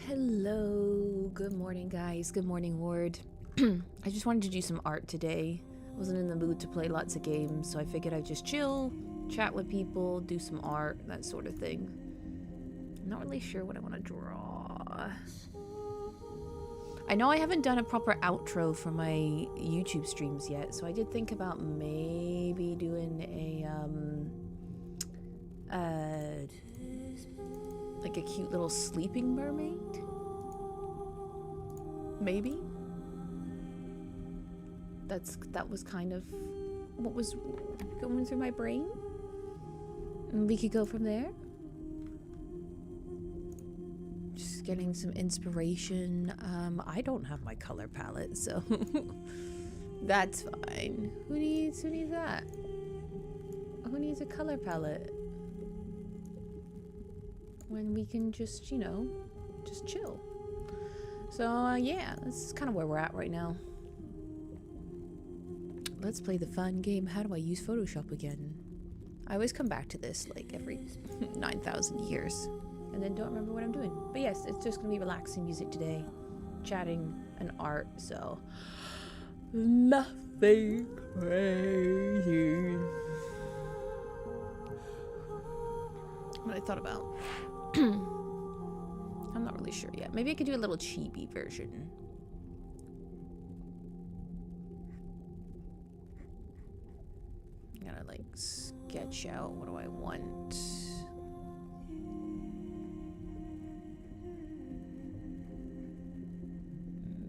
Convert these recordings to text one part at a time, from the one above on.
Hello, good morning guys, good morning Ward. I just wanted to do some art today. I wasn't in the mood to play lots of games, so I figured I'd just chill, chat with people, do some art, that sort of thing. I'm not really sure what I want to draw. I know I haven't done a proper outro for my YouTube streams yet, so I did think about maybe doing like a cute little sleeping mermaid? Maybe? That was kind of what was going through my brain. And we could go from there. Just getting some inspiration. I don't have my color palette, so that's fine. Who needs that? Who needs a color palette? When we can just, you know, just chill. So, yeah, this is kind of where we're at right now. Let's play the fun game. How do I use Photoshop again? I always come back to this, like, every 9,000 years. And then don't remember what I'm doing. But yes, it's just going to be relaxing music today. Chatting and art, so... nothing crazy. What I thought about... I'm not really sure yet. Maybe I could do a little chibi version. I gotta like sketch out what do I want.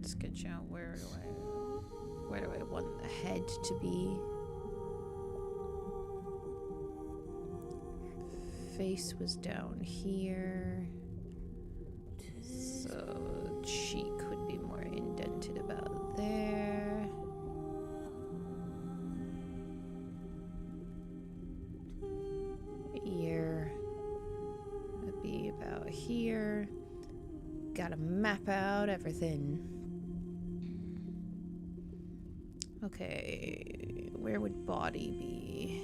Sketch out where do I want the head to be. Face was down here. So cheek would be more indented about there. Ear would be about here. Gotta map out everything. Okay, where would body be?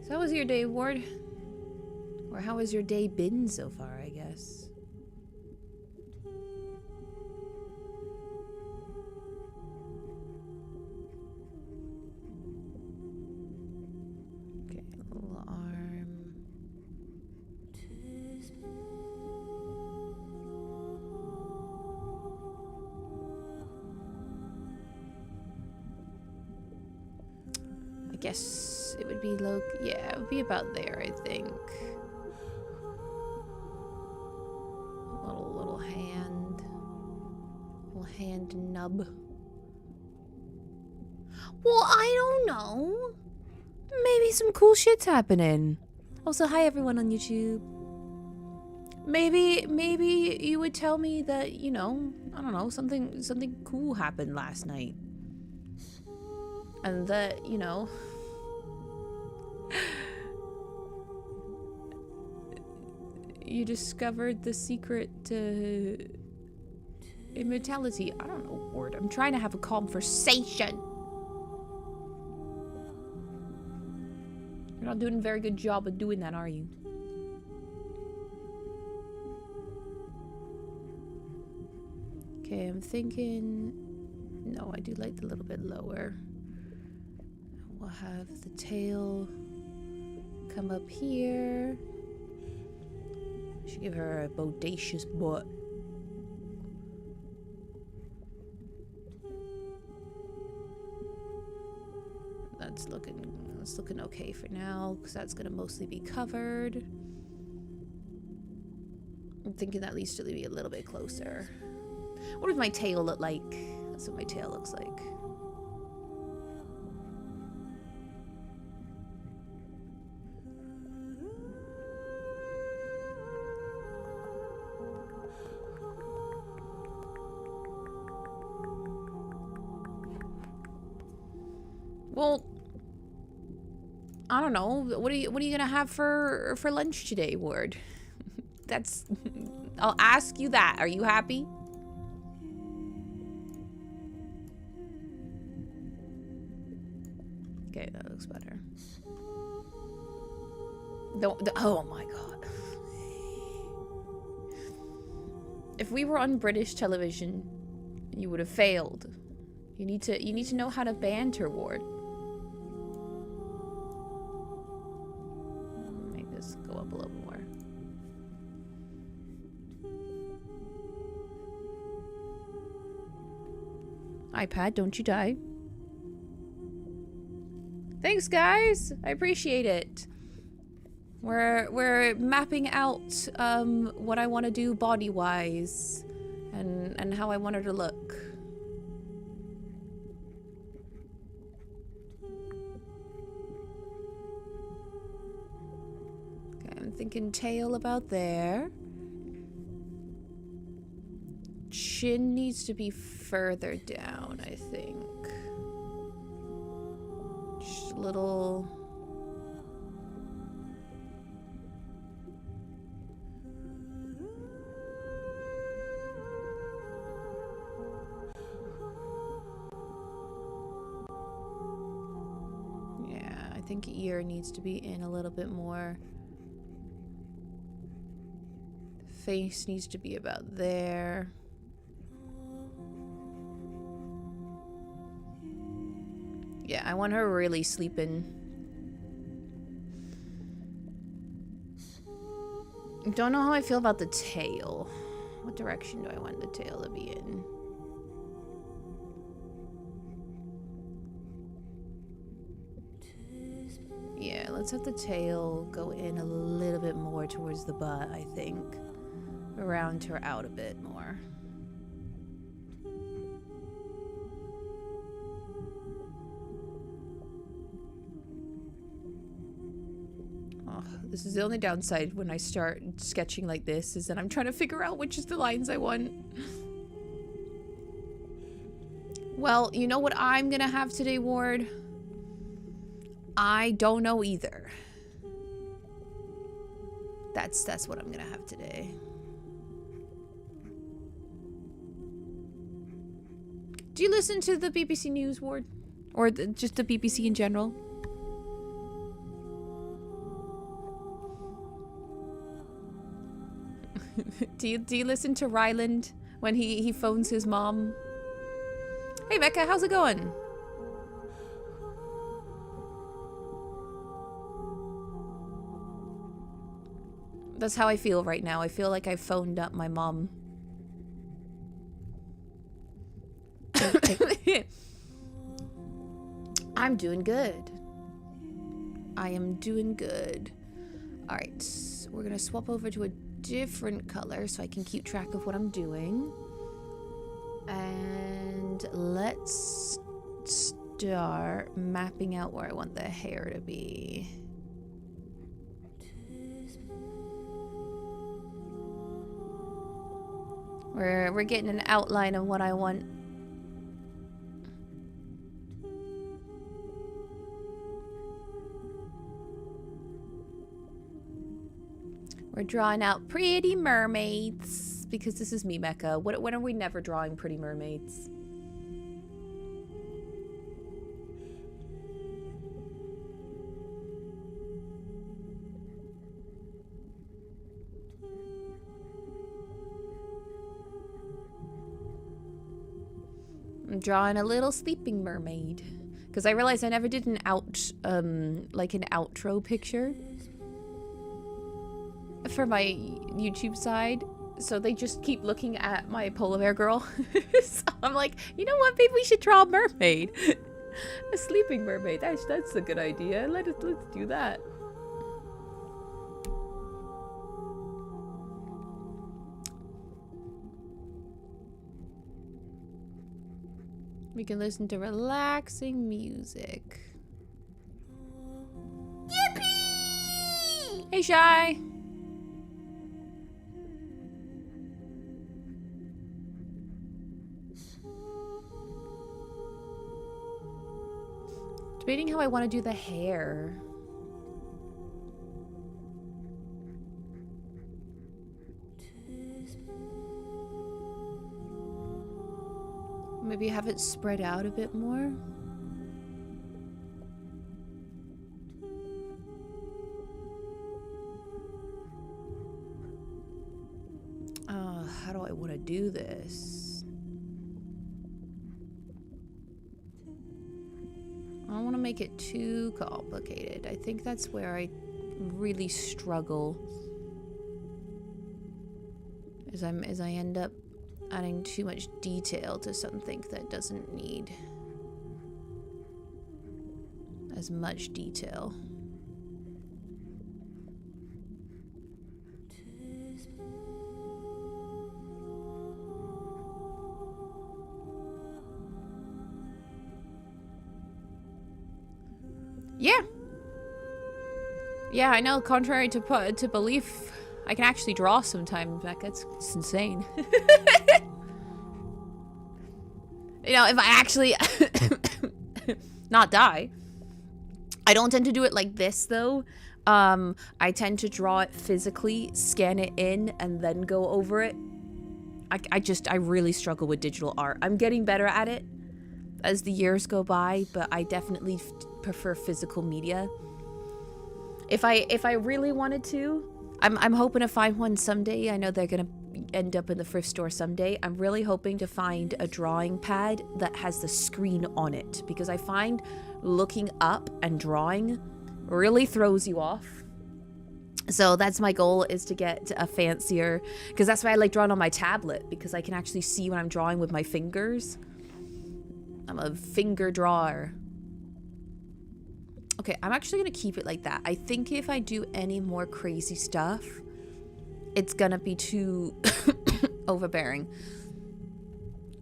So how was your day, Ward? Or how has your day been so far, I guess? Okay, a little arm. I guess it would be low. Yeah, it would be about there, I think. Hand nub. Well, I don't know. Maybe some cool shit's happening. Also, hi everyone on YouTube. Maybe you would tell me that, you know, I don't know, something cool happened last night. And that, you know, you discovered the secret to immortality. I don't know, Ward. I'm trying to have a conversation. You're not doing a very good job of doing that, are you? Okay, I'm thinking... No, I do like the little bit lower. I we'll have the tail come up here. Should give her a bodacious butt. That's looking okay for now, because that's gonna mostly be covered. I'm thinking that needs to be a little bit closer. What does my tail look like? That's what my tail looks like. Well, I don't know. What are you gonna have for lunch today, Ward? That's I'll ask you that. Are you happy? Okay, that looks better. Oh my god. If we were on British television, you would have failed. You need to know how to banter, Ward. Make this go up a little more. iPad, don't you die. Thanks, guys. I appreciate it. We're mapping out what I want to do body-wise and how I want her to look. Okay, I'm thinking tail about there. Chin needs to be further down, I think. Just a little. Yeah, I think ear needs to be in a little bit more. Face needs to be about there. Yeah, I want her really sleeping. Don't know how I feel about the tail. What direction do I want the tail to be in? Yeah, let's have the tail go in a little bit more towards the butt, I think. Round her out a bit more. This is the only downside when I start sketching like this, is that I'm trying to figure out which is the lines I want. Well, you know what I'm gonna have today, Ward? I don't know either. That's what I'm gonna have today. Do you listen to the BBC News, Ward? Or just the BBC in general? Do you listen to Ryland when he phones his mom? Hey Becca, how's it going? That's how I feel right now. I feel like I phoned up my mom. I'm doing good. I am doing good. Alright, we're gonna swap over to a different color so I can keep track of what I'm doing. And let's start mapping out where I want the hair to be. We're getting an outline of what I want. We're drawing out pretty mermaids because this is me, Mecca. When are we never drawing pretty mermaids? I'm drawing a little sleeping mermaid. Because I realized I never did an like an outro picture for my YouTube side. So they just keep looking at my polar bear girl. So I'm like, you know what? Maybe we should draw a mermaid. A sleeping mermaid. That's a good idea. Let's do that. We can listen to relaxing music. Yippee! Hey, Shy. Debating how I want to do the hair. Maybe have it spread out a bit more. How do I want to do this? I don't want to make it too complicated. I think that's where I really struggle. As I end up adding too much detail to something that doesn't need as much detail. Yeah, I know, contrary to belief, I can actually draw sometimes, Becca. It's insane. You know, if I actually not die. I don't tend to do it like this, though. I tend to draw it physically, scan it in, and then go over it. I really struggle with digital art. I'm getting better at it as the years go by, but I definitely prefer physical media. If I really wanted to, I'm hoping to find one someday. I know they're gonna end up in the thrift store someday. I'm really hoping to find a drawing pad that has the screen on it, because I find looking up and drawing really throws you off. So that's my goal, is to get a fancier, because that's why I like drawing on my tablet, because I can actually see when I'm drawing with my fingers. I'm a finger drawer. Okay, I'm actually gonna keep it like that. I think if I do any more crazy stuff, it's gonna be too overbearing.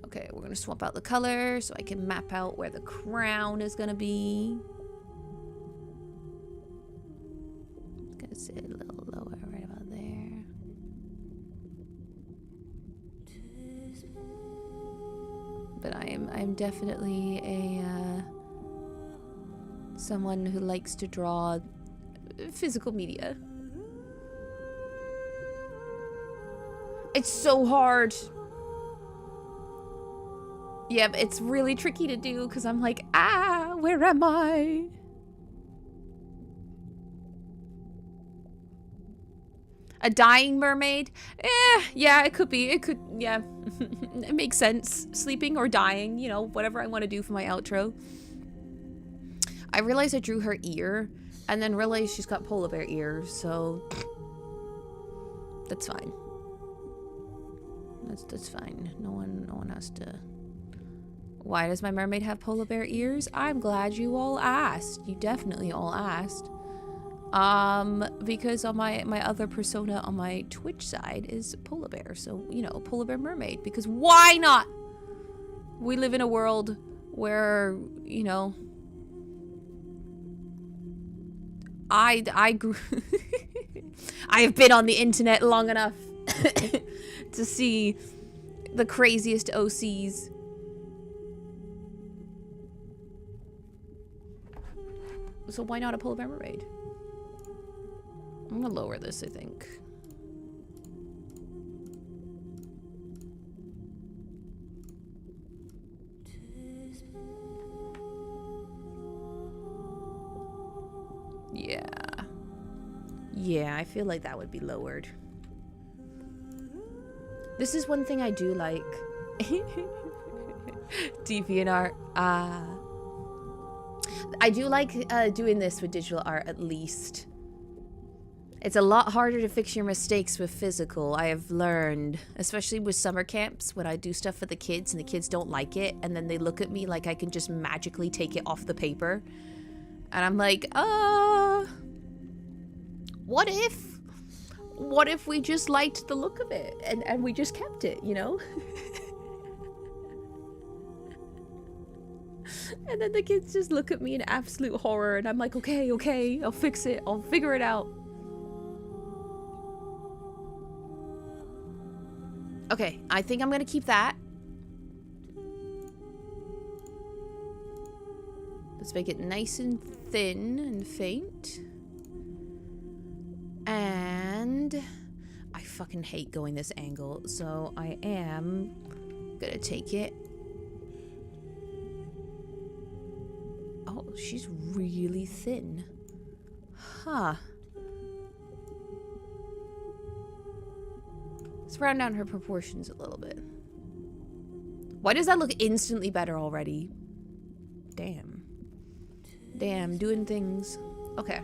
Okay, we're gonna swap out the color so I can map out where the crown is gonna be. Gonna sit a little lower, right about there. But I'm definitely a someone who likes to draw physical media. It's so hard. Yeah, but it's really tricky to do because I'm like, where am I? A dying mermaid? Yeah, it could be. It could, yeah. It makes sense. Sleeping or dying, you know, whatever I want to do for my outro. I realized I drew her ear, and then realized she's got polar bear ears, so that's fine. That's fine. No one has to. Why does my mermaid have polar bear ears? I'm glad you all asked. You definitely all asked. Because on my other persona on my Twitch side is polar bear, so you know, polar bear mermaid. Because why not? We live in a world where, you know, I grew. I have been on the internet long enough to see the craziest OCs. So why not a polar bear mermaid? I'm gonna lower this, I think. Yeah, I feel like that would be lowered. This is one thing I do like. DeviantArt. I do like doing this with digital art at least. It's a lot harder to fix your mistakes with physical, I have learned. Especially with summer camps, when I do stuff for the kids and the kids don't like it, and then they look at me like I can just magically take it off the paper. And I'm like, what if we just liked the look of it and we just kept it, you know? And then the kids just look at me in absolute horror, and I'm like, okay, I'll fix it, I'll figure it out. Okay, I think I'm gonna keep that. Let's make it nice and thin and faint. And I fucking hate going this angle, so I am gonna take it. Oh, she's really thin. Huh. Let's round down her proportions a little bit. Why does that look instantly better already? Damn. Damn, doing things. Okay.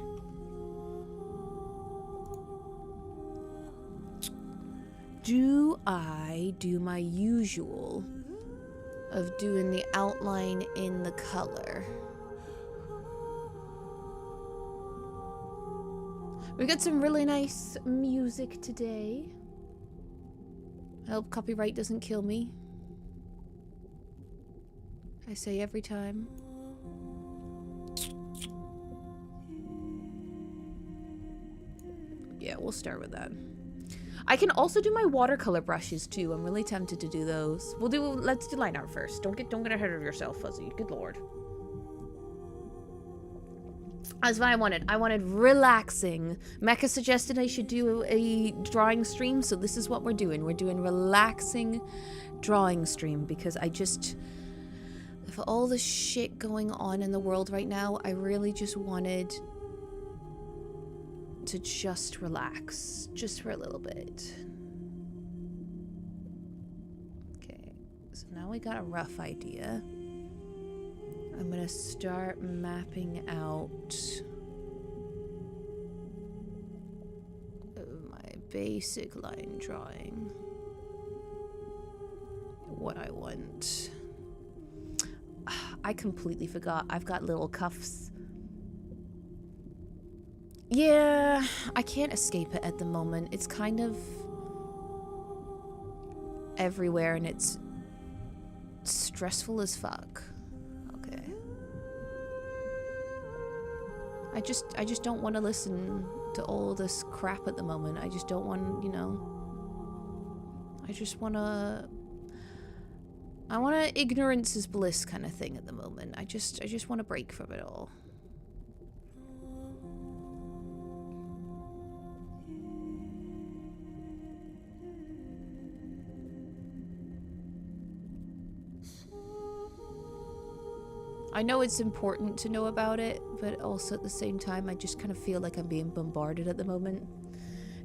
Do I do my usual of doing the outline in the color? We got some really nice music today. I hope copyright doesn't kill me. I say every time. Yeah, we'll start with that. I can also do my watercolor brushes too. I'm really tempted to do those. Let's do line art first. Don't get ahead of yourself, Fuzzy. Good lord. That's what I wanted. I wanted relaxing. Mecha suggested I should do a drawing stream, so this is what we're doing. We're doing relaxing drawing stream because I just, for all the shit going on in the world right now, I really just wanted to just relax, just for a little bit. Okay, so now we got a rough idea. I'm gonna start mapping out my basic line drawing. What I want. I completely forgot. I've got little cuffs. Yeah, I can't escape it at the moment. It's kind of everywhere and it's stressful as fuck. Okay. I just don't want to listen to all this crap at the moment. I just don't want, you know. I want a ignorance is bliss kind of thing at the moment. I just want to break from it all. I know it's important to know about it, but also at the same time, I just kind of feel like I'm being bombarded at the moment.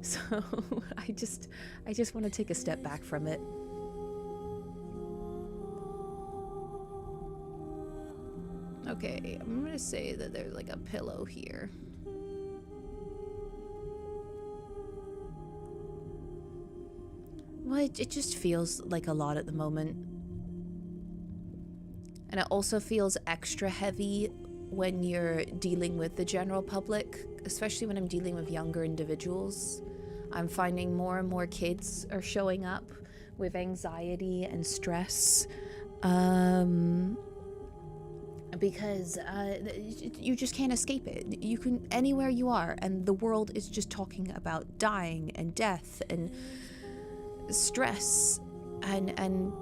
So I just want to take a step back from it. Okay, I'm gonna say that there's like a pillow here. Well, it just feels like a lot at the moment. And it also feels extra heavy when you're dealing with the general public, especially when I'm dealing with younger individuals. I'm finding more and more kids are showing up with anxiety and stress. Because you just can't escape it. You can, anywhere you are, and the world is just talking about dying and death and stress and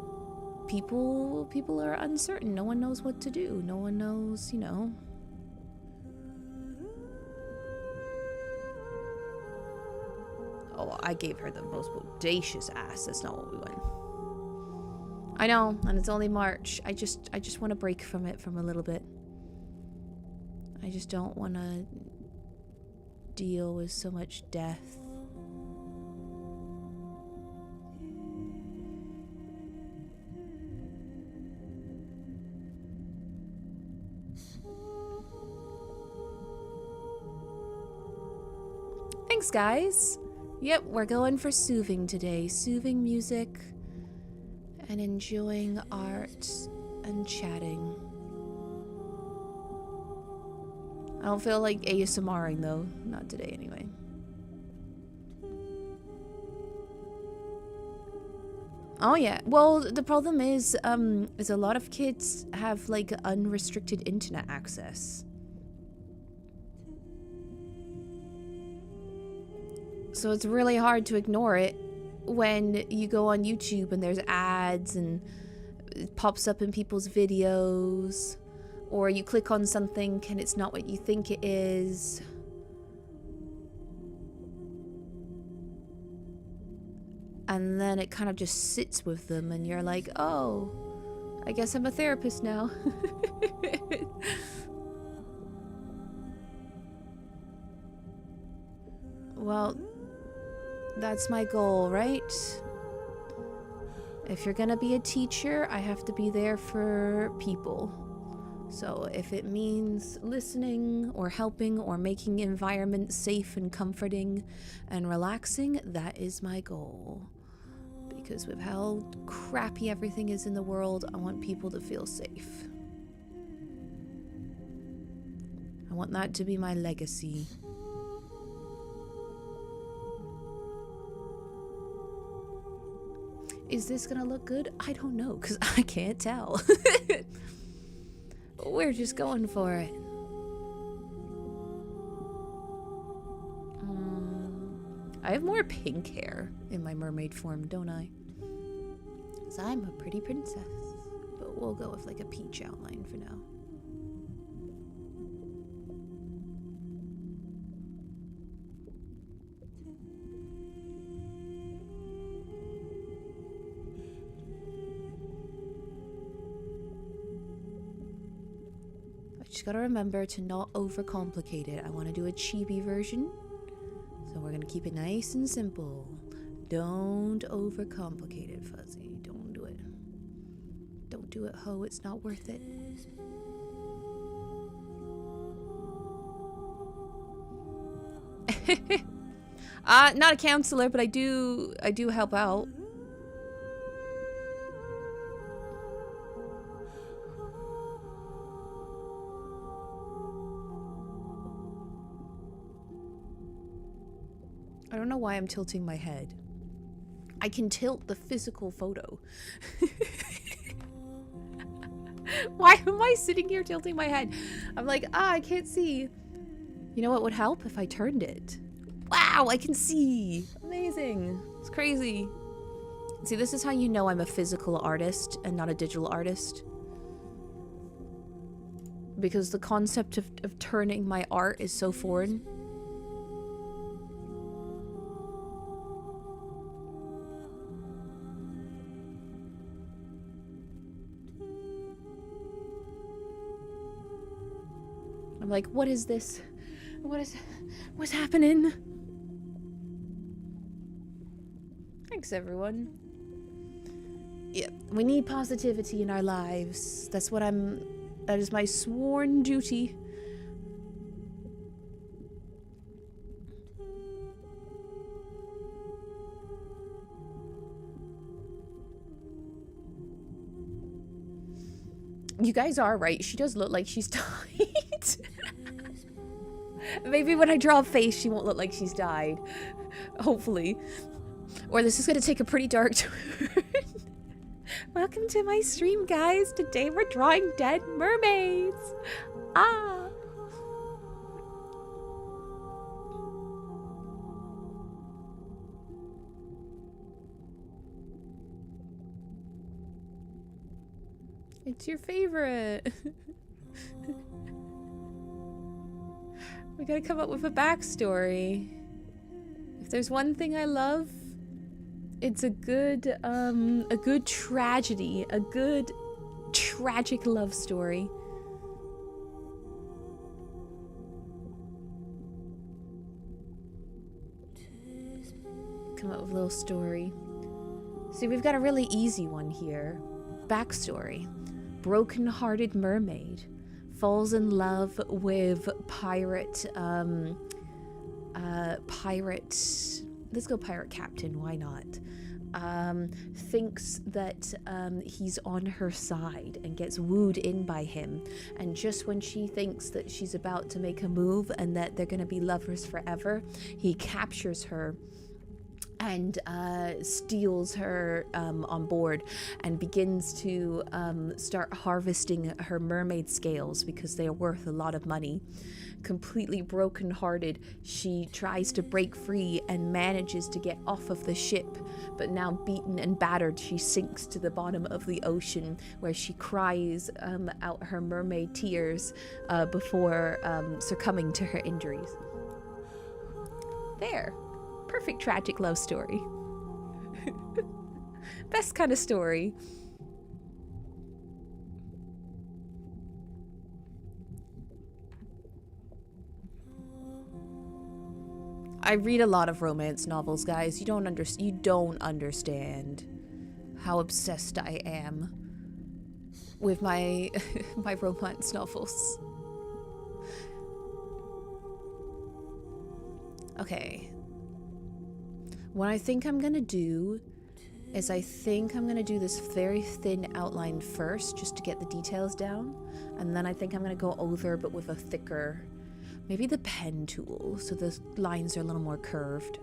people are uncertain. No one knows what to do. No one knows, you know. Oh, I gave her the most bodacious ass. That's not what we want. I know, and it's only March. I just want to break from it from a little bit. I just don't want to deal with so much death. thanks, guys. Yep, we're going for soothing today. Soothing music and enjoying art and chatting. I don't feel like ASMRing though. Not today anyway. Oh yeah. Well, the problem is a lot of kids have like unrestricted internet access. So it's really hard to ignore it when you go on YouTube and there's ads and it pops up in people's videos, or you click on something and it's not what you think it is. And then it kind of just sits with them and you're like, oh, I guess I'm a therapist now. Well, that's my goal, right? If you're gonna be a teacher, I have to be there for people. So if it means listening or helping or making environments safe and comforting and relaxing, that is my goal. Because with how crappy everything is in the world, I want people to feel safe. I want that to be my legacy. Is this gonna look good? I don't know, because I can't tell. We're just going for it. I have more pink hair in my mermaid form, don't I? Because I'm a pretty princess. But we'll go with like a peach outline for now. Just gotta remember to not overcomplicate it. I want to do a chibi version, so we're gonna keep it nice and simple. Don't overcomplicate it, Fuzzy. Don't do it. Don't do it, ho. It's not worth it. Not a counselor, but I do help out. I don't know why I'm tilting my head. I can tilt the physical photo. Why am I sitting here tilting my head? I'm like, I can't see. You know what would help? If I turned it. Wow, I can see. Amazing. It's crazy. See, this is how you know I'm a physical artist and not a digital artist. Because the concept of turning my art is so foreign. I'm like, what is this? What's happening? Thanks, everyone. Yeah, we need positivity in our lives. That is my sworn duty. You guys are right. She does look like she's died. Maybe when I draw a face, she won't look like she's died. Hopefully. Or this is going to take a pretty dark turn. Welcome to my stream, guys. Today we're drawing dead mermaids. Ah. It's your favorite. We gotta come up with a backstory. If there's one thing I love, it's a good tragedy, a good tragic love story. Come up with a little story. See, we've got a really easy one here. Backstory. Broken-hearted mermaid falls in love with pirate pirate, let's go pirate captain, why not? Thinks that he's on her side and gets wooed in by him, and just when she thinks that she's about to make a move and that they're gonna be lovers forever, he captures her and steals her on board and begins to start harvesting her mermaid scales because they are worth a lot of money. Completely brokenhearted, she tries to break free and manages to get off of the ship, but now beaten and battered, she sinks to the bottom of the ocean, where she cries out her mermaid tears before succumbing to her injuries. There. Perfect tragic love story. Best kind of story. I read a lot of romance novels, guys. You don't understand how obsessed I am with my my romance novels. Okay. What I think I'm gonna do is I think I'm gonna do this very thin outline first, just to get the details down, and then I think I'm gonna go over, but with a thicker, maybe the pen tool, so the lines are a little more curved.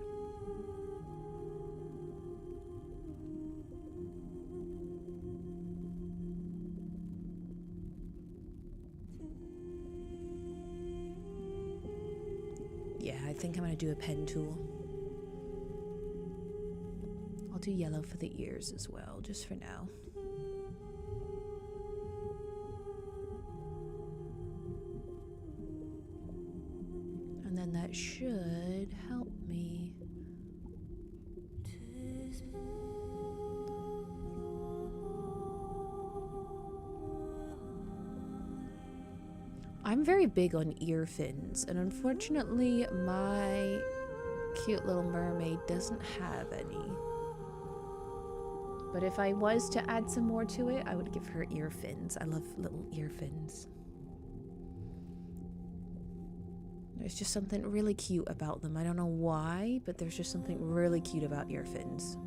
Yeah, I think I'm gonna do a pen tool. I'll do yellow for the ears as well, just for now. And then that should help me. I'm very big on ear fins, and unfortunately my cute little mermaid doesn't have any. But if I was to add some more to it, I would give her ear fins. I love little ear fins. There's just something really cute about them. I don't know why, but there's just something really cute about ear fins.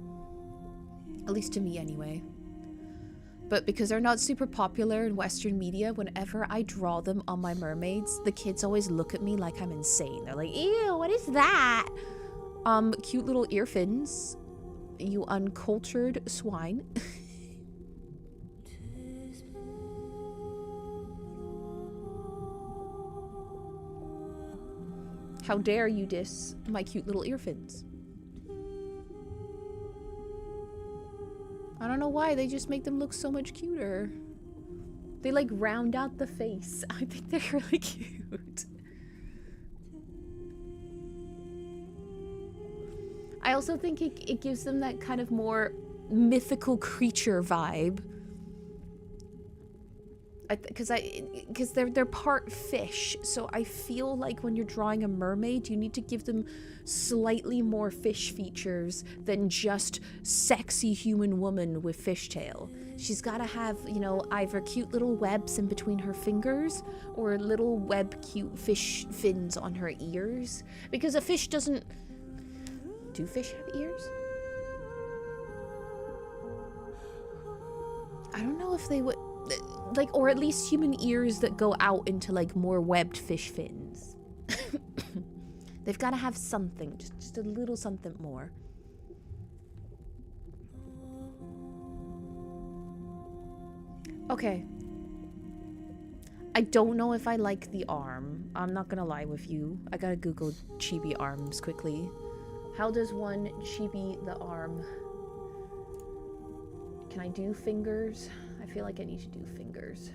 At least to me, anyway. But because they're not super popular in Western media, whenever I draw them on my mermaids, the kids always look at me like I'm insane. They're like, ew, what is that? Cute little ear fins. You uncultured swine. How dare you diss my cute little ear fins? I don't know why, they just make them look so much cuter. They like round out the face. I think they're really cute. I also think it gives them that kind of more mythical creature vibe. Because they're part fish, so I feel like when you're drawing a mermaid, you need to give them slightly more fish features than just sexy human woman with fishtail. She's got to have, you know, either cute little webs in between her fingers or little web cute fish fins on her ears. Because a fish doesn't... Do fish have ears? I don't know if they would... Like, or at least human ears that go out into, like, more webbed fish fins. They've got to have something, just a little something more. Okay. I don't know if I like the arm. I'm not gonna lie with you. I gotta Google chibi arms quickly. How does one chibi the arm? Can I do fingers? I feel like I need to do fingers.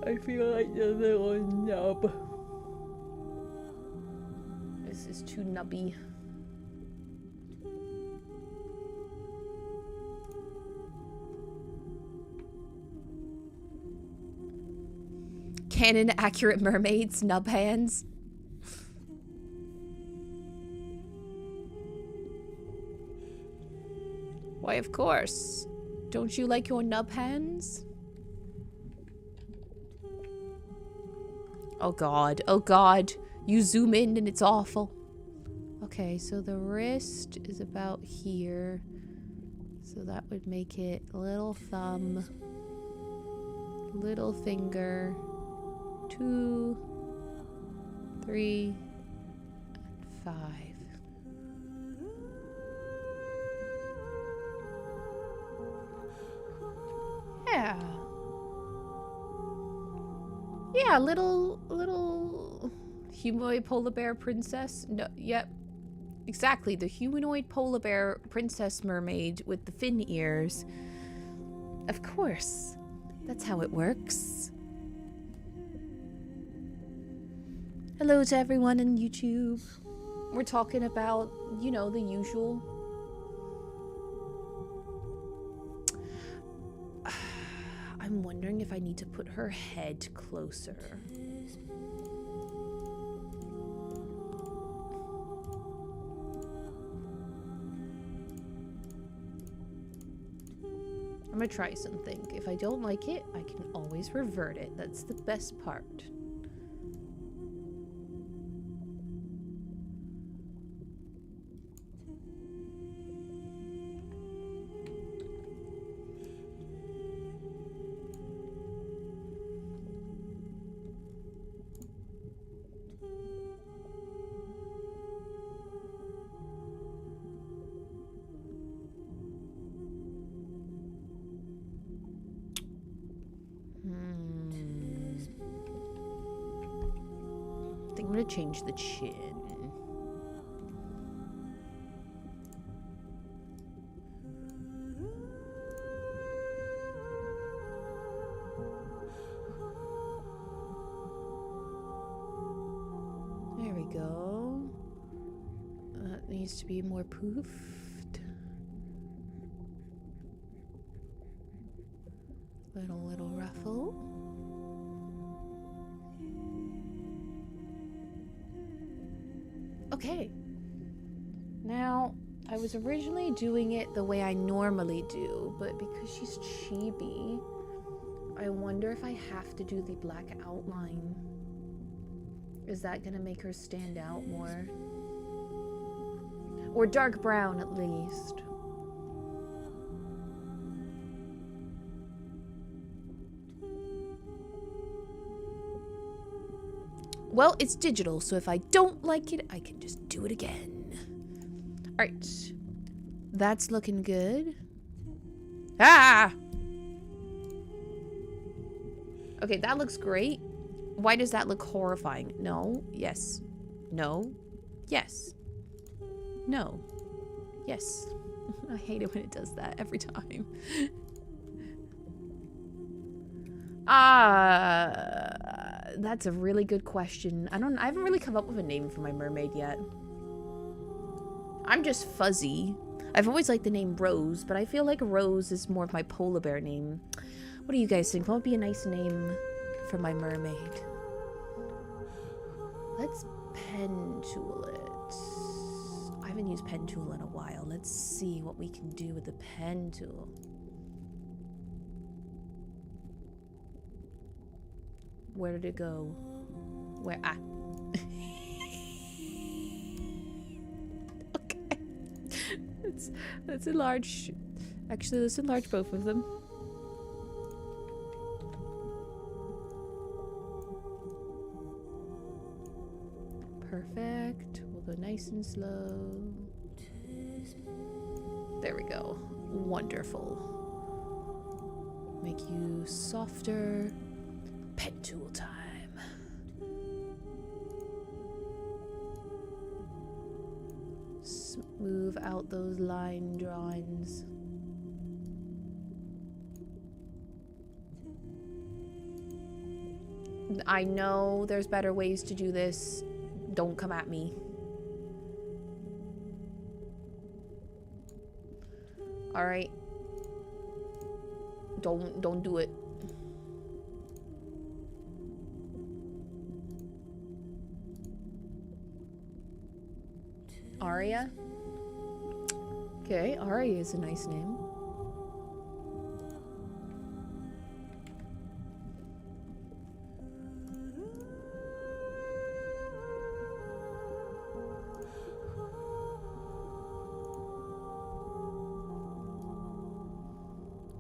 I feel like the little nub. This is too nubby. Canon accurate mermaids, nub hands. Why, of course. Don't you like your nub hands? Oh god, oh god. You zoom in and it's awful. Okay, so the wrist is about here. So that would make it little thumb, little finger, 2, 3, and 5. Yeah. Yeah, little humanoid polar bear princess. No, yep. Exactly, the humanoid polar bear princess mermaid with the fin ears. Of course. That's how it works. Hello to everyone on YouTube. We're talking about, you know, the usual. I'm wondering if I need to put her head closer. I'm gonna try something. If I don't like it, I can always revert it. That's the best part. I think I'm gonna change the chin. There we go. That needs to be more poofed. Little ruffle. Okay. Now, I was originally doing it the way I normally do, but because she's chibi, I wonder if I have to do the black outline. Is that gonna make her stand out more? Or dark brown, at least. Well, it's digital, so if I don't like it, I can just do it again. Alright. That's looking good. Ah! Okay, that looks great. Why does that look horrifying? No. Yes. No. Yes. No. Yes. I hate it when it does that every time. That's a really good question. I haven't really come up with a name for my mermaid yet. I'm just fuzzy. I've always liked the name Rose, but I feel like Rose is more of my polar bear name. What do you guys think? What would be a nice name for my mermaid? Let's pen tool it. I haven't used pen tool in a while. Let's see what we can do with the pen tool. Where did it go? Where? Ah. Okay. Let's enlarge. Actually, let's enlarge both of them. Perfect. We'll go nice and slow. There we go. Wonderful. Make you softer. Pen tool time. Smooth out those line drawings. I know there's better ways to do this. Don't come at me. All right. Don't do it. Aria? Okay, Aria is a nice name.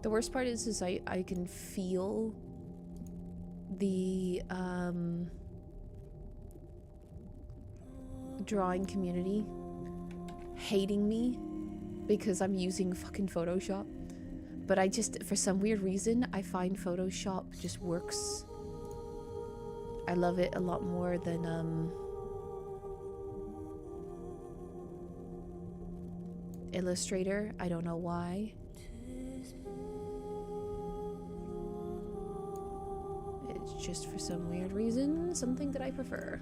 The worst part is I can feel the drawing community hating me because I'm using fucking Photoshop. But I just, for some weird reason, I find Photoshop just works. I love it a lot more than Illustrator. I don't know why. It's just for some weird reason, something that I prefer.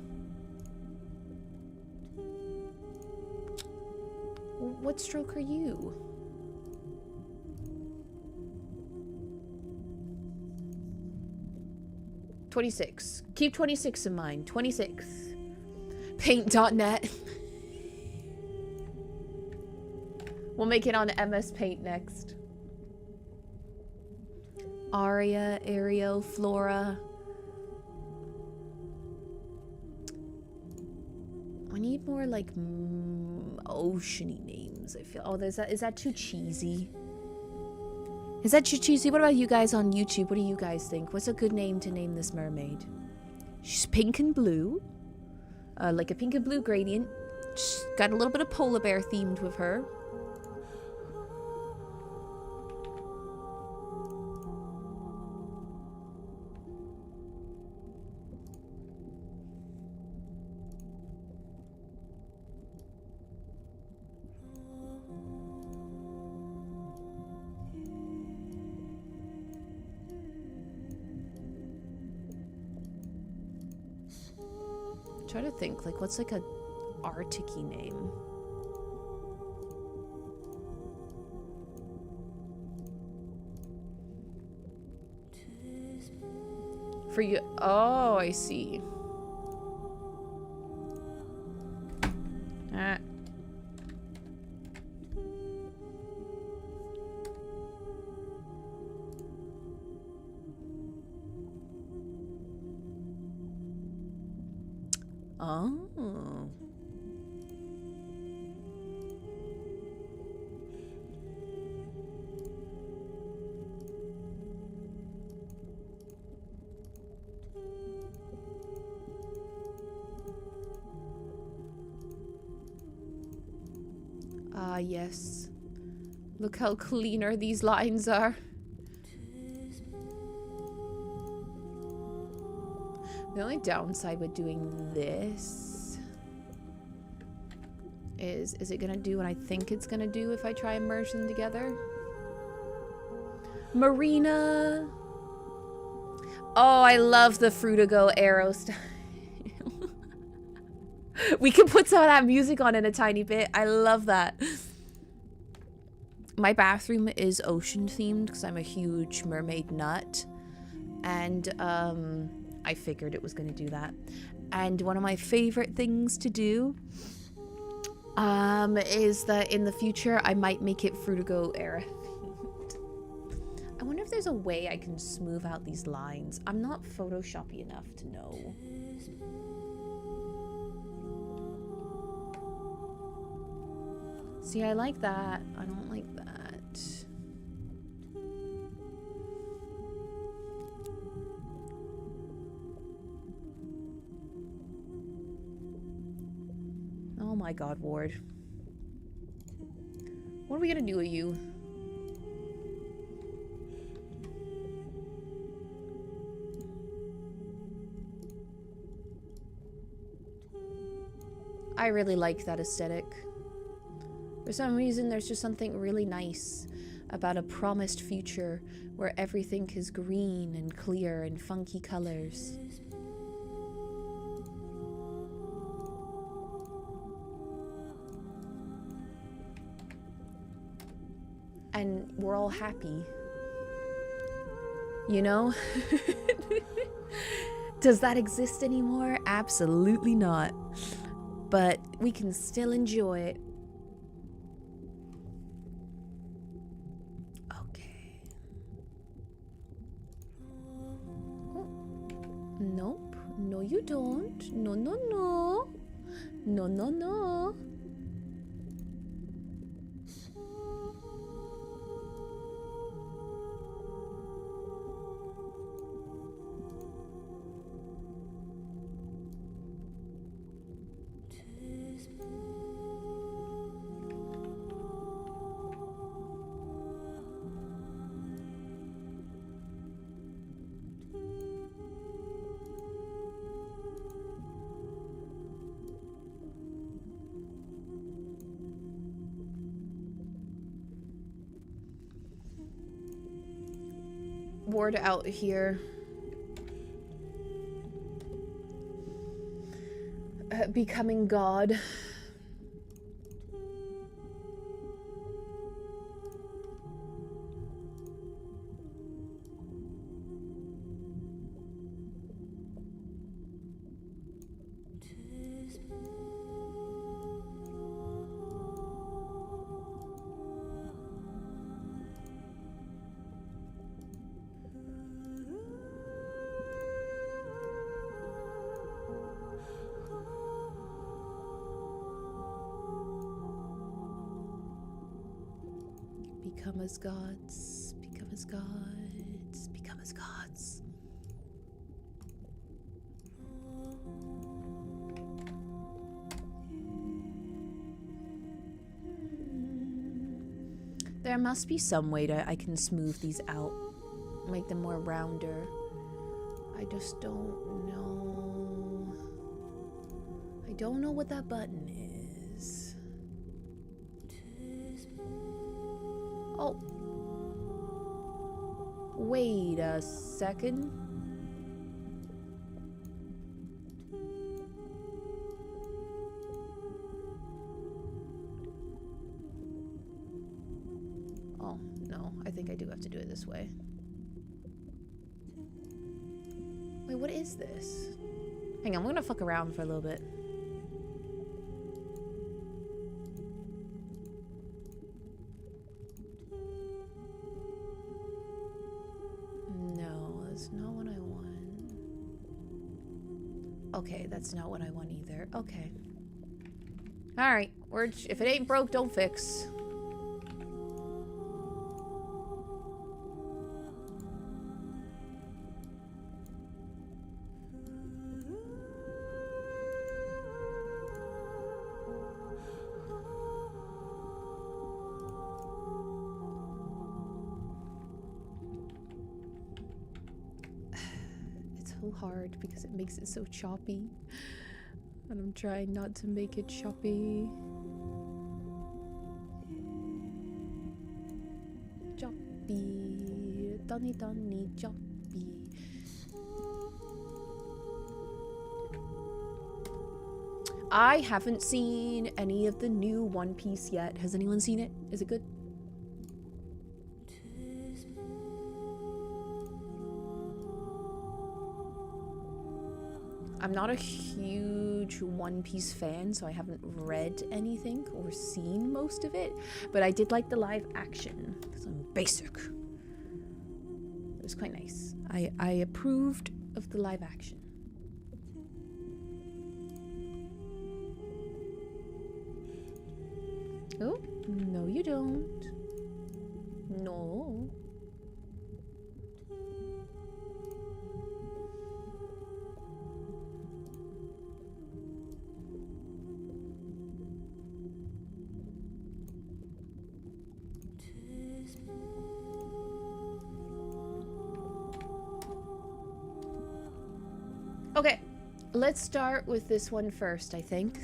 What stroke are you? $26. Keep 26 in mind. 26. Paint.net. We'll make it on MS Paint next. Aria, Aereo, Flora. I need more like oceany names. I feel. Oh, is that too cheesy? Is that too cheesy? What about you guys on YouTube? What do you guys think? What's a good name to name this mermaid? She's pink and blue, like a pink and blue gradient. She's got a little bit of polar bear themed with her. Try to think, like, what's like a Arctic-y name? For you. Oh, I see. Ah. Oh. Ah, yes. Look how cleaner these lines are. The only downside with doing this is it gonna do what I think it's gonna do if I try and merge them together? Marina! Oh, I love the Frutigo arrow style. We can put some of that music on in a tiny bit. I love that. My bathroom is ocean themed because I'm a huge mermaid nut. And I figured it was going to do that. And one of my favorite things to do is that in the future I might make it Frutigo era themed. I wonder if there's a way I can smooth out these lines. I'm not Photoshoppy enough to know. See, I like that. I don't like that. Oh my god, Ward. What are we gonna do with you? I really like that aesthetic. For some reason, there's just something really nice about a promised future where everything is green and clear and funky colors. And we're all happy. You know? Does that exist anymore? Absolutely not. But we can still enjoy it. Okay. Oh. Nope. No, you don't. No, no, no. No, no, no. ward out here. Becoming God. Become as gods, become as gods, become as gods. There must be some way to I can smooth these out, make them more rounder. I just don't know. I don't know what that button is. Oh. Wait a second. Oh, no. I think I do have to do it this way. Wait, what is this? Hang on, I'm gonna fuck around for a little bit. Okay, that's not what I want either. Okay. Alright, if it ain't broke, don't fix. Hard because it makes it so choppy, and I'm trying not to make it choppy. Choppy, dunny choppy. I haven't seen any of the new One Piece yet. Has anyone seen it? Is it good? I'm not a huge One Piece fan, so I haven't read anything or seen most of it, but I did like the live action, because I'm basic. It was quite nice. I approved of the live action. Oh, no you don't. No. Okay, let's start with this one first, I think.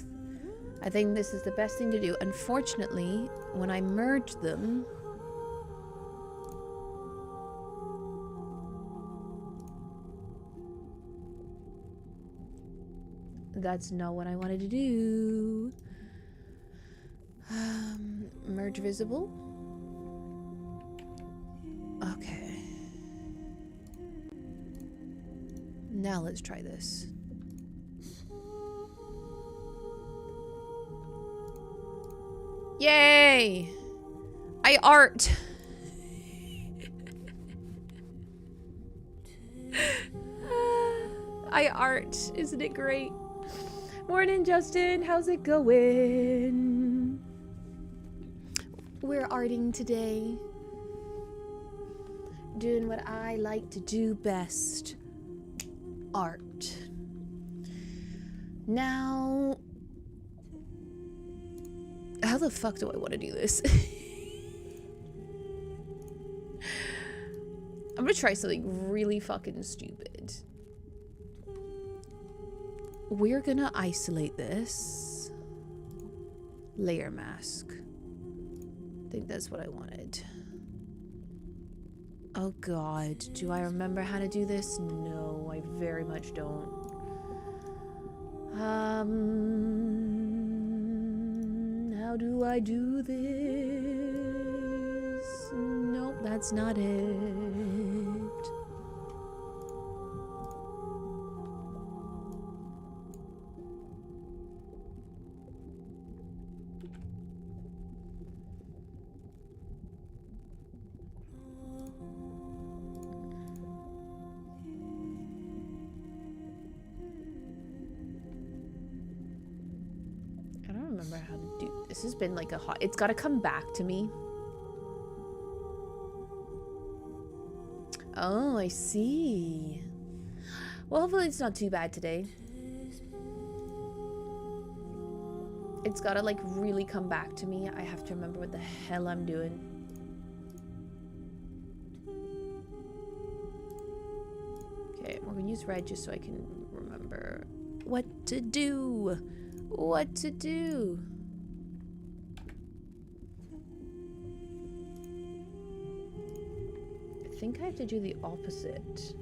I think this is the best thing to do. Unfortunately, when I merge them... That's not what I wanted to do. Merge visible. Okay. Now let's try this. Yay! I art. I art. Isn't it great? Morning, Justin. How's it going? We're arting today. Doing what I like to do best. Art. Now, how the fuck do I want to do this? I'm gonna try something really fucking stupid. We're gonna isolate this. Layer mask. I think that's what I wanted. Oh god, do I remember how to do this? No, I very much don't. How do I do this? Nope, that's not it. I don't remember how to do this. Has been like a hot. It's got to come back to me. Oh, I see. Well, hopefully it's not too bad today. It's got to like really come back to me. I have to remember what the hell I'm doing. Okay, we're gonna use red just so I can remember what to do. What to do. I think I have to do the opposite.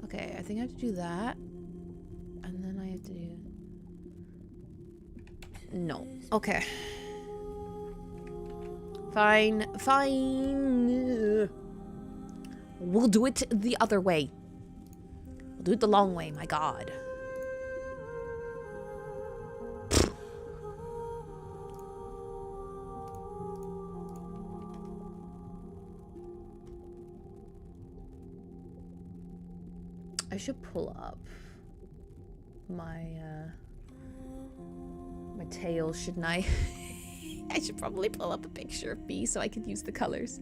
Okay, I think I have to do that. And then I have to do... No. Okay. Fine. Fine. We'll do it the other way. We'll do it the long way, my god. I should pull up my my tail, shouldn't I? I should probably pull up a picture of me so I can use the colors.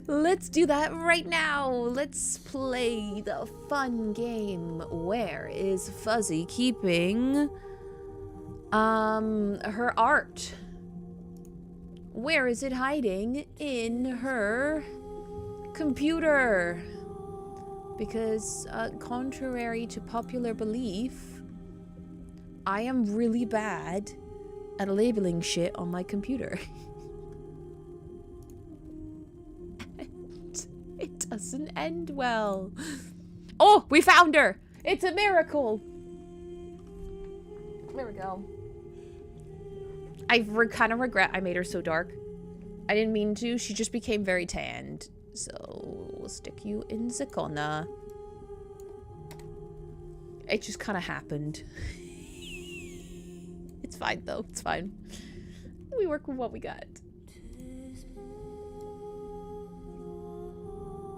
Let's do that right now. Let's play the fun game. Where is Fuzzy keeping her art? Where is it hiding? In her computer. Because contrary to popular belief, I am really bad at labeling shit on my computer. And it doesn't end well. Oh, we found her! It's a miracle! There we go. I kind of regret I made her so dark. I didn't mean to. She just became very tanned. So we'll stick you in the corner. It just kind of happened. It's fine though. It's fine. We work with what we got.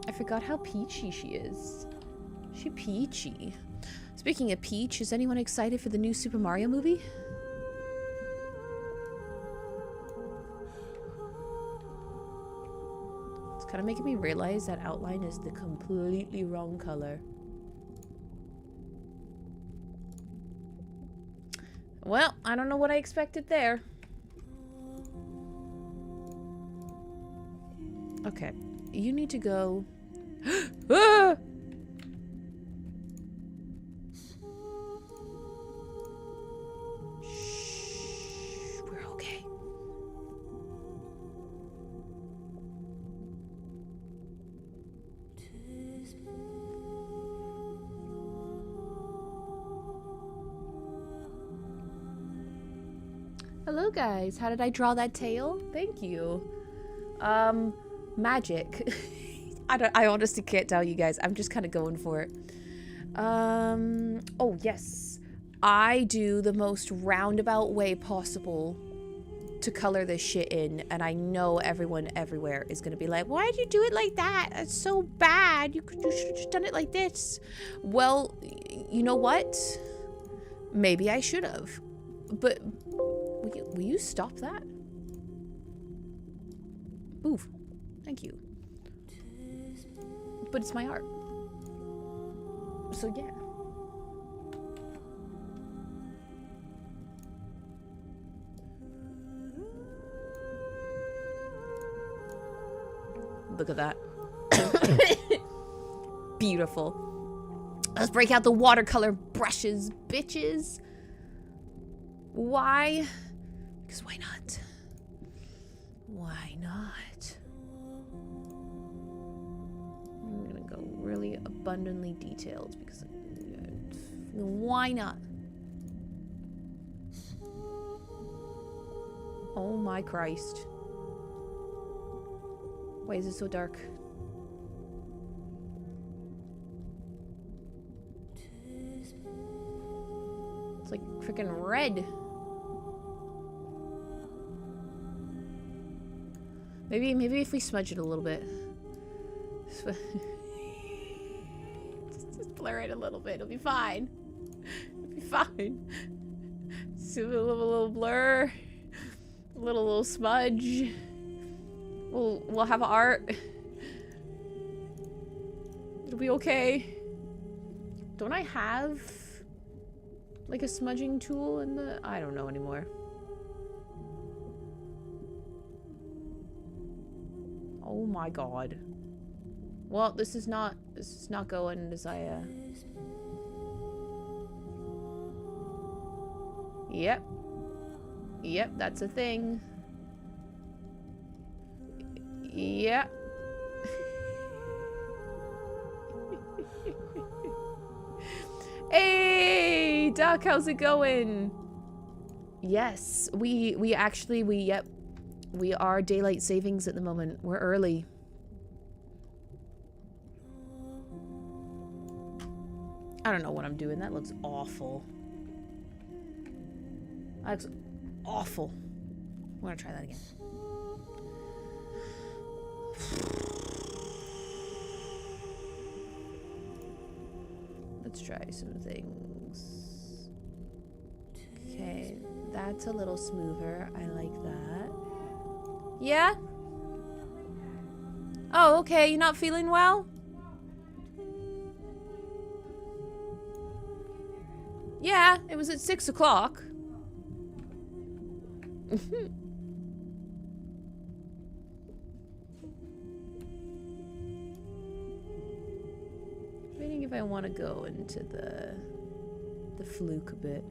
I forgot how peachy she is. She peachy. Speaking of Peach, is anyone excited for the new Super Mario movie? It's kind of making me realize that outline is the completely wrong color. Well, I don't know what I expected there. Okay, you need to go... Ah! Shh, we're okay. Hello guys, how did I draw that tail? Thank you. Magic. I honestly can't tell you guys. I'm just kind of going for it. Oh yes. I do the most roundabout way possible to color this shit in, and I know everyone everywhere is gonna be like, why'd you do it like that? That's so bad. You should have just done it like this. Well, you know what? Maybe I should have. But will you stop that? Move. Thank you. But it's my art. So yeah. Look at that. Beautiful. Let's break out the watercolor brushes, bitches. Why? Because why not? Why not? I'm gonna go really abundantly detailed because why not? Oh my Christ. Why is it so dark? It's like freaking red. Maybe if we smudge it a little bit. Just blur it a little bit. It'll be fine. It'll be fine. So a little blur, a little smudge. We'll have art. It'll be okay. Don't I have like a smudging tool in the? I don't know anymore. Oh my god. Well, this is not going as I Yep. Yep, that's a thing. Yep. Hey, Doc, how's it going? Yes, we actually, yep. We are daylight savings at the moment. We're early. I don't know what I'm doing. That looks awful. That looks awful. I'm gonna try that again. Let's try some things. Okay, that's a little smoother. I like that. Yeah? Oh, okay. You're not feeling well? Yeah, it was at 6 o'clock. Waiting if I want to go into the fluke a bit.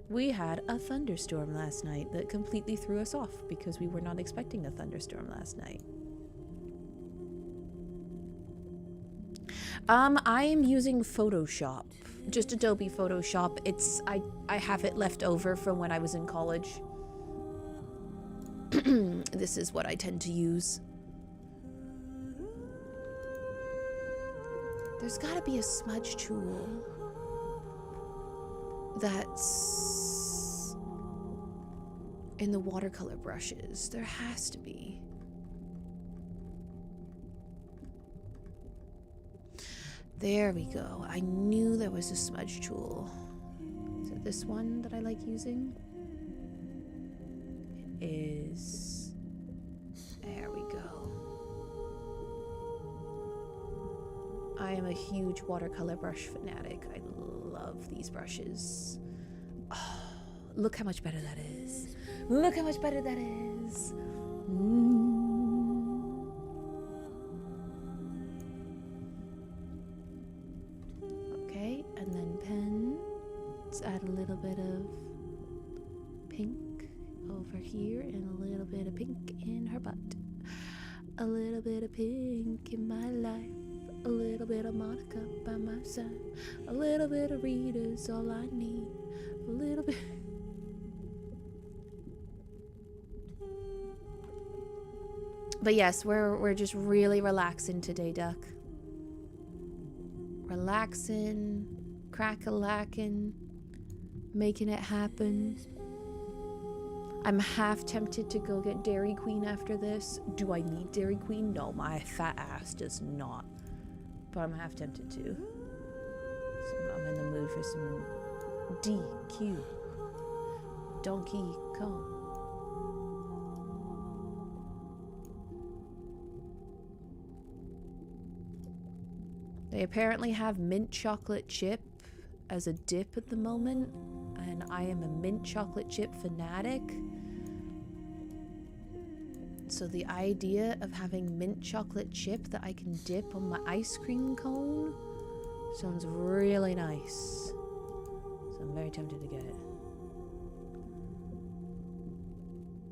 We had a thunderstorm last night that completely threw us off because we were not expecting a thunderstorm last night. I am using Photoshop. Just Adobe Photoshop. I have it left over from when I was in college. This is what I tend to use. There's gotta be a smudge tool that's in the watercolor brushes. There has to be. There we go. I knew there was a smudge tool. Is it this one that I like using? It is. There we go. I am a huge watercolor brush fanatic. I love these brushes. Oh, look how much better that is. Look how much better that is. Okay, and then pen. Let's add a little bit of pink over here and a little bit of pink in her butt. A little bit of pink in my life. A little bit of Monica by my side. A little bit of Rita's all I need. A little bit. But yes, we're just really relaxing today, Duck. Relaxing, crack-a-lacking, making it happen. I'm half tempted to go get Dairy Queen after this. Do I need Dairy Queen? No, my fat ass does not. But I'm half tempted to. So I'm in the mood for some DQ. Donkey Kong. They apparently have mint chocolate chip as a dip at the moment, and I am a mint chocolate chip fanatic. So the idea of having mint chocolate chip that I can dip on my ice cream cone sounds really nice. So I'm very tempted to get it.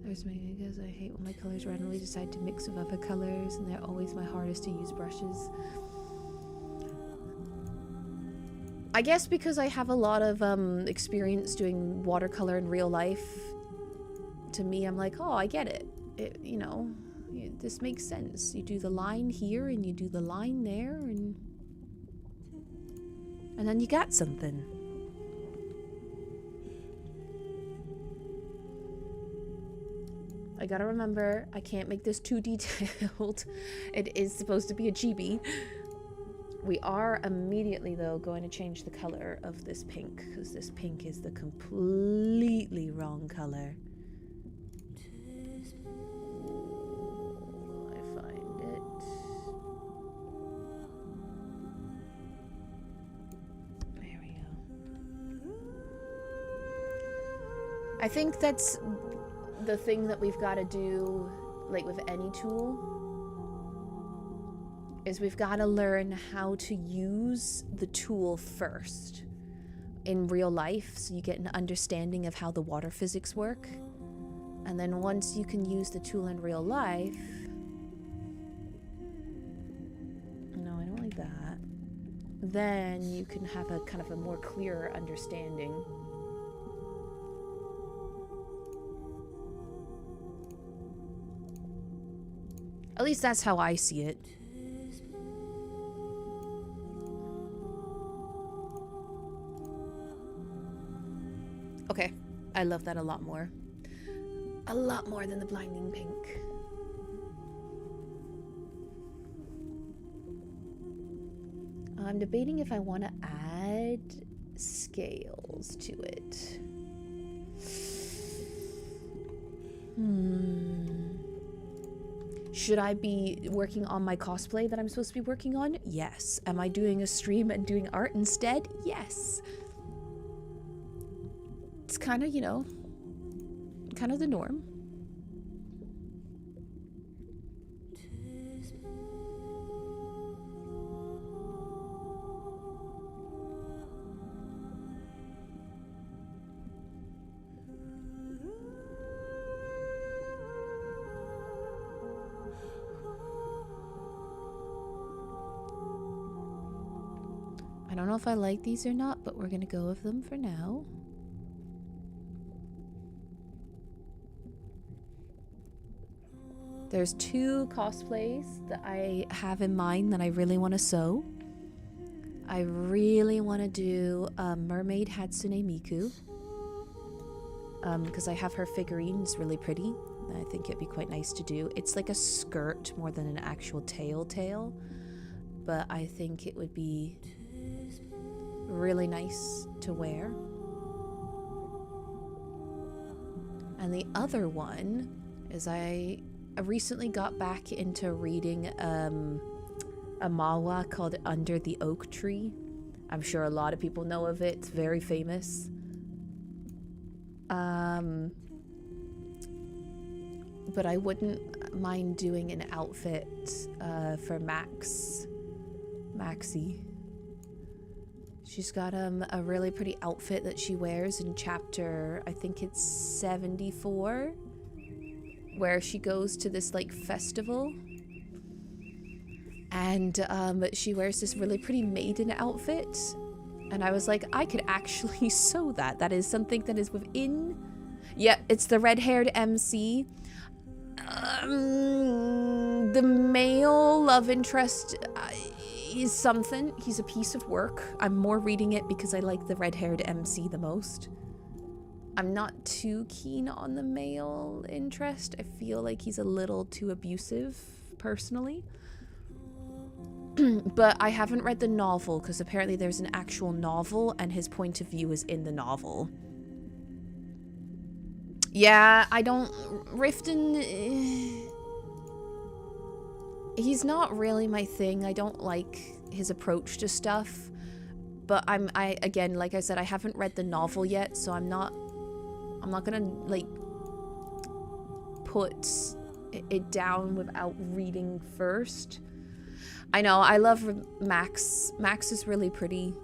There's me because I hate when my colors randomly decide to mix with other colors, and they're always my hardest to use brushes. I guess because I have a lot of experience doing watercolor in real life, to me I'm like, oh, I get it. You know, this makes sense. You do the line here and you do the line there, and then you got something. I gotta remember, I can't make this too detailed. It is supposed to be a chibi. We are immediately, though, going to change the color of this pink, because this pink is the completely wrong color. Will I find it? There we go. I think that's the thing that we've got to do, like with any tool, is we've got to learn how to use the tool first in real life, so you get an understanding of how the water physics work. And then once you can use the tool in real life... No, I don't like that. Then you can have a kind of a more clearer understanding. At least that's how I see it. Okay, I love that a lot more. A lot more than the blinding pink. I'm debating if I want to add scales to it. Should I be working on my cosplay that I'm supposed to be working on? Yes. Am I doing a stream and doing art instead? Yes. It's kind of, you know, kind of the norm. I don't know if I like these or not, but we're gonna go with them for now. There's two cosplays that I have in mind that I really want to sew. I really want to do Mermaid Hatsune Miku. Because I have her figurine, it's really pretty. And I think it'd be quite nice to do. It's like a skirt more than an actual tail. But I think it would be really nice to wear. And the other one is I recently got back into reading a manhwa called Under the Oak Tree. I'm sure a lot of people know of it. It's very famous. But I wouldn't mind doing an outfit for Maxie. She's got a really pretty outfit that she wears in chapter, I think it's 74, where she goes to this like festival, and she wears this really pretty maiden outfit, and I was like, I could actually sew that. That is something that is within... Yeah, it's the red-haired MC. The male love interest is something. He's a piece of work. I'm more reading it because I like the red-haired MC the most. I'm not too keen on the male interest. I feel like he's a little too abusive, personally. But I haven't read the novel because apparently there's an actual novel and his point of view is in the novel. Yeah, I don't... Riften... He's not really my thing. I don't like his approach to stuff. But again, like I said, I haven't read the novel yet, so I'm not gonna, like, put it down without reading first. I know, I love Max. Max is really pretty.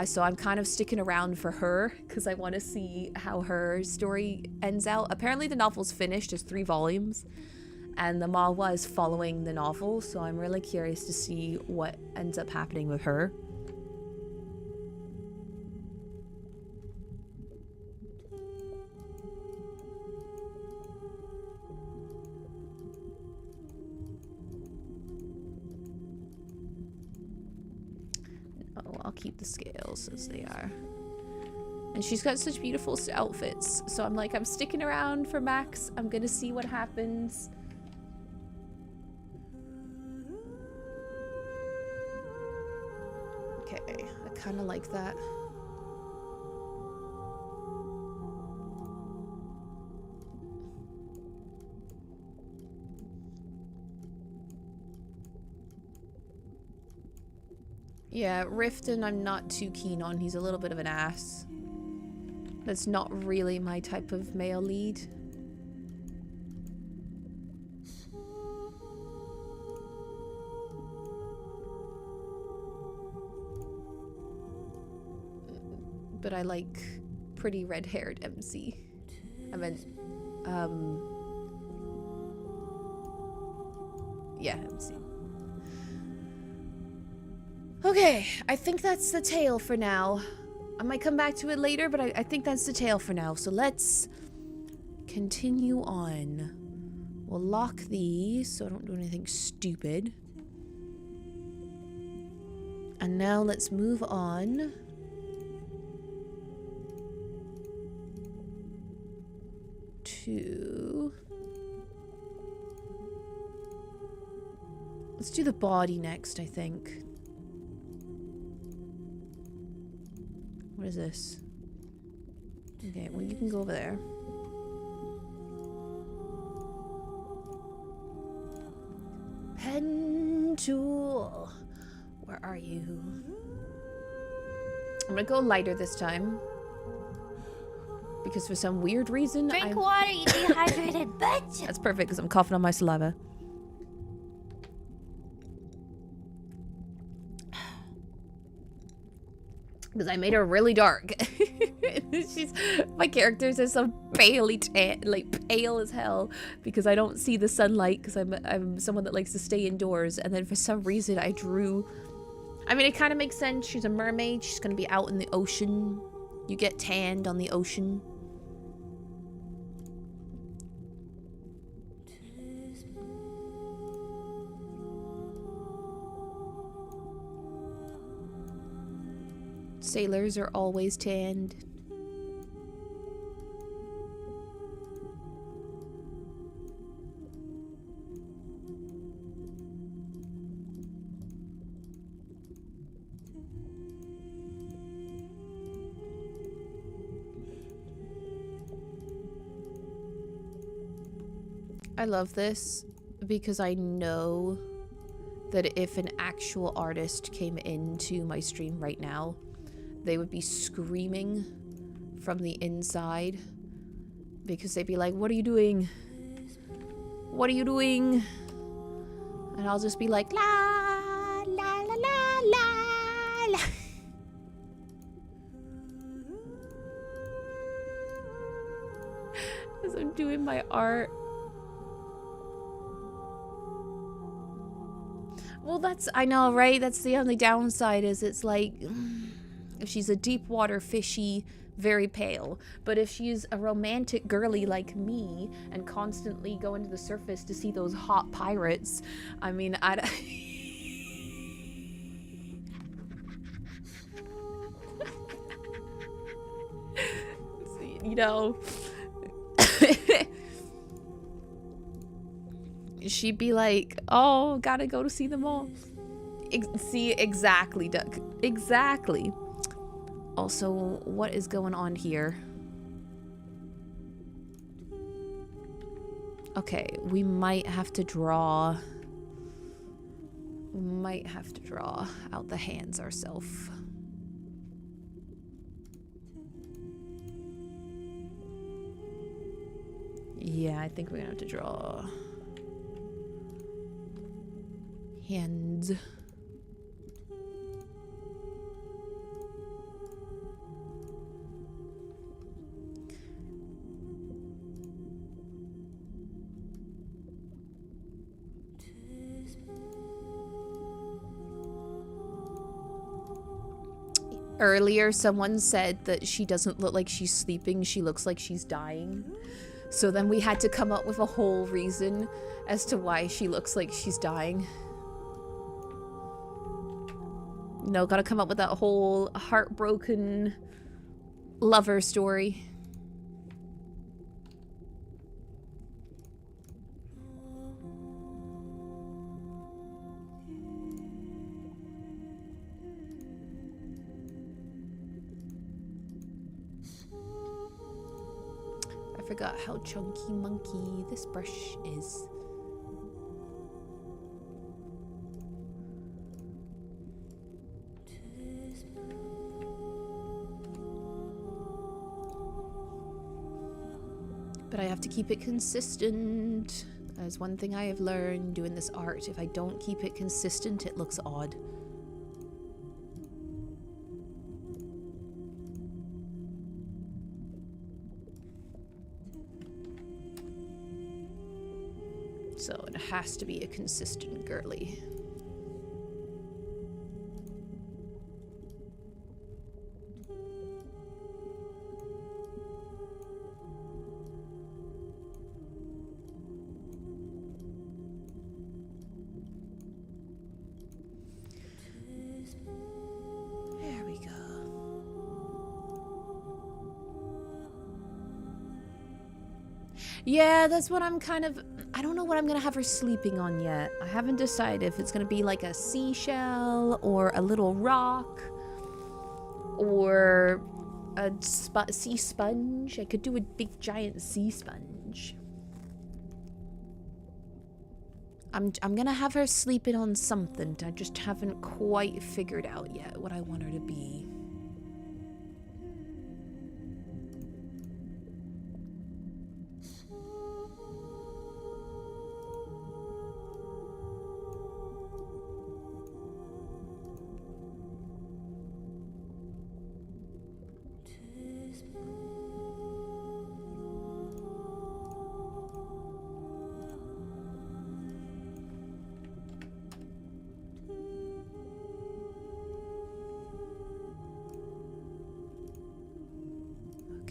So I'm kind of sticking around for her because I want to see how her story ends out. Apparently the novel's finished, it's 3 volumes, and the manhwa is following the novel, so I'm really curious to see what ends up happening with her. Oh, I'll keep the scales as they are. And she's got such beautiful outfits, so I'm like, I'm sticking around for Max. I'm gonna see what happens. Okay, I kind of like that. Yeah, Riften I'm not too keen on. He's a little bit of an ass. That's not really my type of male lead. But I like pretty red-haired MC. I meant, yeah, MC. Okay, I think that's the tale for now. I might come back to it later, but I think that's the tale for now. So let's continue on. We'll lock these so I don't do anything stupid. And now let's move on to... Let's do the body next, I think. What is this? Okay, well, you can go over there. Pen tool. Where are you? I'm gonna go lighter this time. Because for some weird reason, Drink water, you dehydrated bitch! That's perfect, because I'm coughing on my saliva. Because I made her really dark. My characters are so palely tan, like pale as hell, because I don't see the sunlight, because I'm someone that likes to stay indoors, and then for some reason I drew... I mean, it kind of makes sense. She's a mermaid. She's going to be out in the ocean. You get tanned on the ocean. Sailors are always tanned. I love this because I know that if an actual artist came into my stream right now, they would be screaming from the inside because they'd be like, what are you doing? What are you doing? And I'll just be like, la, la, la, la, la, la. As I'm doing my art. Well, I know, right? That's the only downside is it's like... If she's a deep water fishy, very pale. But if she's a romantic girly like me and constantly going to the surface to see those hot pirates, I mean, you know, she'd be like, oh, gotta go to see them all. See, exactly, Duck. Exactly. Also, what is going on here? Okay, we might have to draw... We might have to draw out the hands ourselves. Yeah, I think we're gonna have to draw hands. Earlier, someone said that she doesn't look like she's sleeping, she looks like she's dying. So then we had to come up with a whole reason as to why she looks like she's dying. You know, gotta come up with that whole heartbroken lover story. I forgot how chunky monkey this brush is. But I have to keep it consistent. That's one thing I have learned doing this art. If I don't keep it consistent, it looks odd. So it has to be a consistent girly. There we go. Yeah, that's what I'm kind of... I don't know what I'm gonna have her sleeping on yet. I haven't decided if it's gonna be like a seashell or a little rock or a sea sponge. I could do a big giant sea sponge. I'm gonna have her sleeping on something. I just haven't quite figured out yet what I want her to be.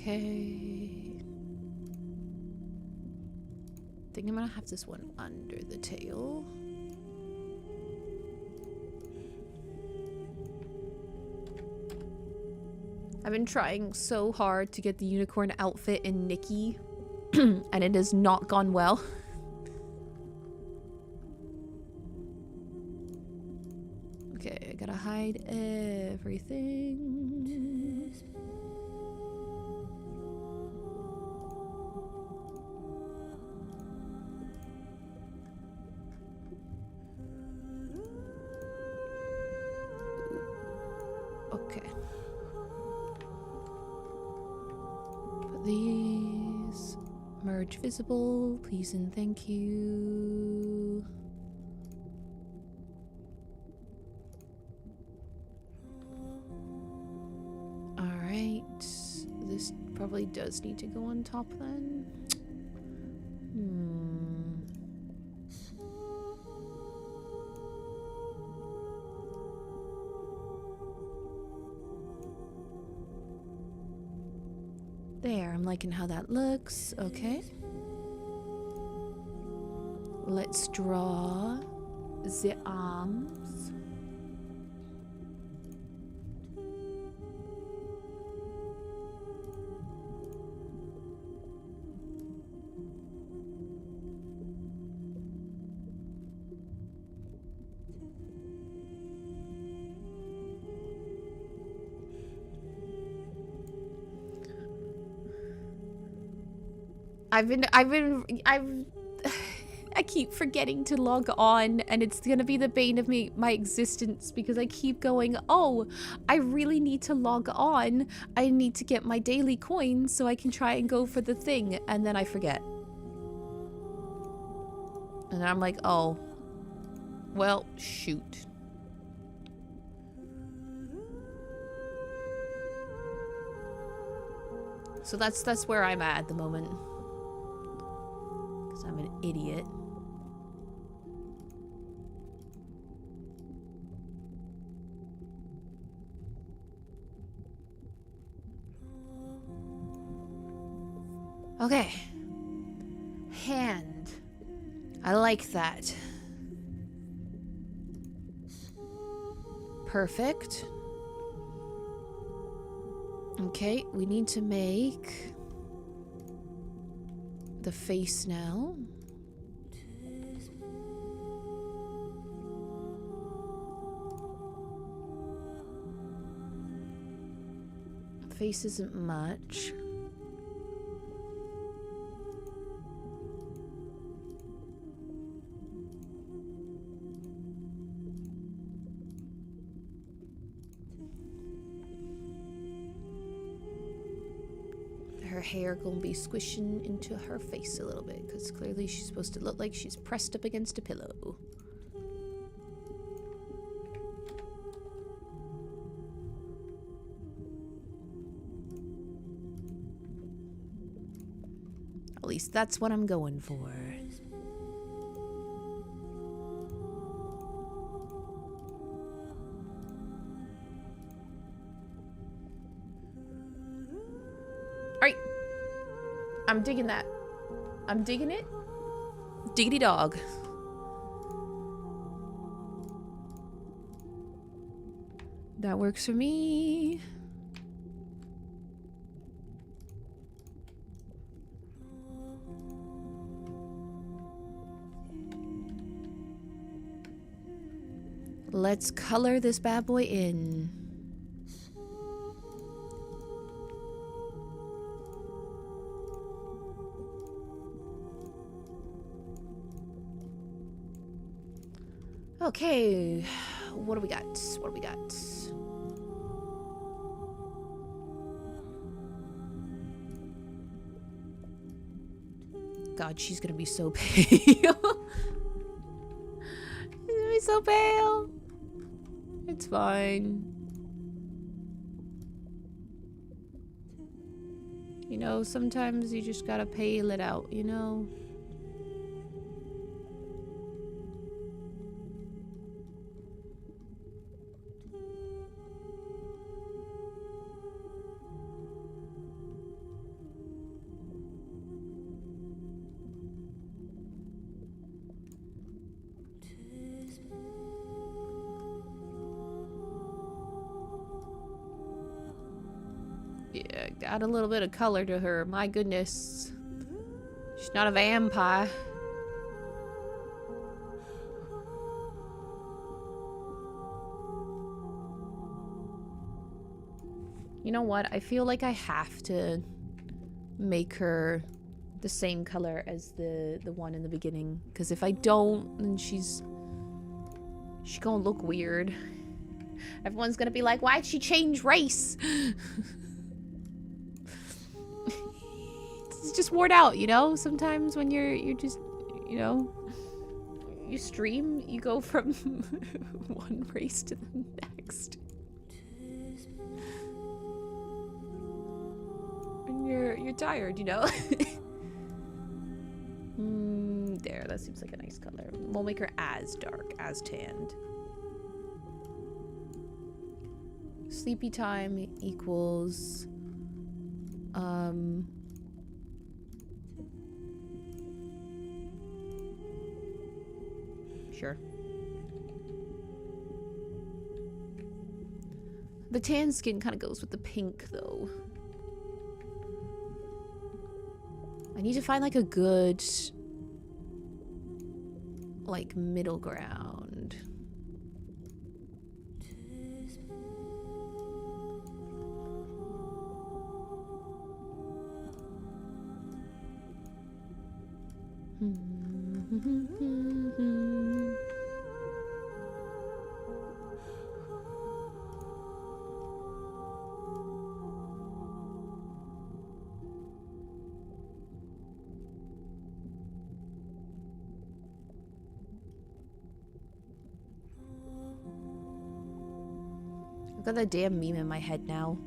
Okay. I think I'm gonna have this one under the tail. I've been trying so hard to get the unicorn outfit in Nikki, and it has not gone well. Okay, I gotta hide everything. Okay. Put these. Merge visible, please and thank you. Alright. This probably does need to go on top then. There, I'm liking how that looks. Okay. Let's draw the arms. I keep forgetting to log on, and it's gonna be the bane of my existence because I keep going, oh, I really need to log on. I need to get my daily coins so I can try and go for the thing, and then I forget. And I'm like, oh, well, shoot. So that's where I'm at the moment. Because I'm an idiot. Okay. Hand. I like that. Perfect. Okay, we need to make the face now. Face isn't much. Her hair gonna be squishing into her face a little bit because clearly she's supposed to look like she's pressed up against a pillow. At least that's what I'm going for. Alright. I'm digging that. I'm digging it. Diggity dog. That works for me. Let's color this bad boy in. Okay, what do we got? What do we got? God, she's gonna be so pale. She's gonna be so pale. It's fine. You know, sometimes you just gotta pale it out, you know? Yeah, add a little bit of color to her. My goodness. She's not a vampire. You know what? I feel like I have to make her the same color as the one in the beginning. Because if I don't, then she's gonna look weird. Everyone's gonna be like, why'd she change race? It's just worn out, you know? Sometimes when you're just, you know, you stream, you go from one race to the next. And you're tired, you know? There, that seems like a nice color. We'll make her as dark, as tanned. Sleepy time equals sure. The tan skin kind of goes with the pink though. I need to find like a good like middle ground. got that damn meme in my head now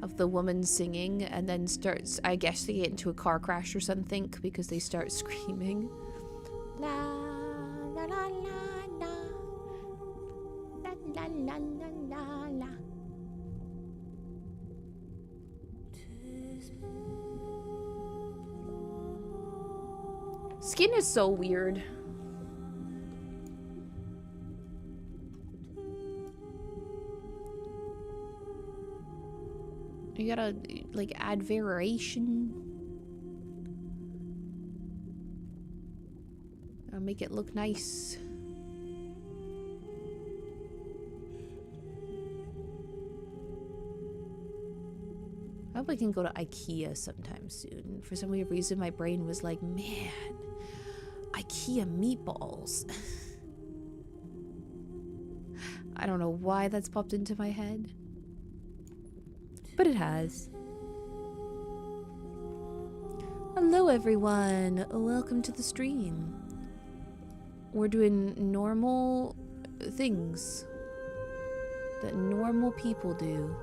of the woman singing and then starts, I guess they get into a car crash or something because they start screaming. La la la la la la la la la la. Skin is so weird. You gotta, like, add variation. Make it look nice. I hope I can go to IKEA sometime soon. For some weird reason, my brain was like, man, IKEA meatballs. I don't know why that's popped into my head. But it has. Hello everyone, welcome to the stream. We're doing normal things that normal people do.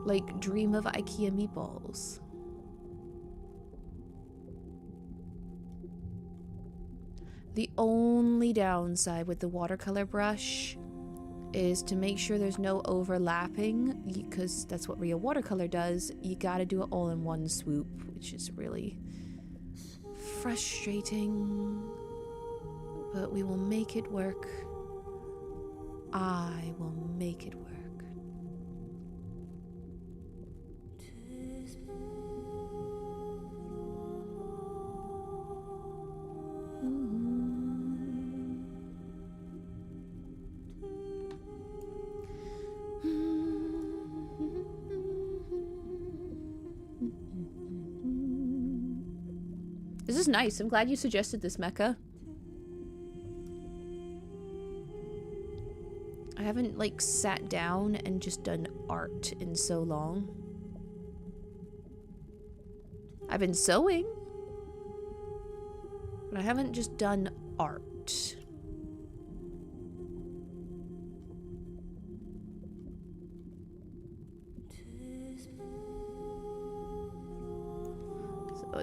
Like dream of IKEA meatballs. The only downside with the watercolor brush is to make sure there's no overlapping, because that's what real watercolor does. You gotta do it all in one swoop, which is really frustrating. But we will make it work. I will make it work. This is nice. I'm glad you suggested this, Mecca. I haven't, like, sat down and just done art in so long. I've been sewing, but I haven't just done art.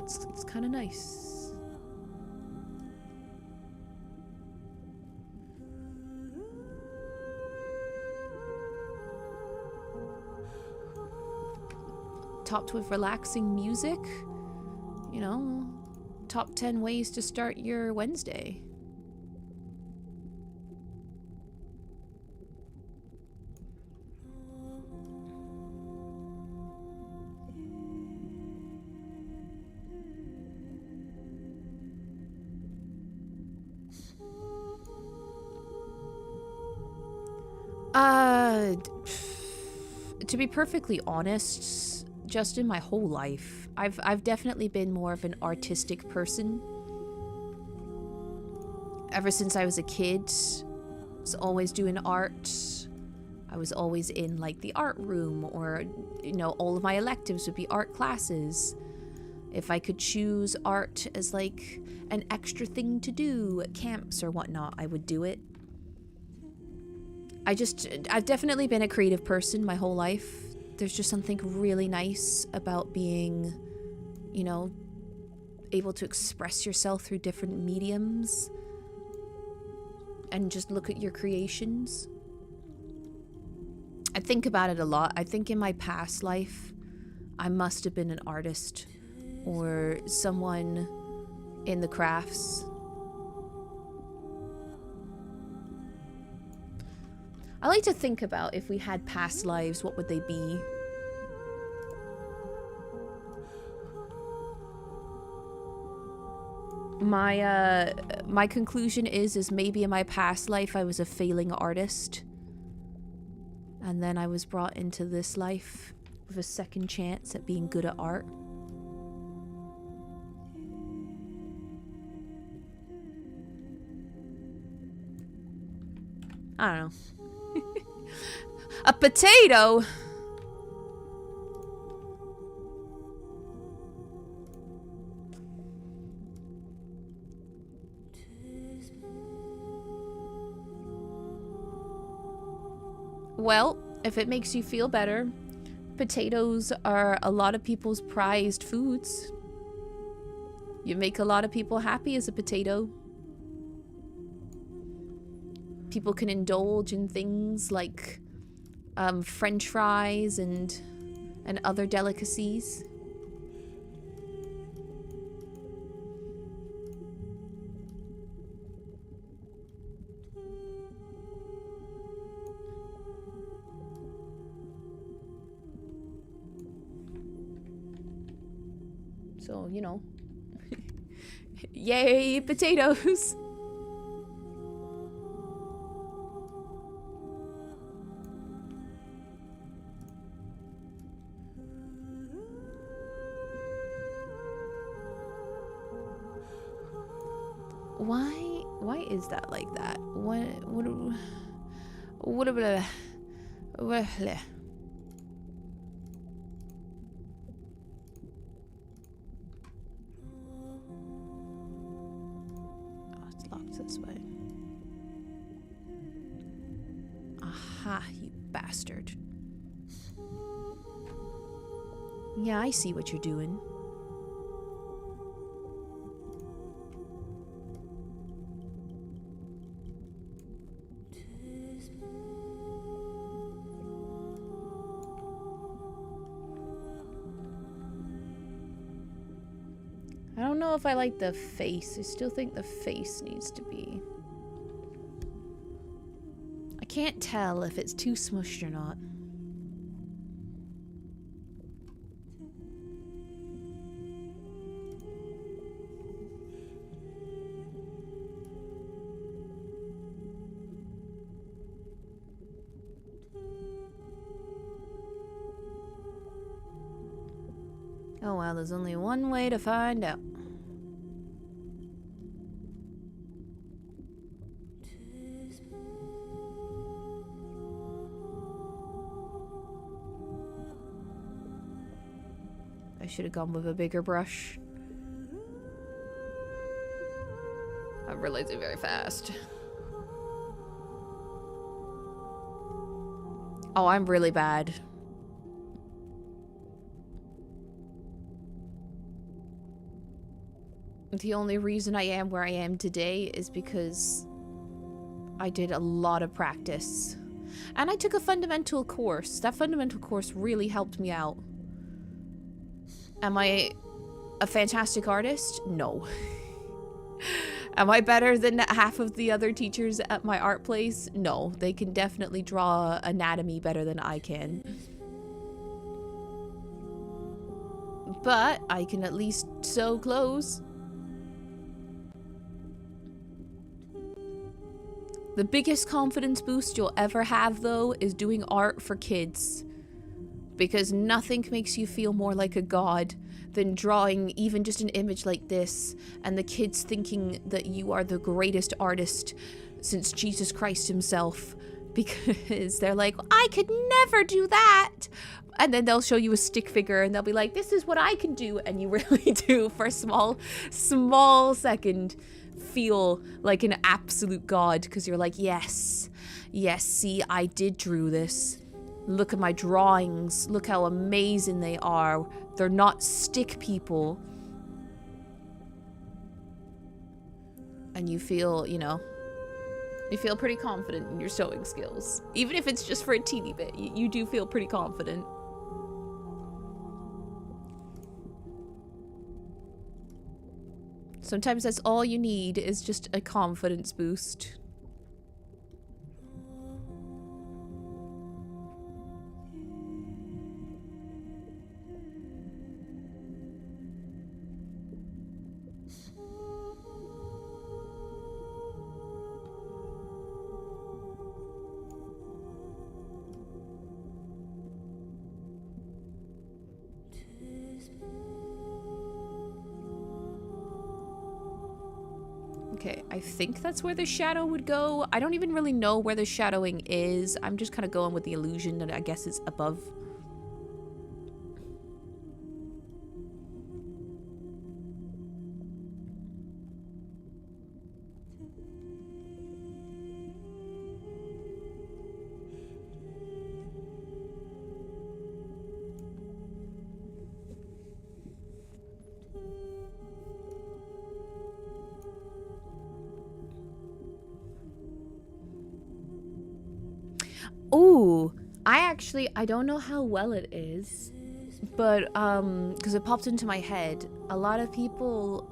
So it's kind of nice. Topped with relaxing music, you know, top 10 ways to start your Wednesday. To be perfectly honest, just in my whole life, I've definitely been more of an artistic person. Ever since I was a kid, I was always doing art. I was always in, like, the art room, or, you know, all of my electives would be art classes. If I could choose art as, like, an extra thing to do at camps or whatnot, I would do it. I've definitely been a creative person my whole life. There's just something really nice about being, you know, able to express yourself through different mediums and just look at your creations. I think about it a lot. I think in my past life, I must have been an artist or someone in the crafts. I like to think about if we had past lives, what would they be? My conclusion is maybe in my past life I was a failing artist. And then I was brought into this life with a second chance at being good at art. I don't know. A potato? Well, if it makes you feel better, potatoes are a lot of people's prized foods. You make a lot of people happy as a potato. People can indulge in things like French fries and other delicacies. So, you know. Yay, potatoes! Why is that like that? What about oh, it's locked this way. Aha, you bastard. Yeah, I see what you're doing. I don't know if I like the face. I still think the face needs to be... I can't tell if it's too smushed or not. Oh well, there's only one way to find out. I should have gone with a bigger brush. I'm realizing very fast. Oh, I'm really bad. The only reason I am where I am today is because I did a lot of practice. And I took a fundamental course. That fundamental course really helped me out. Am I a fantastic artist? No. Am I better than half of the other teachers at my art place? No. They can definitely draw anatomy better than I can. But I can at least sew clothes. The biggest confidence boost you'll ever have, though, is doing art for kids. Because nothing makes you feel more like a god than drawing even just an image like this and the kids thinking that you are the greatest artist since Jesus Christ himself. Because they're like, I could never do that. And then they'll show you a stick figure and they'll be like, this is what I can do. And you really do, for a small second, feel like an absolute god. Because you're like, yes, see, I did drew this. Look at my drawings. Look how amazing they are. They're not stick people. And you feel, you know, you feel pretty confident in your sewing skills. Even if it's just for a teeny bit, you do feel pretty confident. Sometimes that's all you need is just a confidence boost. Okay, I think that's where the shadow would go. I don't even really know where the shadowing is. I'm just kind of going with the illusion that I guess it's above. actually, I don't know how well it is, but because it popped into my head, a lot of people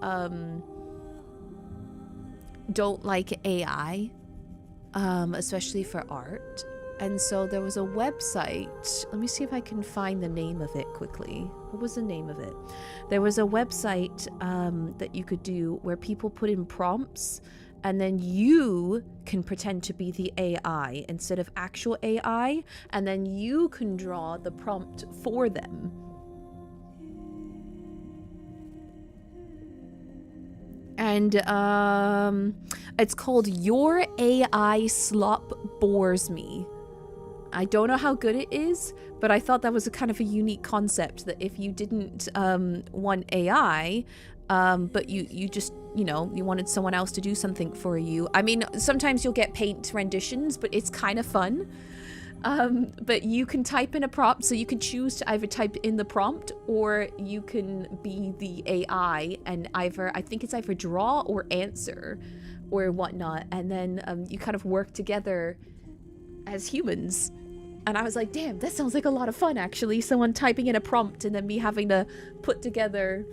don't like AI, especially for art. And so there was a website. Let me see if I can find the name of it quickly. What was the name of it? There was a website that you could do where people put in prompts, and then you can pretend to be the AI instead of actual AI, and then you can draw the prompt for them. And it's called Your AI Slop Bores Me. I don't know how good it is, but I thought that was a kind of a unique concept, that if you didn't want AI, but you just, you know, you wanted someone else to do something for you. I mean, sometimes you'll get paint renditions, but it's kind of fun. But you can type in a prompt, so you can choose to either type in the prompt or you can be the AI and either, I think it's either draw or answer or whatnot. And then you kind of work together as humans. And I was like, damn, that sounds like a lot of fun, actually. Someone typing in a prompt and then me having to put together.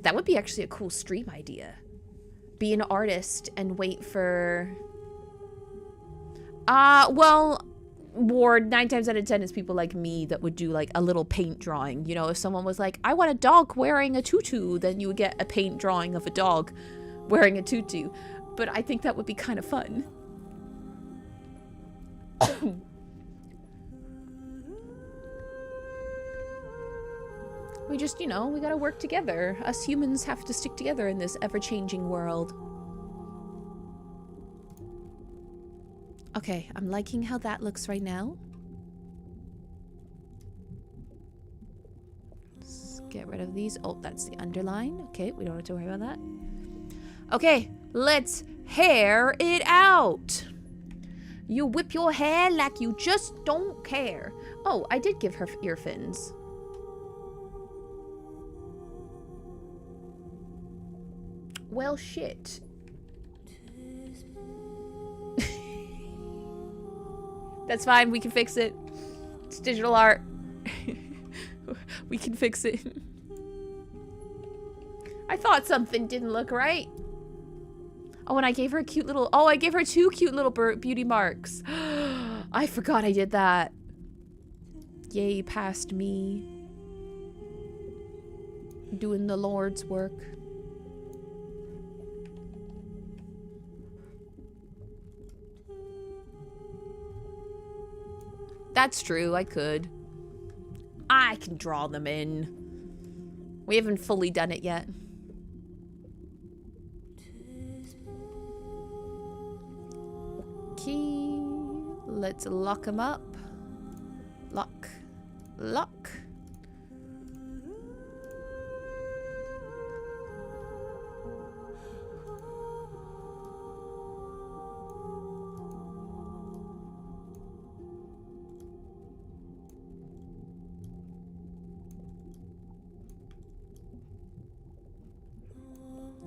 That would be actually a cool stream idea. Be an artist and wait for... well, Ward, 9 times out of 10 is people like me that would do like a little paint drawing. You know, if someone was like, I want a dog wearing a tutu, then you would get a paint drawing of a dog wearing a tutu. But I think that would be kind of fun. We just, you know, we gotta work together. Us humans have to stick together in this ever-changing world. Okay, I'm liking how that looks right now. Let's get rid of these. Oh, that's the underline. Okay, we don't have to worry about that. Okay, let's hair it out. You whip your hair like you just don't care. Oh, I did give her ear fins. Well, shit. That's fine, we can fix it. It's digital art. We can fix it. I thought something didn't look right. Oh, and I gave her a cute little... Oh, I gave her 2 cute little beauty marks. I forgot I did that. Yay, past me. Doing the Lord's work. That's true, I could. I can draw them in. We haven't fully done it yet. Okay, let's lock them up. Lock. Lock.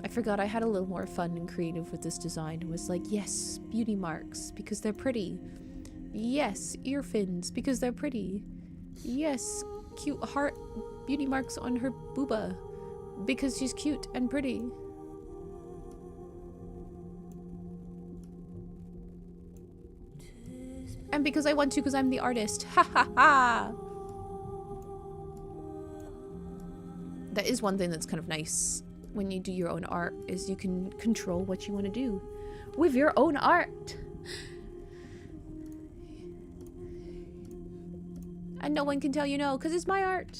I forgot I had a little more fun and creative with this design. It was like, yes, beauty marks, because they're pretty. Yes, ear fins, because they're pretty. Yes, cute heart beauty marks on her booba, because she's cute and pretty. And because I want to, because I'm the artist. Ha ha ha! That is one thing that's kind of nice when you do your own art, is you can control what you want to do with your own art. And no one can tell you no, because it's my art.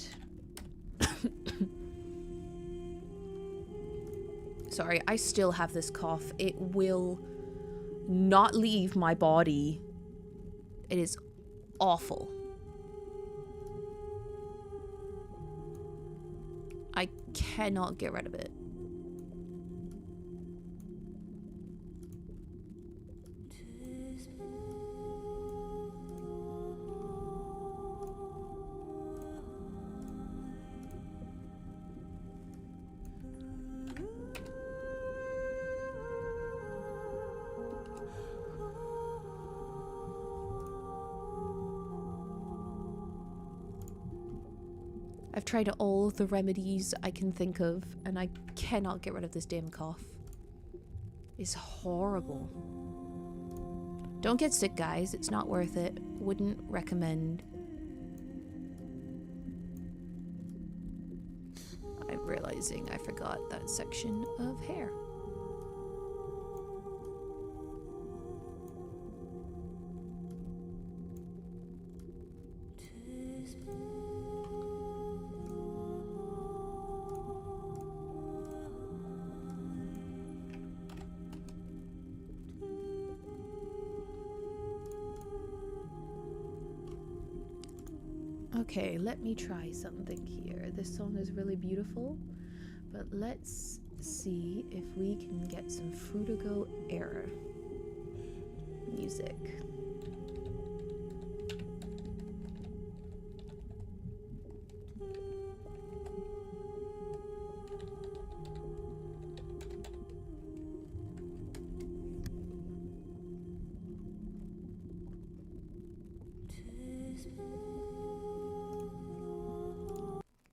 Sorry, I still have this cough. It will not leave my body. It is awful. I cannot get rid of it. I've tried all the remedies I can think of, and I cannot get rid of this damn cough. It's horrible. Don't get sick, guys. It's not worth it. Wouldn't recommend. I'm realizing I forgot that section of hair. Okay, let me try something here. This song is really beautiful, but let's see if we can get some Fruitigo era music.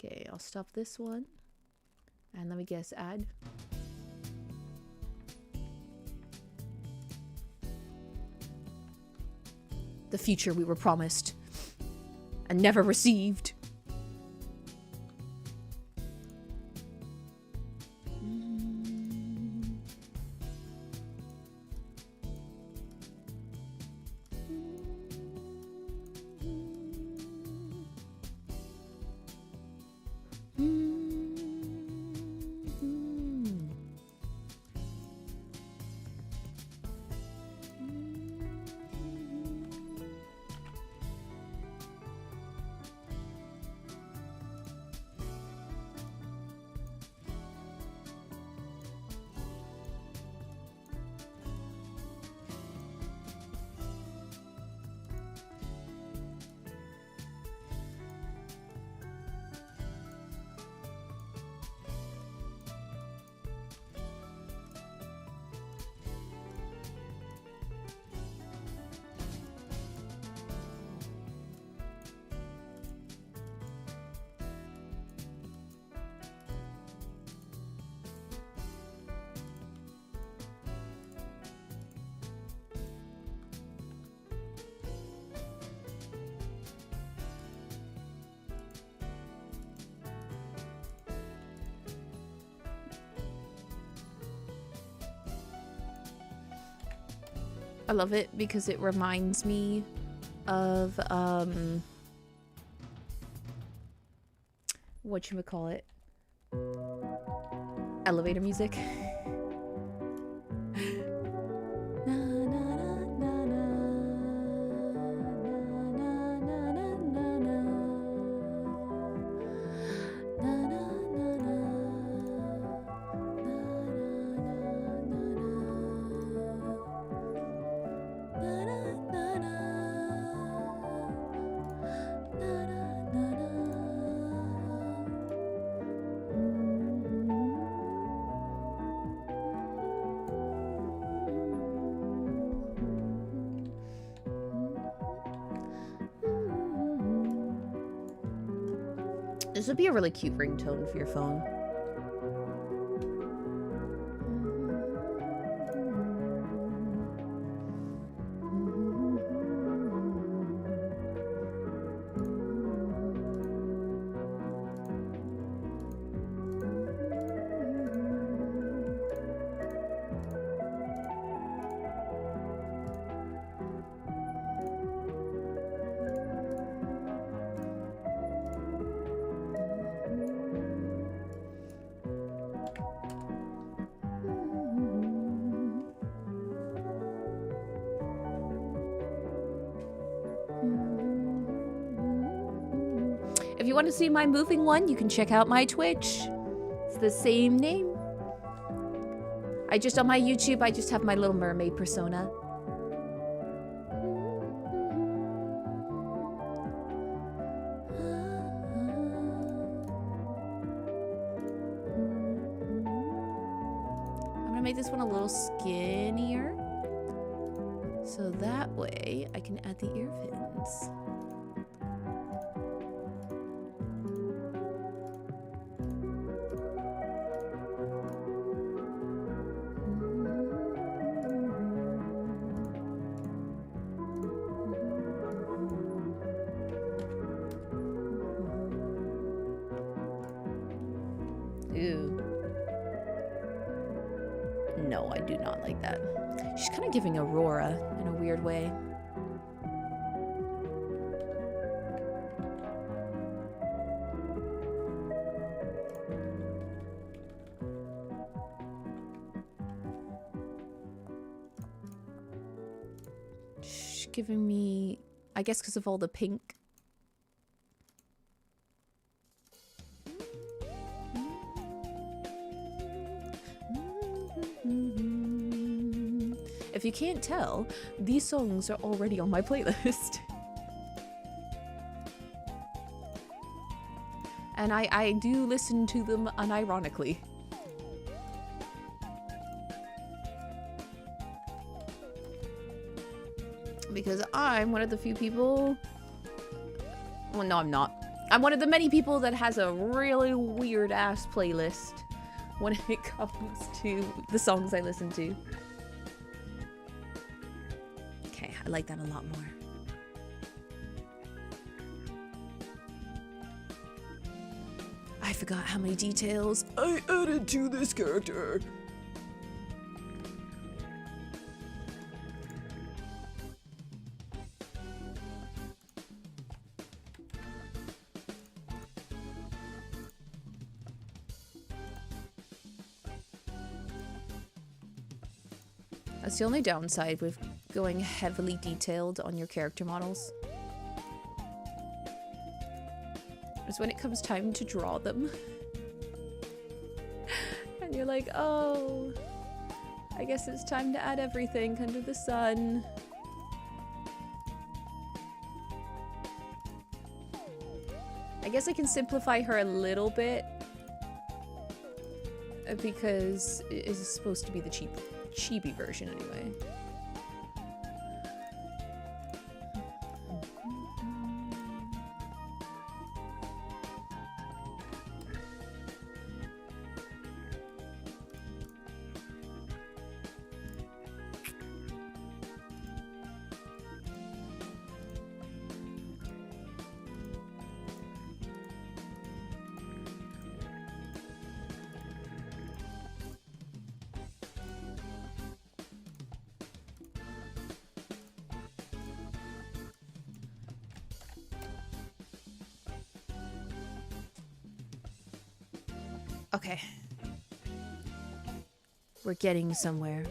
Okay, I'll stop this one. And let me guess, add. The future we were promised and never received. I love it because it reminds me of whatchamacallit? Elevator music. This would be a really cute ringtone for your phone. If you want to see my moving one, you can check out my Twitch. It's the same name. On my YouTube, I just have my Little Mermaid persona. I'm gonna make this one a little skinnier. So that way I can add the ear fins. Ooh. No, I do not like that. She's kind of giving Aurora in a weird way. She's giving me, I guess because of all the pink. If you can't tell, these songs are already on my playlist. And I do listen to them unironically. Because I'm one of the few people... Well, no, I'm not. I'm one of the many people that has a really weird-ass playlist when it comes to the songs I listen to. Okay, I like that a lot more. I forgot how many details I added to this character. That's the only downside with going heavily detailed on your character models. Is when it comes time to draw them. And you're like, oh, I guess it's time to add everything under the sun. I guess I can simplify her a little bit. Because it is supposed to be the chibi version anyway. Okay. We're getting somewhere.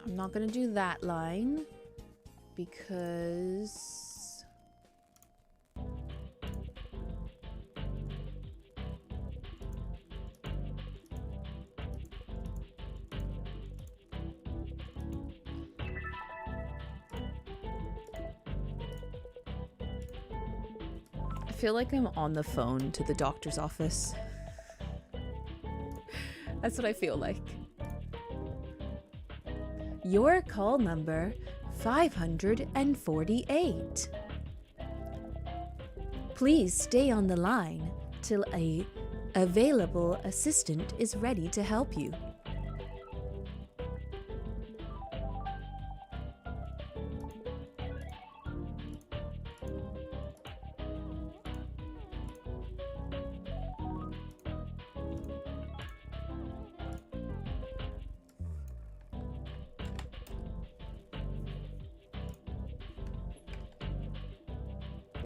I'm not gonna do that line because I feel like I'm on the phone to the doctor's office. That's what I feel like. Your call number 548. Please stay on the line till a available assistant is ready to help you.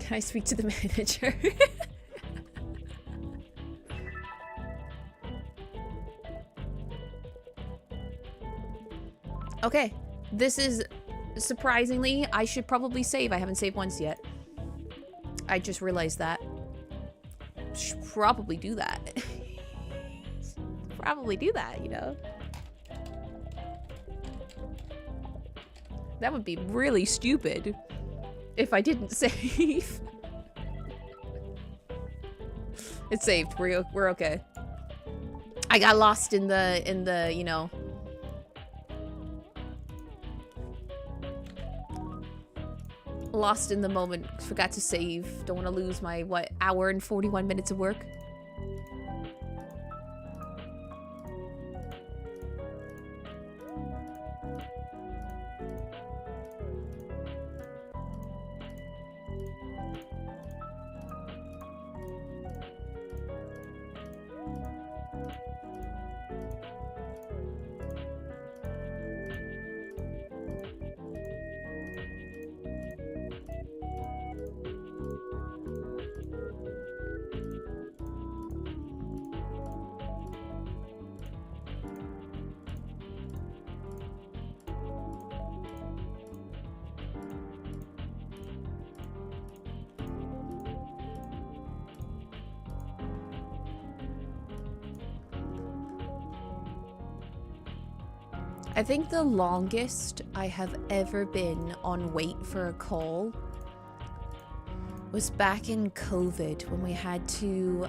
Can I speak to the manager? Okay, this is surprisingly, I should probably save. I haven't saved once yet. I just realized that. Should probably do that. Probably do that, you know? That would be really stupid if I didn't save. It's saved. We're okay. I got lost in the, you know, lost in the moment. Forgot to save. Don't want to lose my, what, hour and 41 minutes of work. I think the longest I have ever been on wait for a call was back in COVID when we had to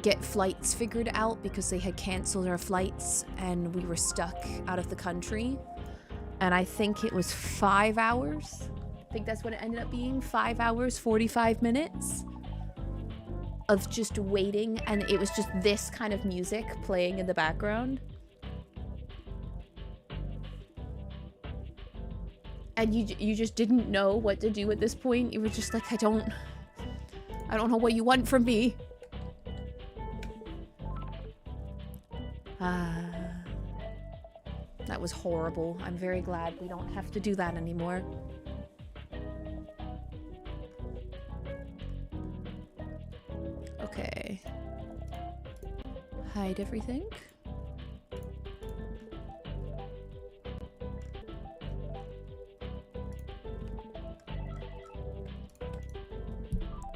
get flights figured out because they had cancelled our flights and we were stuck out of the country. And I think it was 5 hours. I think that's what it ended up being. 5 hours, 45 minutes of just waiting. And it was just this kind of music playing in the background. And you just didn't know what to do at this point. You were just like, I don't know what you want from me. That was horrible. I'm very glad we don't have to do that anymore. Okay. Hide everything.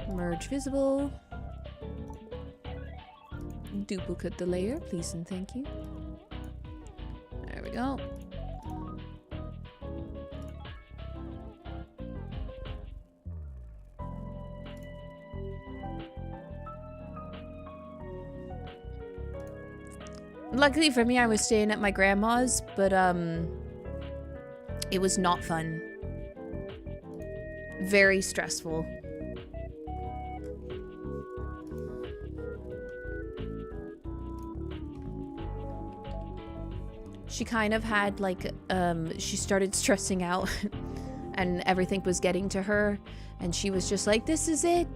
Merge visible. Duplicate the layer, please and thank you. There we go. Luckily for me, I was staying at my grandma's, but it was not fun. Very stressful. She kind of had like, she started stressing out and everything was getting to her. And she was just like, this is it.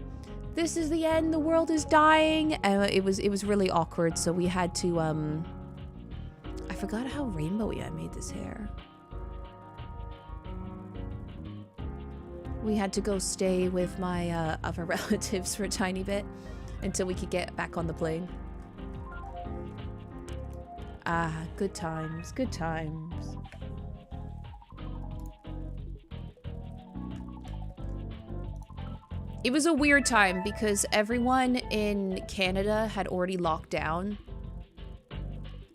This is the end. The world is dying. And it was really awkward. So we had to, I forgot how rainbowy I made this hair. We had to go stay with my other relatives for a tiny bit until we could get back on the plane. Ah, good times, good times. It was a weird time because everyone in Canada had already locked down.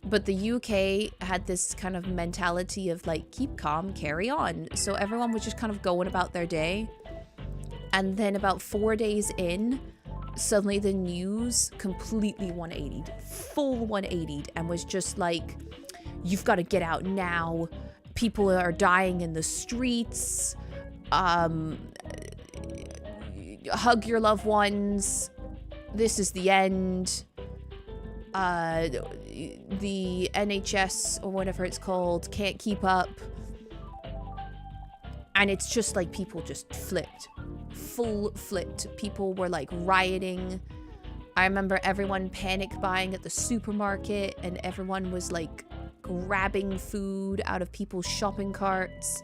But the UK had this kind of mentality of like, keep calm, carry on. So everyone was just kind of going about their day. And then about 4 days in, suddenly the news completely 180'd, full 180'd, and was just like, you've got to get out now. People are dying in the streets. Hug your loved ones. This is the end. The NHS or whatever it's called can't keep up. And it's just like people just flipped. Full flipped. People were like rioting. I remember everyone panic buying at the supermarket and everyone was like grabbing food out of people's shopping carts.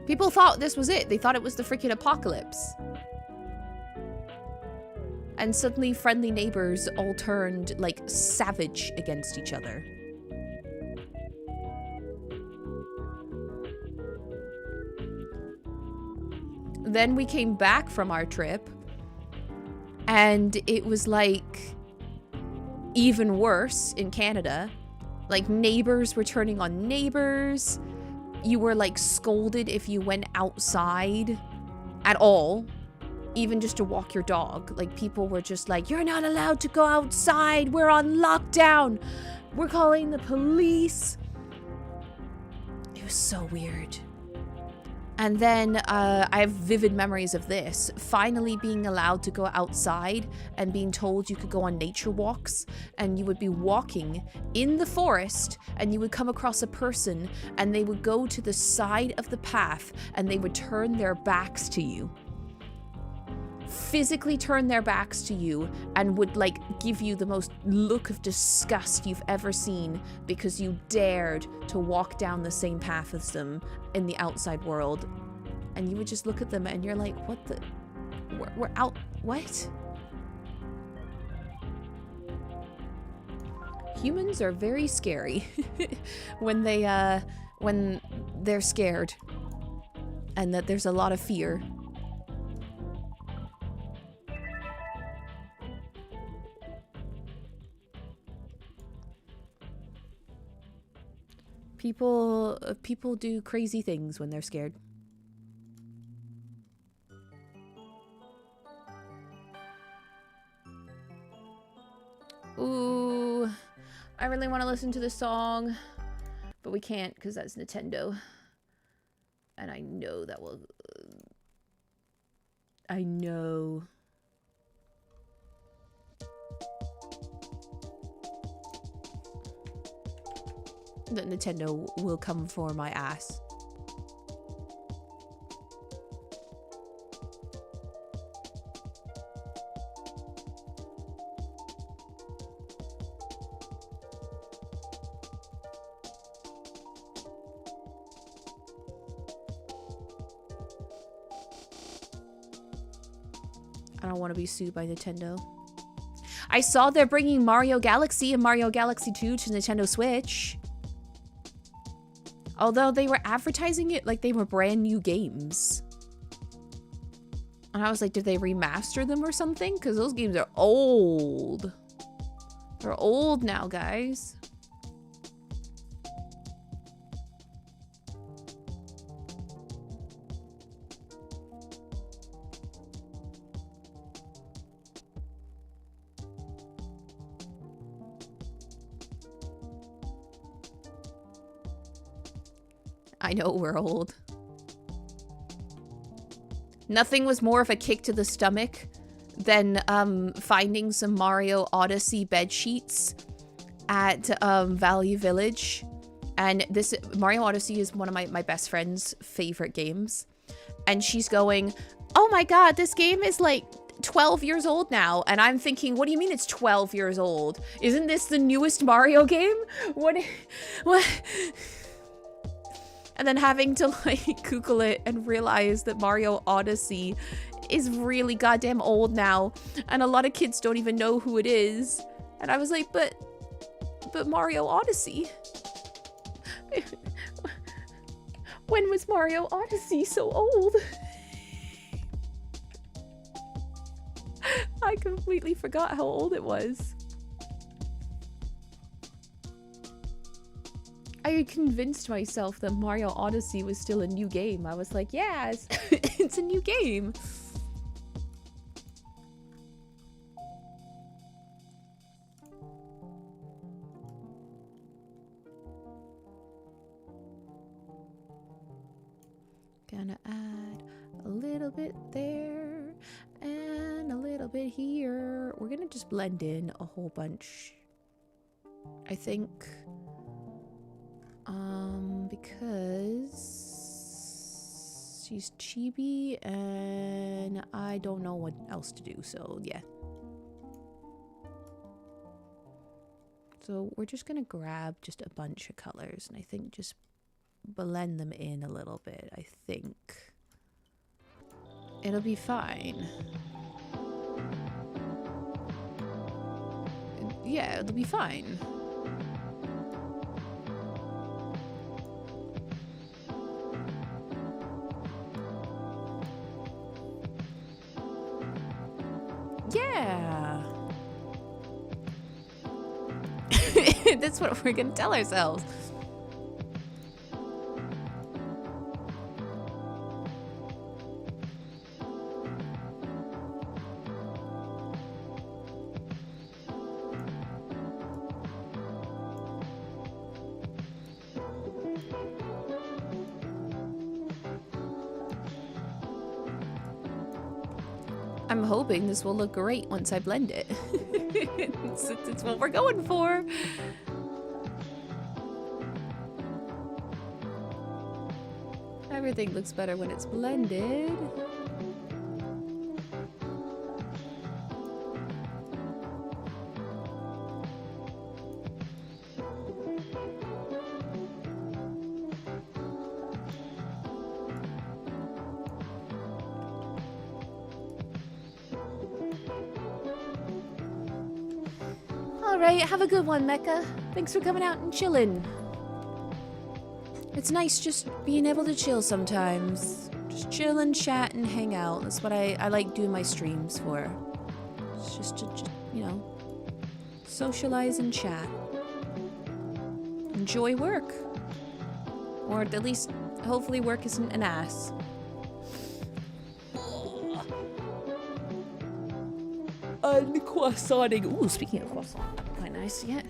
People thought this was it. They thought it was the freaking apocalypse. And suddenly friendly neighbors all turned like savage against each other. Then we came back from our trip and it was like even worse in Canada. Like neighbors were turning on neighbors. You were like scolded if you went outside at all, even just to walk your dog. Like people were just like, you're not allowed to go outside. We're on lockdown. We're calling the police. It was so weird. And then I have vivid memories of this. Finally being allowed to go outside and being told you could go on nature walks. And you would be walking in the forest and you would come across a person and they would go to the side of the path and they would turn their backs to you. Physically turn their backs to you and would like give you the most look of disgust you've ever seen because you dared to walk down the same path as them in the outside world. And you would just look at them and you're like, what the, we're out, what? Humans are very scary when they're scared and that there's a lot of fear. People do crazy things when they're scared. Ooh, I really want to listen to this song, but we can't because that's Nintendo. And I know that will... I know. That Nintendo will come for my ass. I don't want to be sued by Nintendo. I saw they're bringing Mario Galaxy and Mario Galaxy 2 to Nintendo Switch. Although they were advertising it like they were brand new games. And I was like, did they remaster them or something? Because those games are old. They're old now, guys. I know we're old. Nothing was more of a kick to the stomach than finding some Mario Odyssey bed sheets at Value Village. And this Mario Odyssey is one of my best friend's favorite games. And she's going, oh my god, this game is like 12 years old now. And I'm thinking, what do you mean it's 12 years old? Isn't this the newest Mario game? What? And then having to like Google it and realize that Mario Odyssey is really goddamn old now. And a lot of kids don't even know who it is. And I was like, but Mario Odyssey? When was Mario Odyssey so old? I completely forgot how old it was. I convinced myself that Mario Odyssey was still a new game. I was like, yeah, it's a new game. Gonna add a little bit there and a little bit here. We're gonna just blend in a whole bunch, I think. Because she's chibi and I don't know what else to do, so yeah. So we're just gonna grab just a bunch of colors and I think just blend them in a little bit. I think it'll be fine. Yeah, it'll be fine. Yeah. That's what we're gonna tell ourselves. I'm hoping this will look great once I blend it. It's what we're going for. Everything looks better when it's blended. Alright, have a good one, Mecha. Thanks for coming out and chilling. It's nice just being able to chill sometimes. Just chill and chat and hang out. That's what I like doing my streams for. It's just to, you know, socialize and chat. Enjoy work. Or at least, hopefully work isn't an ass. Croissanting. Ooh, speaking of croissant, quite nice, yeah.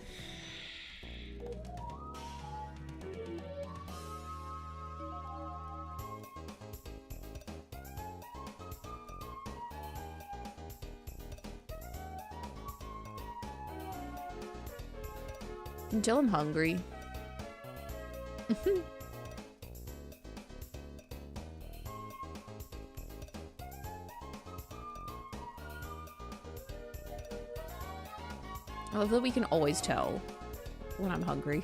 Until I'm hungry. I love that we can always tell when I'm hungry.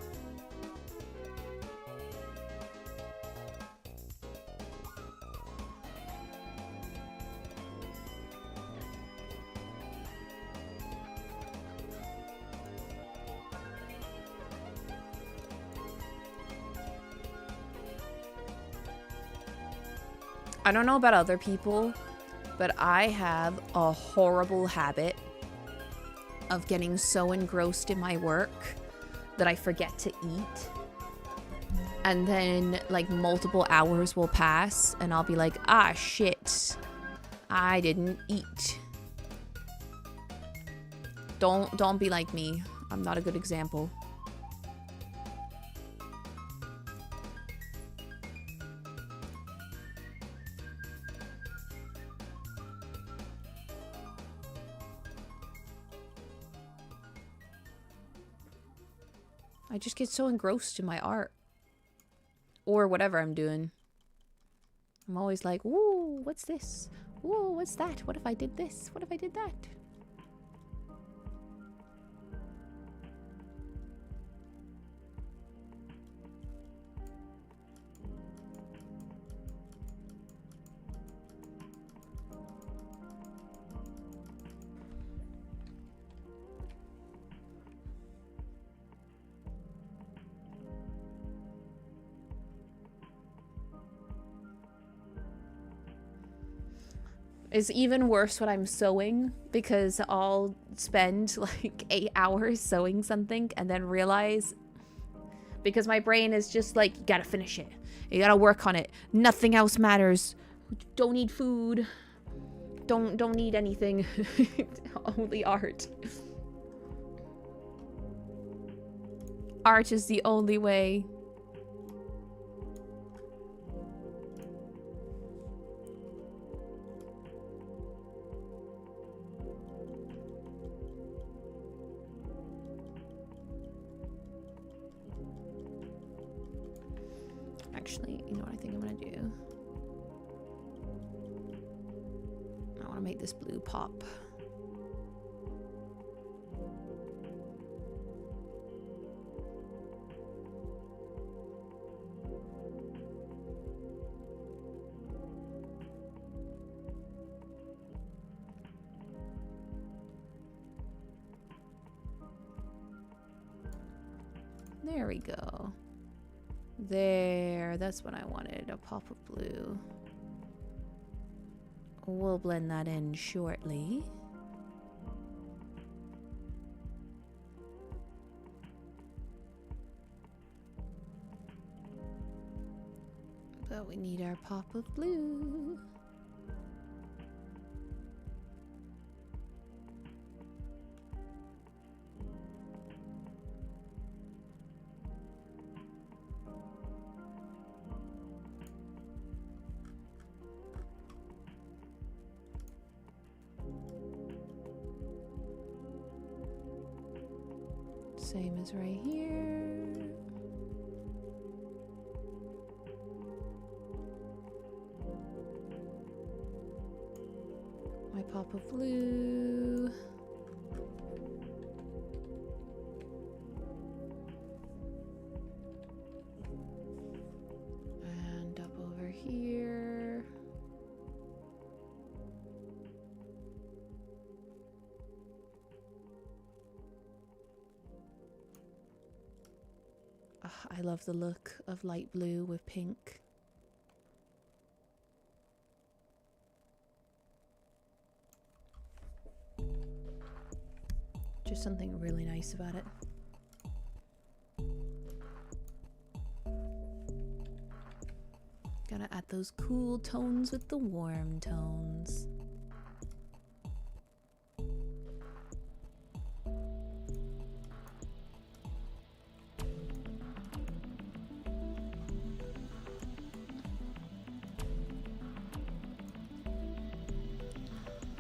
I don't know about other people, but I have a horrible habit of getting so engrossed in my work that I forget to eat. And then like multiple hours will pass and I'll be like, ah shit, I didn't eat. Don't be like me. I'm not a good example. I just get so engrossed in my art. Or whatever I'm doing. I'm always like, ooh, what's this? Ooh, what's that? What if I did this? What if I did that? It's even worse when I'm sewing because I'll spend like 8 hours sewing something and then realize, because my brain is just like, you gotta finish it. You gotta work on it. Nothing else matters. Don't need food. Don't need anything. Only art. Art is the only way. Actually, you know what I think I'm gonna do? I want to make this blue pop. There we go. There, that's what I wanted, a pop of blue. We'll blend that in shortly. But we need our pop of blue. Same as right here. My pop of blue. And up over here. I love the look of light blue with pink. Just something really nice about it. those cool tones with the warm tones.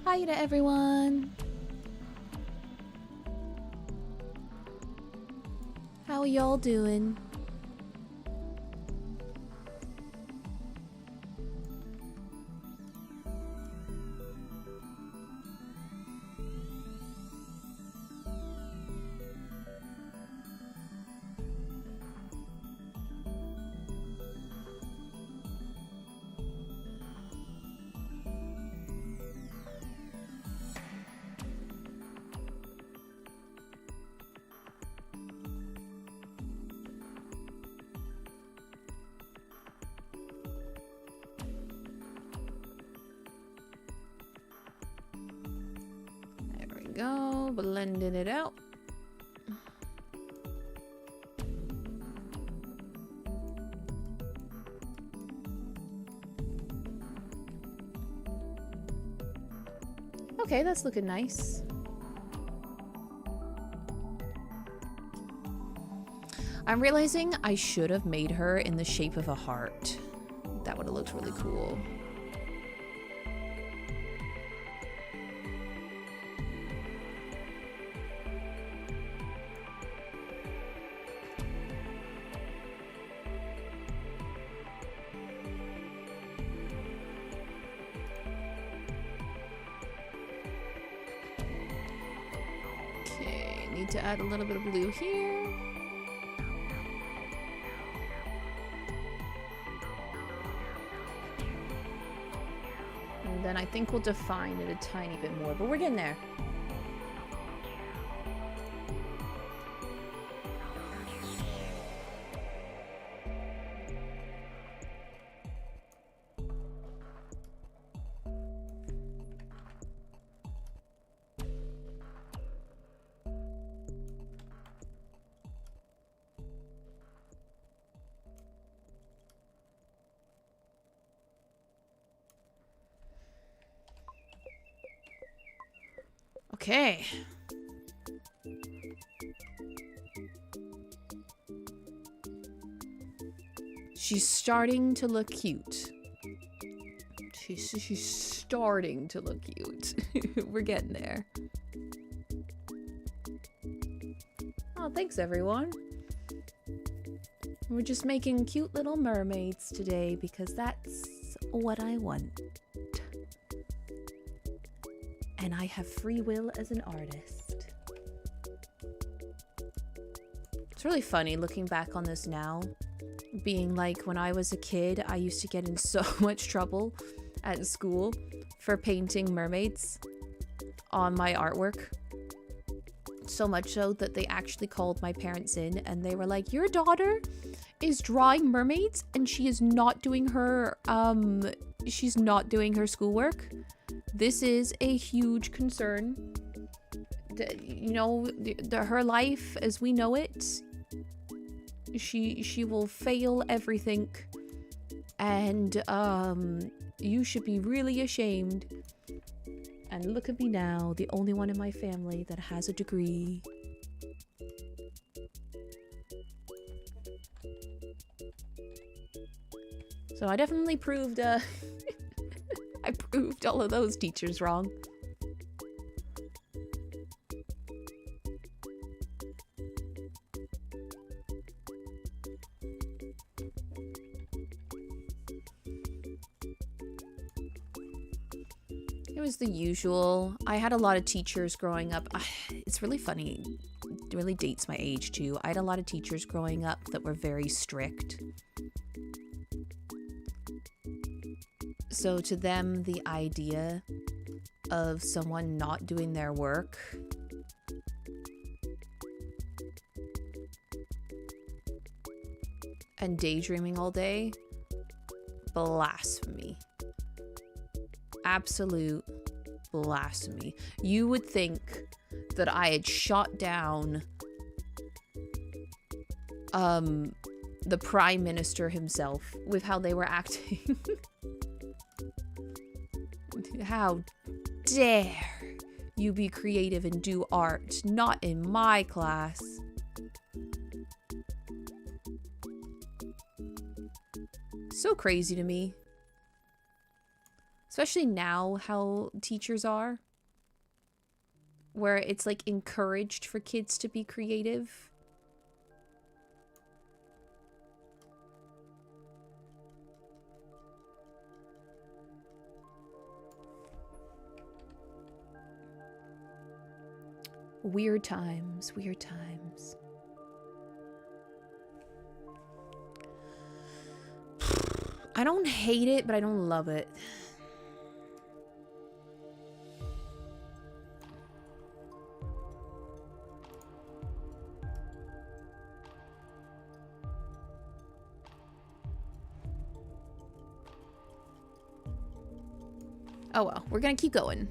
Hi to everyone. How are y'all doing? Go, blending it out. Okay, that's looking nice. I'm realizing I should have made her in the shape of a heart. That would have looked really cool. To add a little bit of blue here. And then I think we'll define it a tiny bit more, but we're getting there. Okay. She's starting to look cute. She's starting to look cute. We're getting there. Oh, thanks everyone. We're just making cute little mermaids today because that's what I want. And I have free will as an artist. It's really funny looking back on this now. Being like, when I was a kid, I used to get in so much trouble at school for painting mermaids on my artwork. So much so that they actually called my parents in and they were like, your daughter is drawing mermaids and she is not doing her, she's not doing her schoolwork. This is a huge concern. You know, her life as we know it, she will fail everything. And you should be really ashamed. And look at me now, the only one in my family that has a degree. So I definitely proved I proved all of those teachers wrong. It was the usual. I had a lot of teachers growing up. It's really funny. It really dates my age too. I had a lot of teachers growing up that were very strict. So to them, the idea of someone not doing their work and daydreaming all day, blasphemy. Absolute blasphemy. You would think that I had shot down the Prime Minister himself with how they were acting. How dare you be creative and do art, not in my class. So crazy to me. Especially now how teachers are. Where it's like encouraged for kids to be creative. Weird times, weird times. I don't hate it, but I don't love it. Oh well, we're gonna keep going.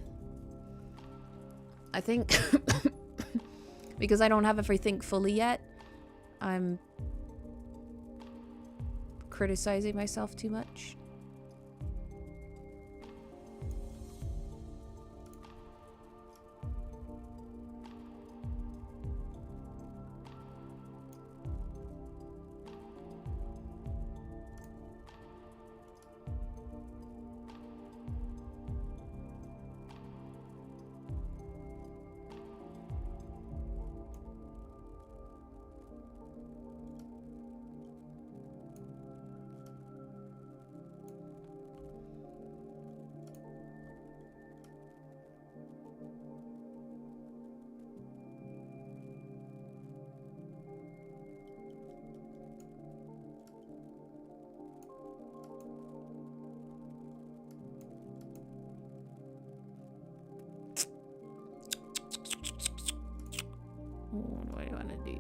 I think because I don't have everything fully yet, I'm criticizing myself too much. What do I want to do?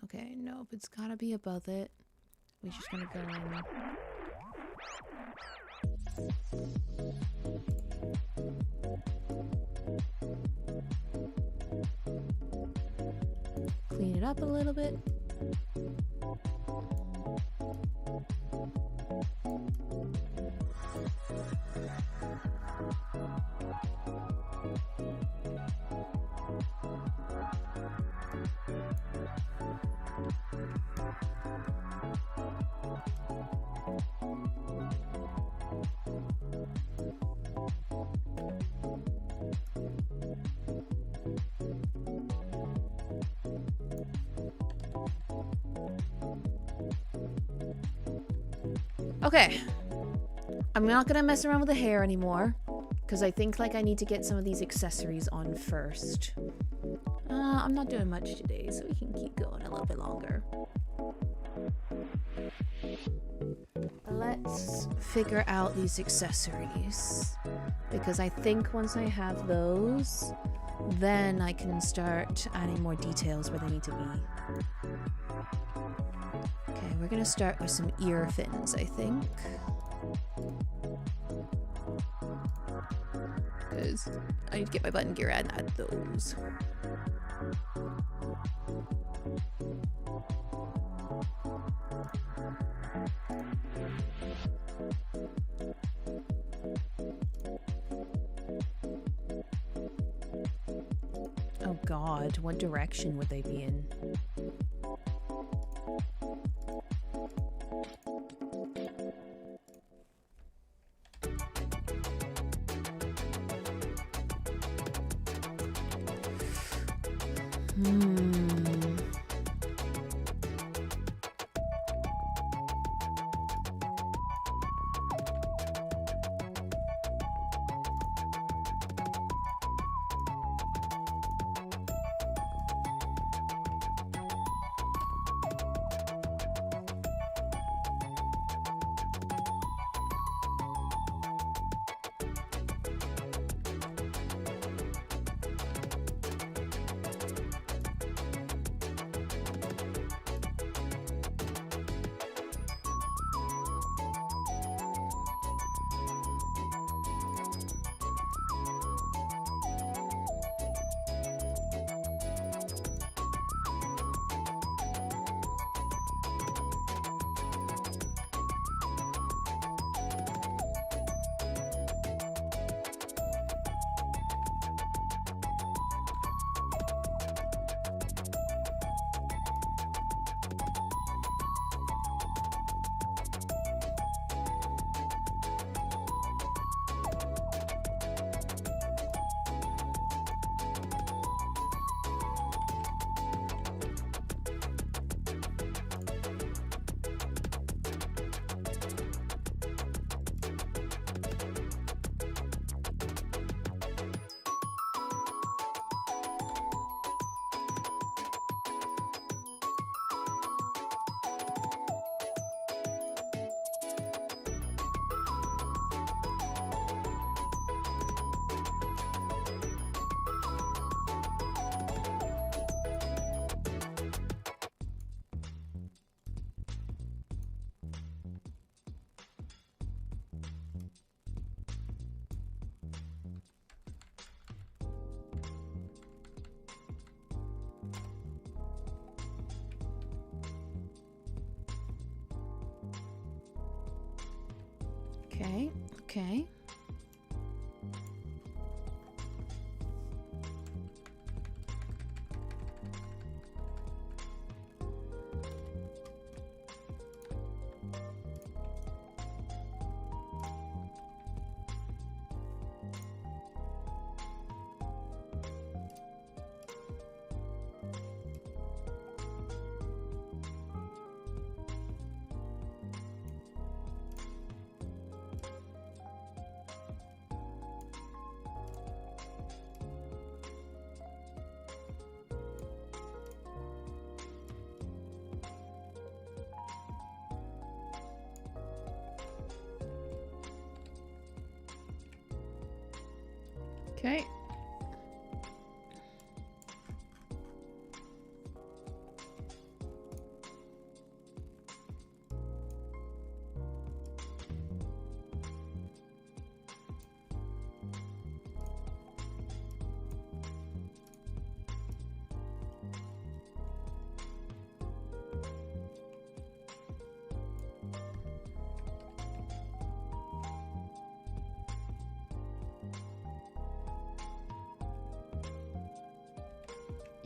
Okay, nope, it's gotta be above it. We're just gonna go in. Clean it up a little bit. Okay, I'm not gonna mess around with the hair anymore because I think like I need to get some of these accessories on first. I'm not doing much today, so we can keep going a little bit longer. Let's figure out these accessories because I think once I have those, then I can start adding more details where they need to be. Okay, we're gonna start with some ear fins, I think. Because I need to get my button gear and add those. Oh God, what direction would they be in? Okay, okay. Okay.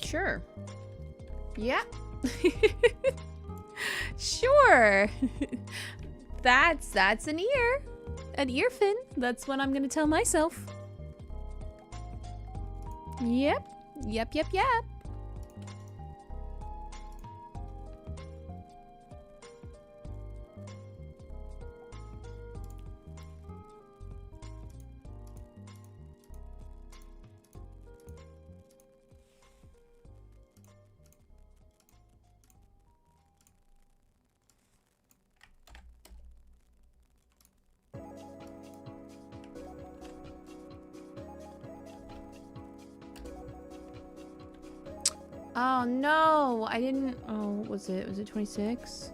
Sure. Yeah. Sure. That's an ear. An ear fin. That's what I'm gonna tell myself. Yep. Yep, yep, yep. Oh no, I didn't. Oh, what was it? Was it 26?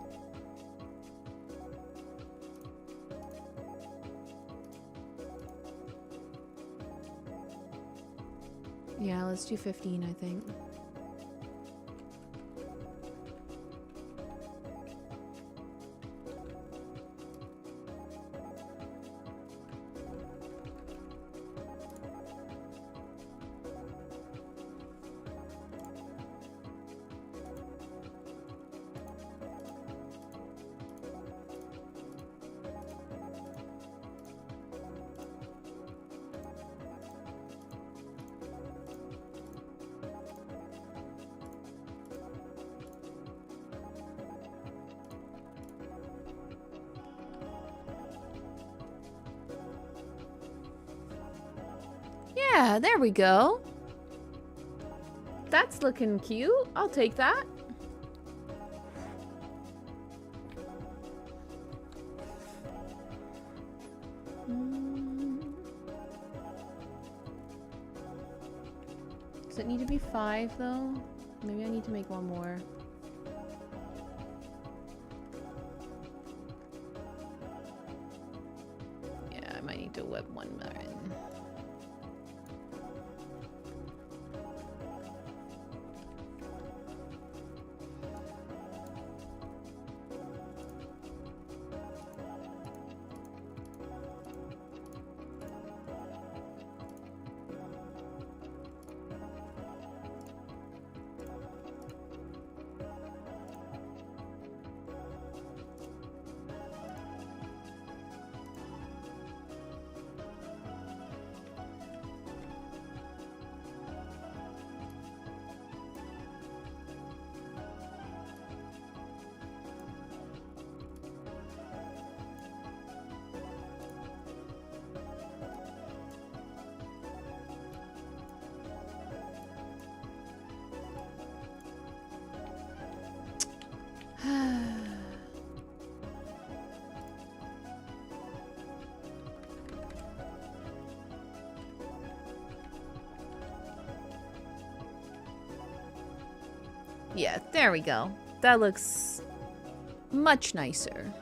Yeah, let's do 15, I think. Yeah, there we go. That's looking cute. I'll take that. Does it need to be 5 though? Maybe I need to make one more. Yeah, I might need to whip one more in. Yeah, there we go. That looks much nicer.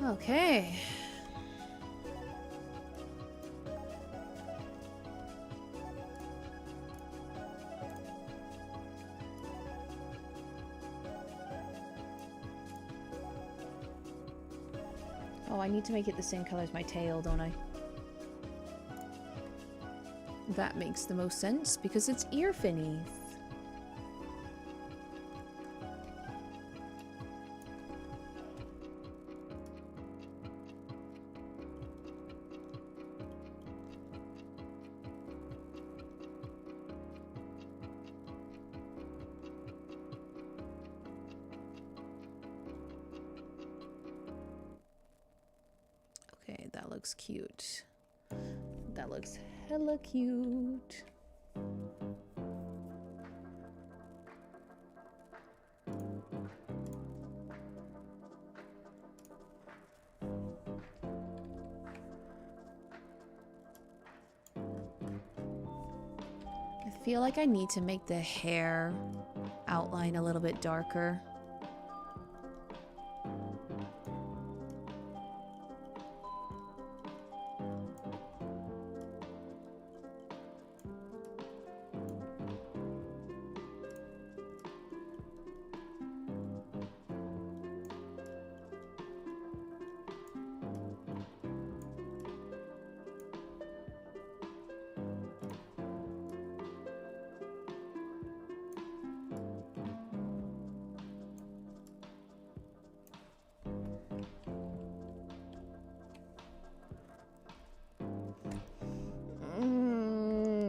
Okay. Oh, I need to make it the same color as my tail, don't I? That makes the most sense because it's ear finnies. Okay, that looks cute. That looks hella cute. I feel like I need to make the hair outline a little bit darker.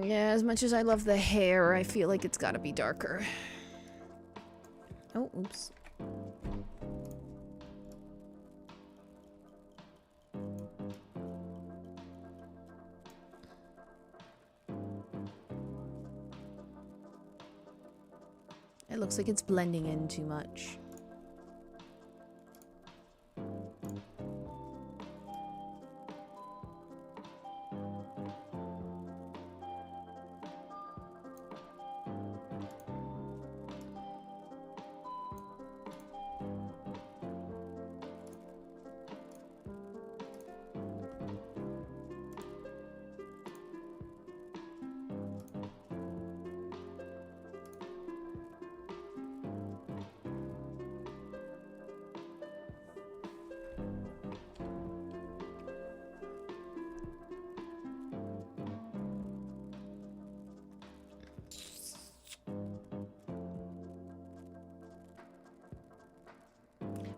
Yeah, as much as I love the hair, I feel like it's gotta be darker. Oh, oops. It looks like it's blending in too much.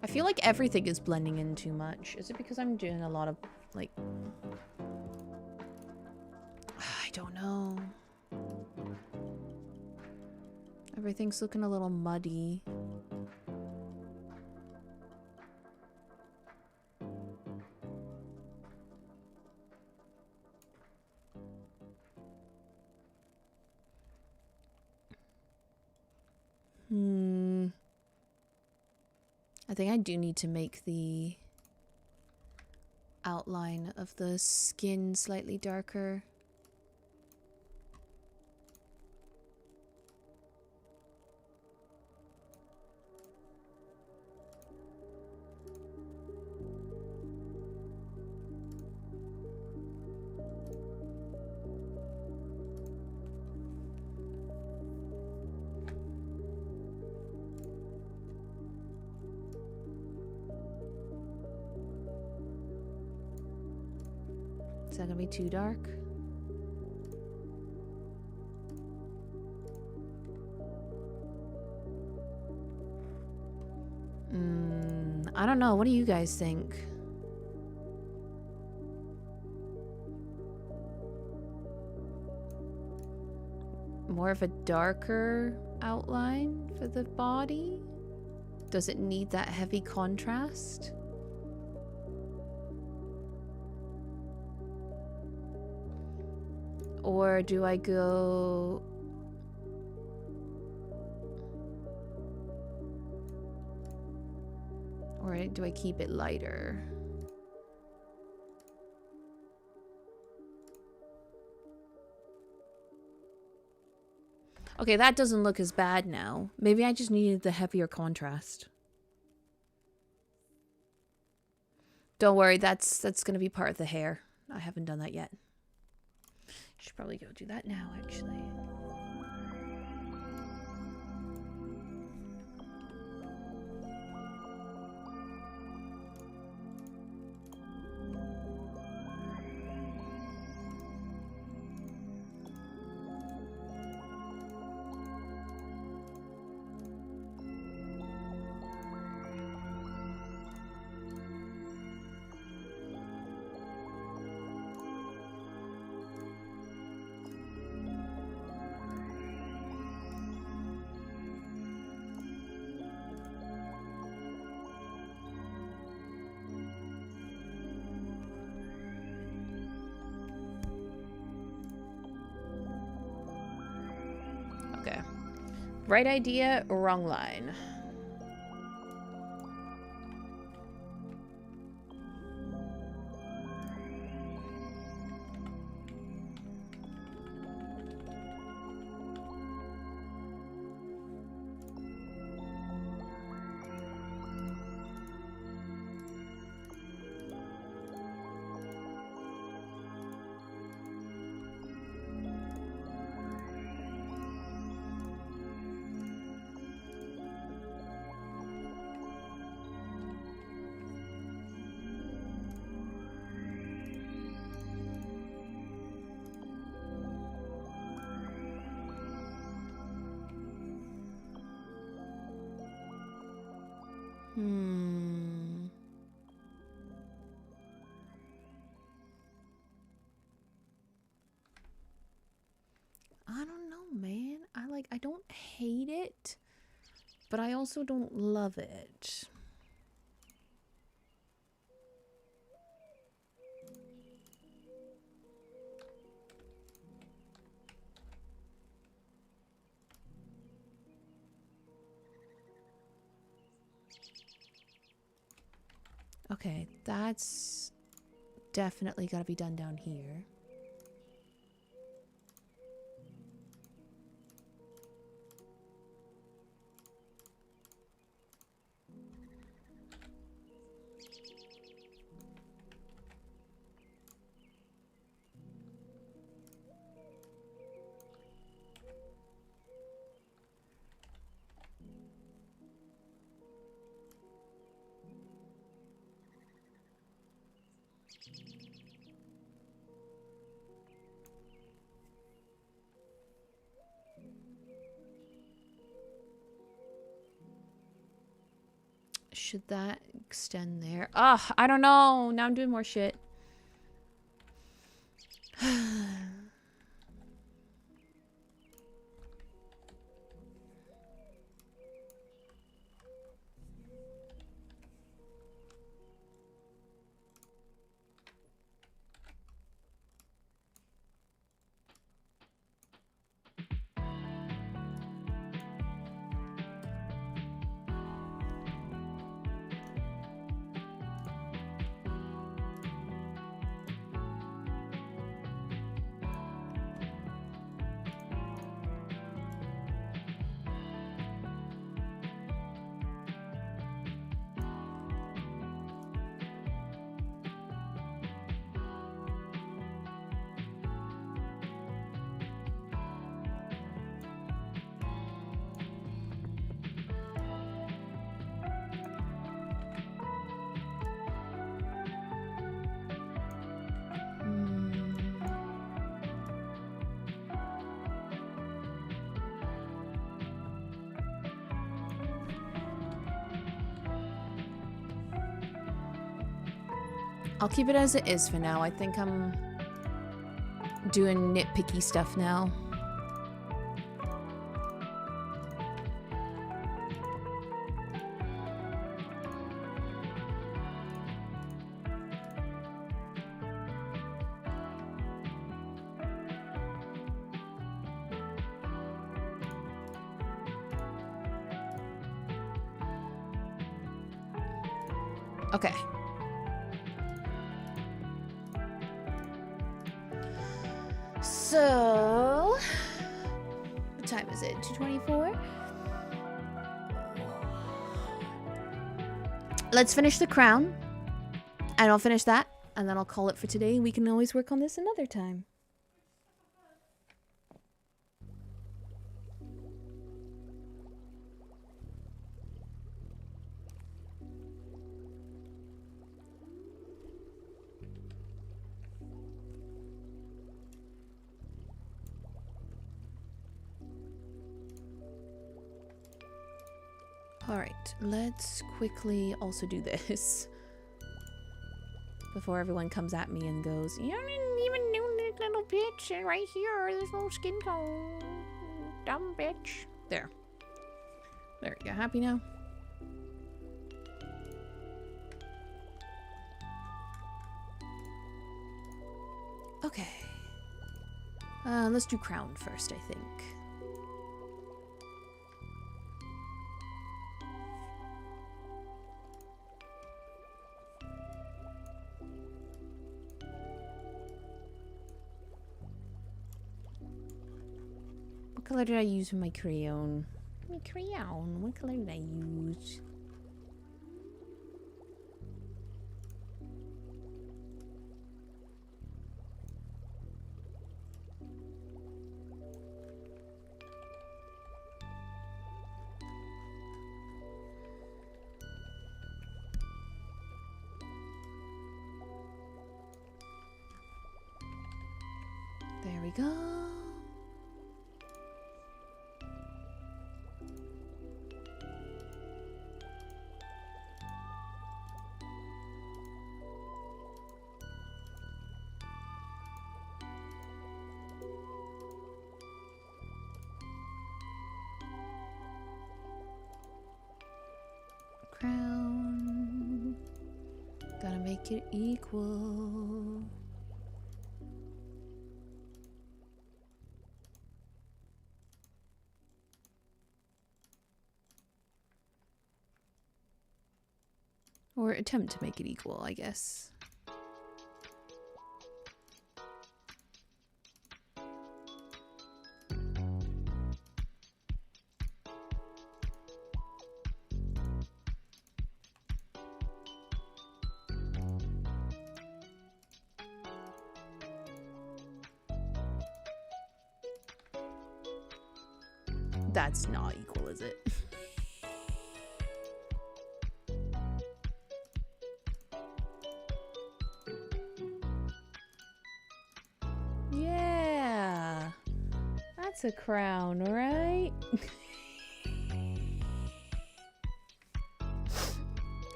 I feel like everything is blending in too much. Is it because I'm doing a lot of, like... I don't know. Everything's looking a little muddy. I think I do need to make the outline of the skin slightly darker. Is that gonna be too dark? I don't know. What do you guys think? More of a darker outline for the body? Does it need that heavy contrast? Or do I go... Or do I keep it lighter? Okay, that doesn't look as bad now. Maybe I just needed the heavier contrast. Don't worry, that's gonna be part of the hair. I haven't done that yet. Should probably go do that now, actually. Okay. Right idea, wrong line. I don't know, man. I don't hate it, but I also don't love it. Okay, that's definitely got to be done down here. Should that extend there? Ugh, I don't know. Now I'm doing more shit. I'll keep it as it is for now. I think I'm doing nitpicky stuff now. Okay. So, what time is it? 2:24? Let's finish the crown. And I'll finish that, and then I'll call it for today. We can always work on this another time. Alright, let's quickly also do this. Before everyone comes at me and goes, you didn't even do this little bitch right here, this little skin tone. Dumb bitch. There. There, you happy now? Okay. Let's do crown first, I think. What color did I use for my crayon? My crayon, what color did I use? There we go. Crown. Gotta make it equal. Or attempt to make it equal, I guess. That's not equal, is it? Yeah. That's a crown, right?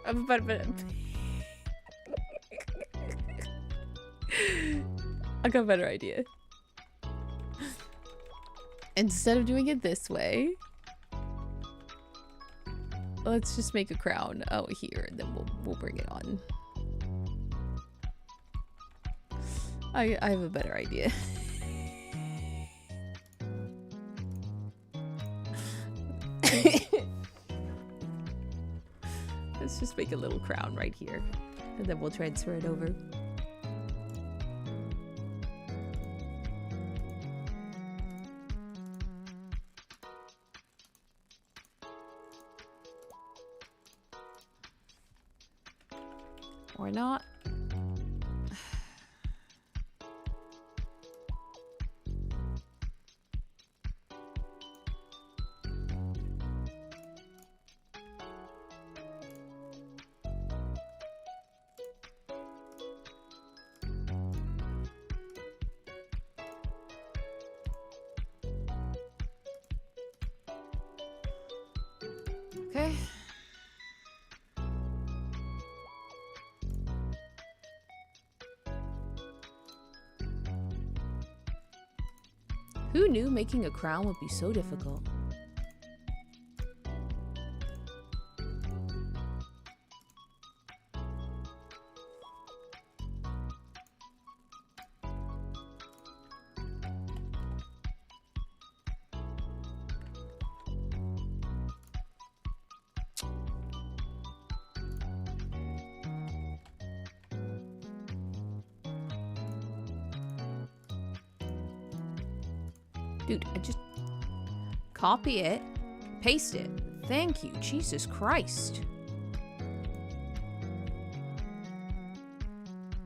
I got a better idea. Instead of doing it this way, let's just make a crown out here, and then we'll bring it on. I have a better idea. Let's just make a little crown right here, and then we'll transfer it over. Or not. Okay. Who knew making a crown would be so difficult? Dude, I just copy it, paste it. Thank you, Jesus Christ.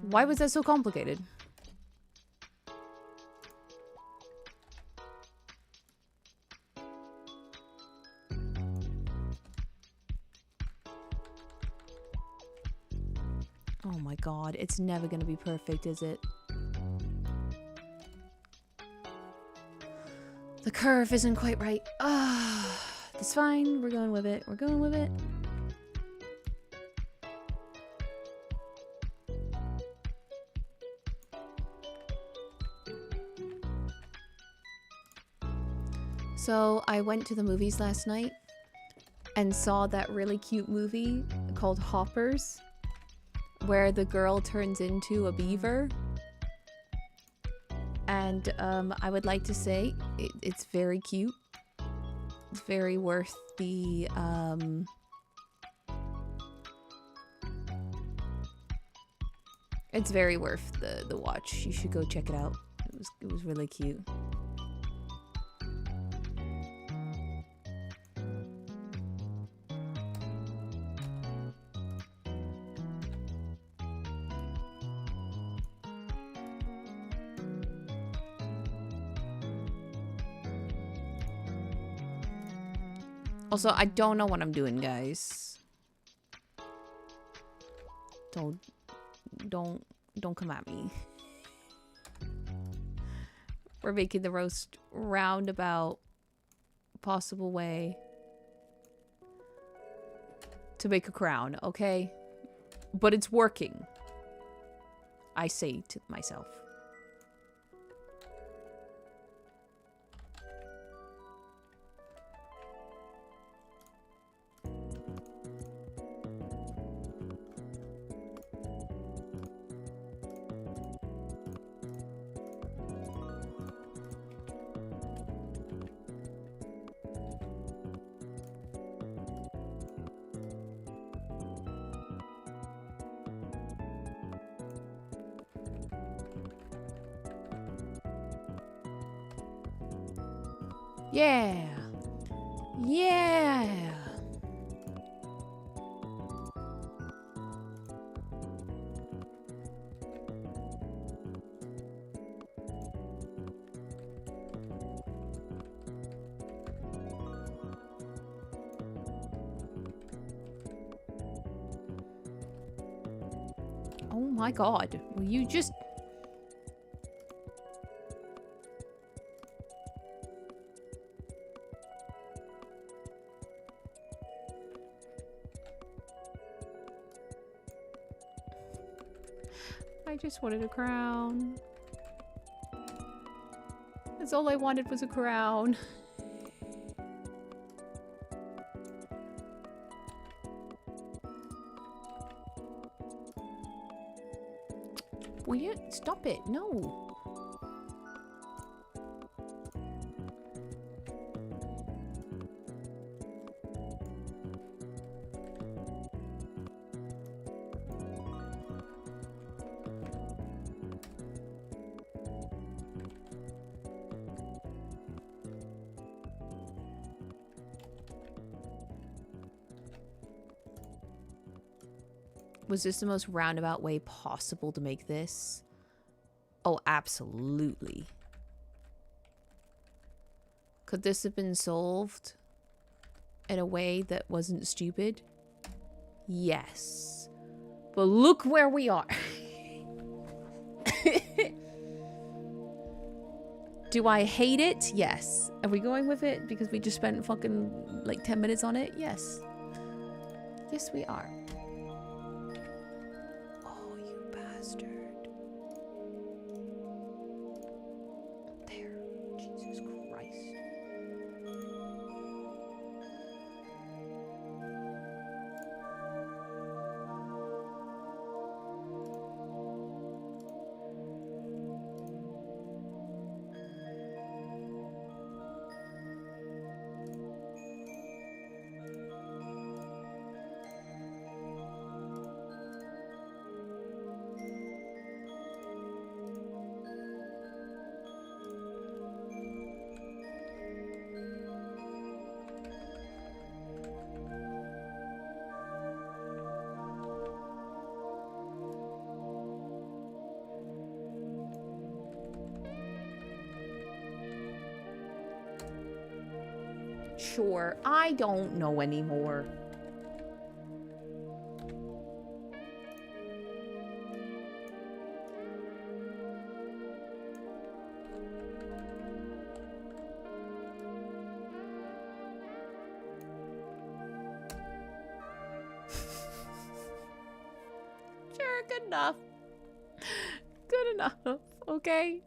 Why was that so complicated? Oh my god, it's never gonna be perfect, is it? The curve isn't quite right. Ah, it's fine. We're going with it. We're going with it. So I went to the movies last night and saw that really cute movie called Hoppers, where the girl turns into a beaver. And I would like to say it's very cute. It's very worth the it's very worth the watch. You should go check it out. It was really cute. Also, I don't know what I'm doing, guys. Don't come at me. We're making the roast roundabout possible way to make a crown, okay? But it's working. I say to myself. Yeah. Yeah. Oh my god. Will you just... I just wanted a crown. That's all I wanted was a crown. Will you stop it? No. Was this the most roundabout way possible to make this? Oh, absolutely. Could this have been solved in a way that wasn't stupid? Yes. But look where we are. Do I hate it? Yes. Are we going with it because we just spent fucking like 10 minutes on it? Yes. Yes, we are. Oh, you bastard. There. Jesus Christ. sure. I don't know anymore. Sure, good enough. Good enough, okay?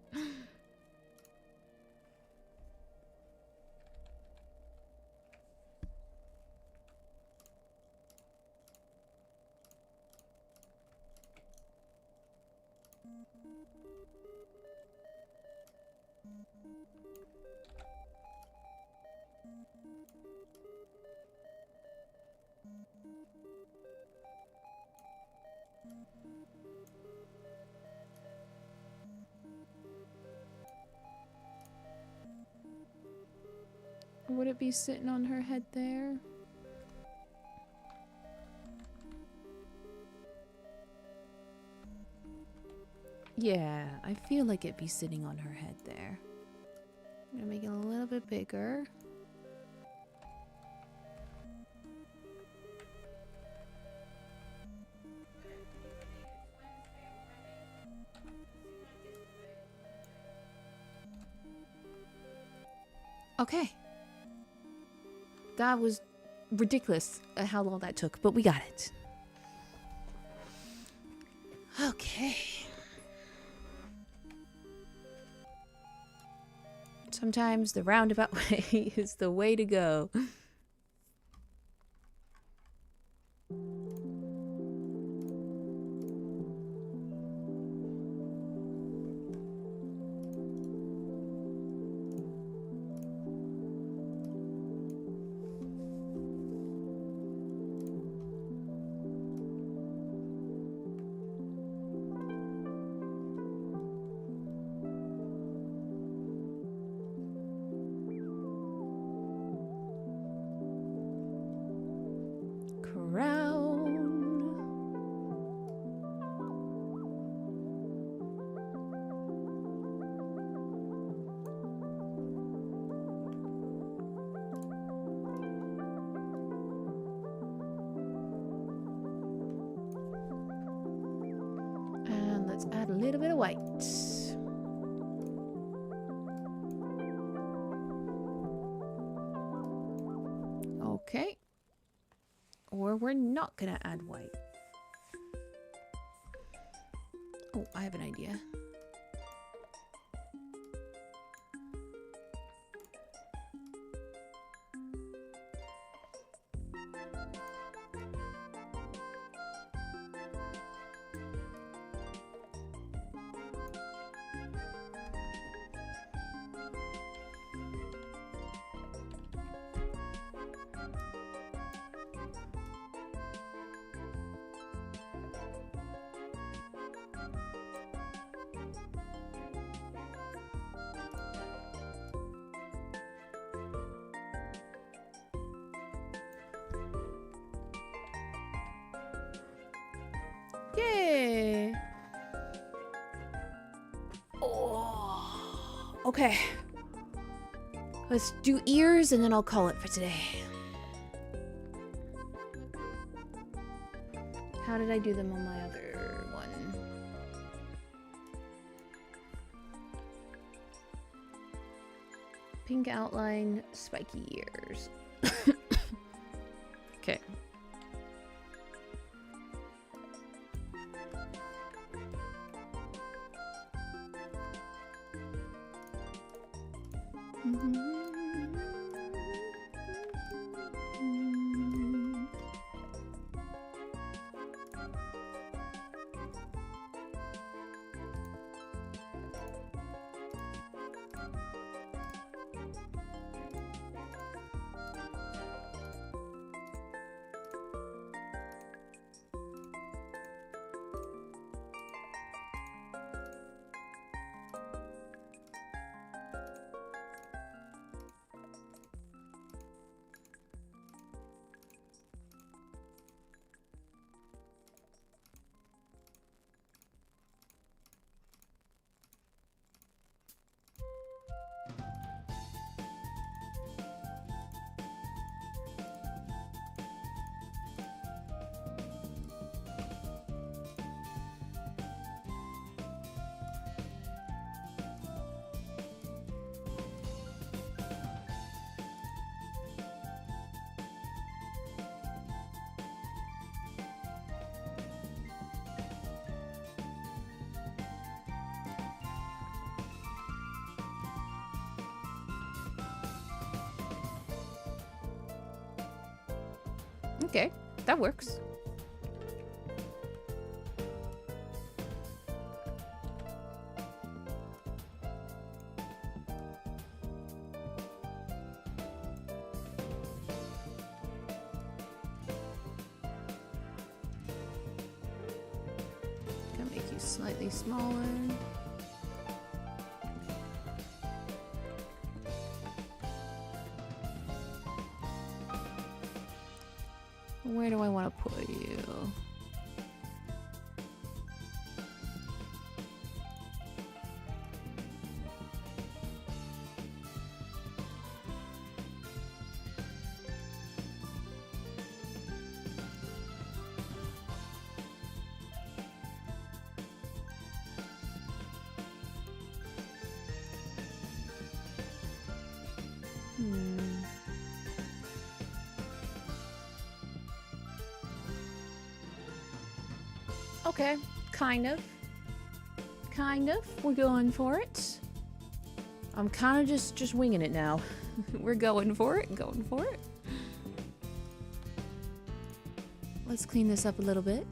Would it be sitting on her head there? Yeah, I feel like it'd be sitting on her head there. I'm gonna make it a little bit bigger. Okay. That was ridiculous how long that took, but we got it. Okay. Sometimes the roundabout way is the way to go. And let's add a little bit of white. Okay. Or we're not gonna add white. Oh, I have an idea. Yay! Oh, okay. Let's do ears and then I'll call it for today. How did I do them on my other one? Pink outline, spiky ears. Okay. Okay, that works. Gonna make you slightly smaller. Where do I want to put you? Okay, kind of. Kind of. We're going for it. I'm kind of just winging it now. We're going for it, going for it. Let's clean this up a little bit.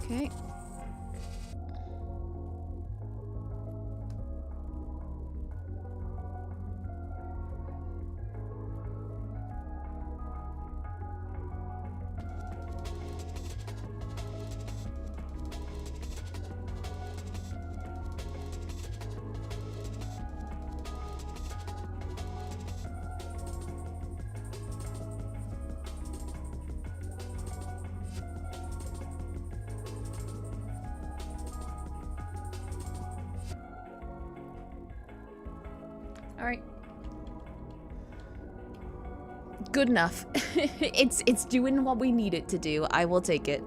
Okay. All right. Good enough. It's doing what we need it to do. I will take it.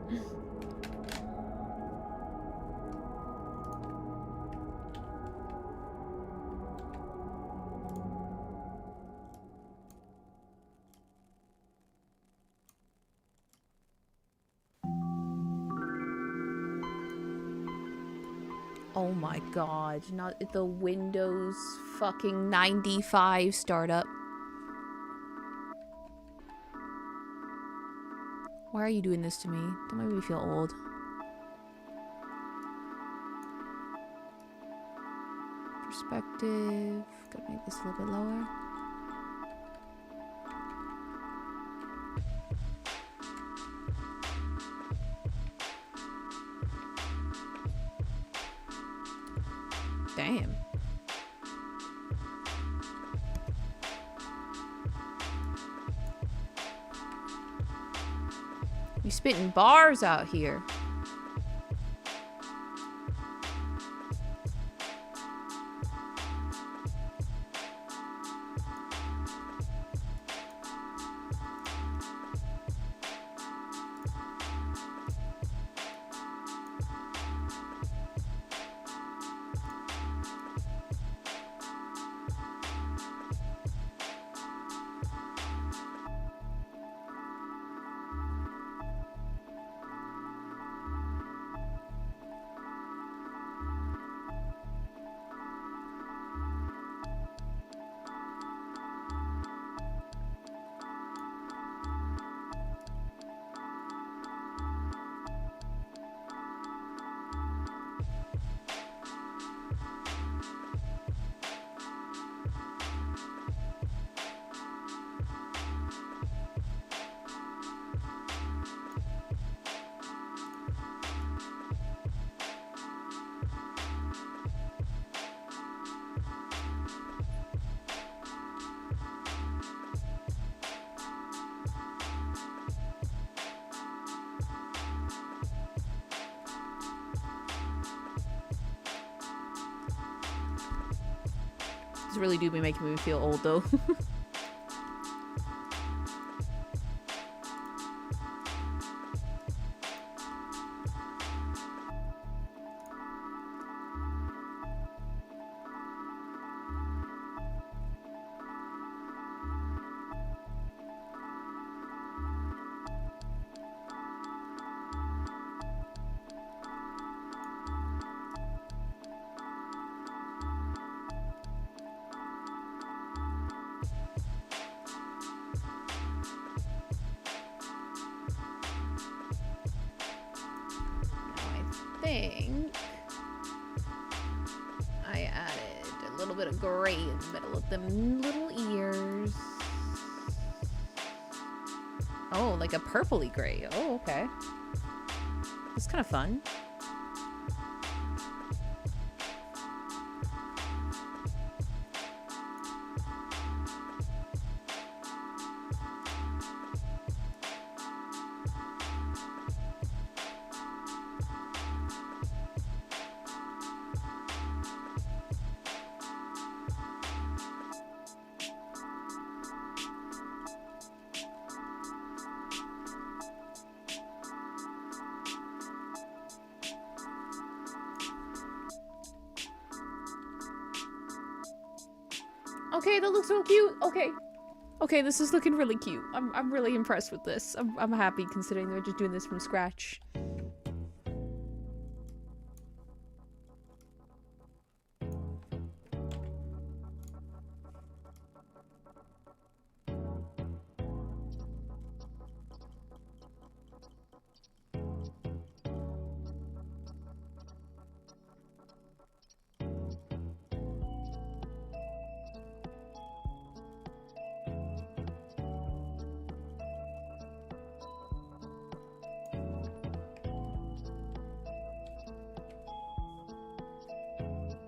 Oh my god, not the Windows fucking 95 startup. Why are you doing this to me? Don't make me feel old. Perspective. Gotta make this a little bit lower. Damn. You spitting bars out here. These really do be making me feel old though. Think I added a little bit of gray in the middle of them little ears. Oh, like a purpley gray. Oh, okay. That's kind of fun. Okay, that looks so cute. Okay. Okay, this is looking really cute. I'm really impressed with this. I'm happy considering they're just doing this from scratch.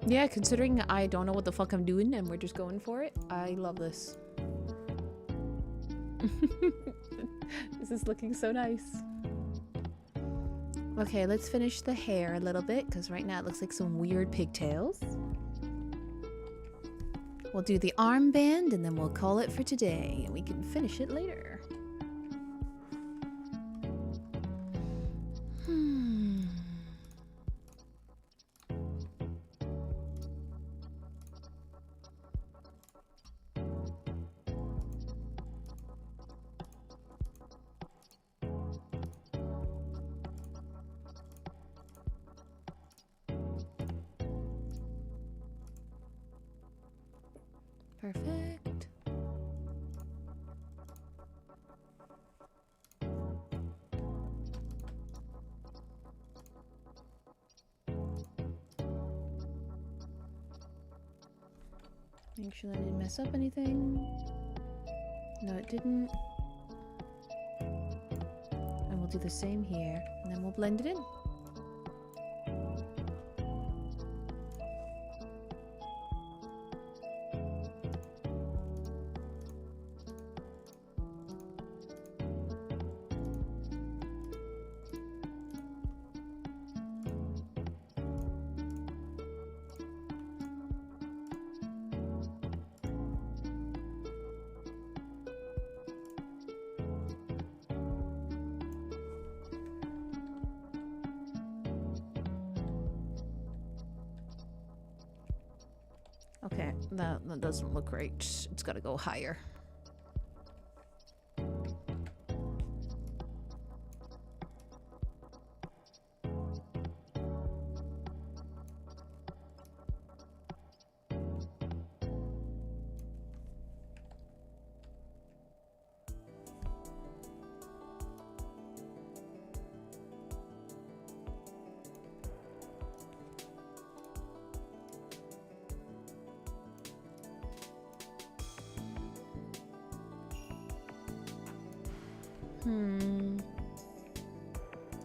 Yeah, considering I don't know what the fuck I'm doing and we're just going for it, I love this. This is looking so nice. Okay, let's finish the hair a little bit because right now it looks like some weird pigtails. We'll do the armband and then we'll call it for today and we can finish it later. Perfect. Make sure that I didn't mess up anything. No, it didn't. And we'll do the same here, and then we'll blend it in. Okay, that doesn't look right. It's gotta go higher.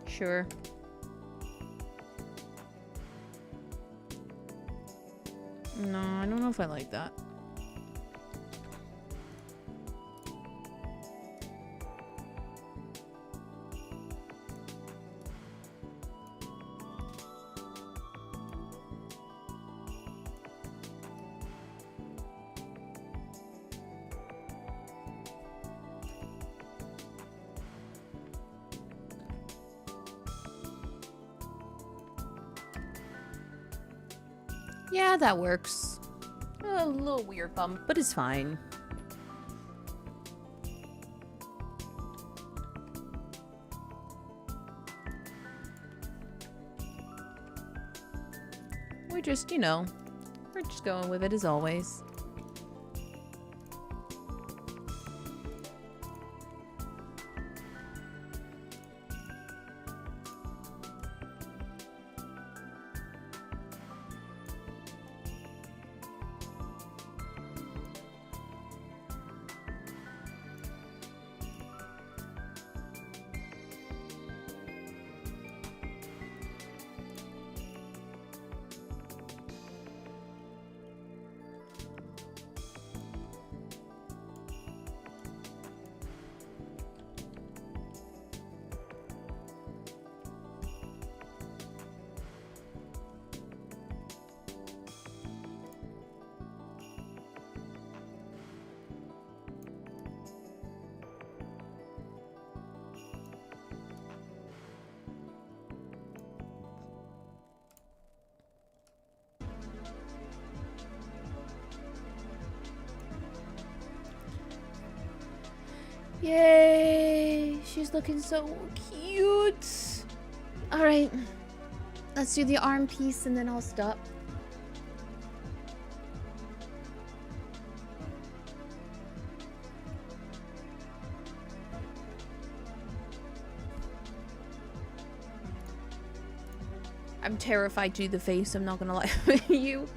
Sure. No, I don't know if I like that. Yeah, that works. A little weird bump, but it's fine. We're just, you know, we're just going with it as always. Yay! She's looking so cute. All right, let's do the arm piece and then I'll stop. I'm terrified to do the face, I'm not gonna lie with you.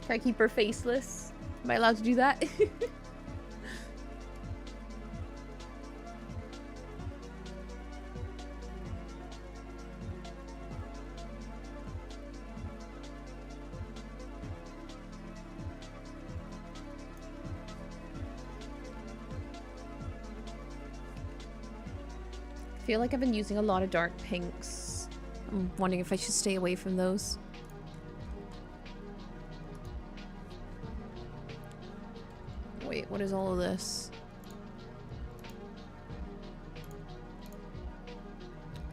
Can I keep her faceless? Am I allowed to do that? I feel like I've been using a lot of dark pinks. I'm wondering if I should stay away from those. Wait, what is all of this?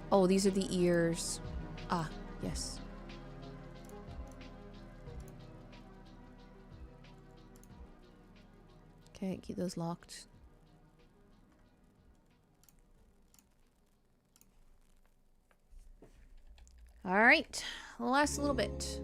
Oh, these are the ears. Ah, yes. Okay, keep those locked. All right, last little bit.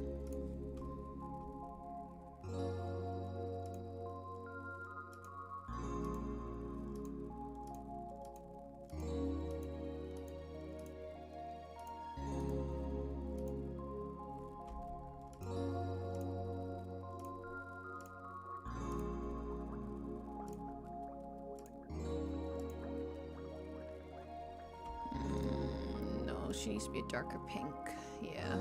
No, she needs to be a darker pink. Yeah.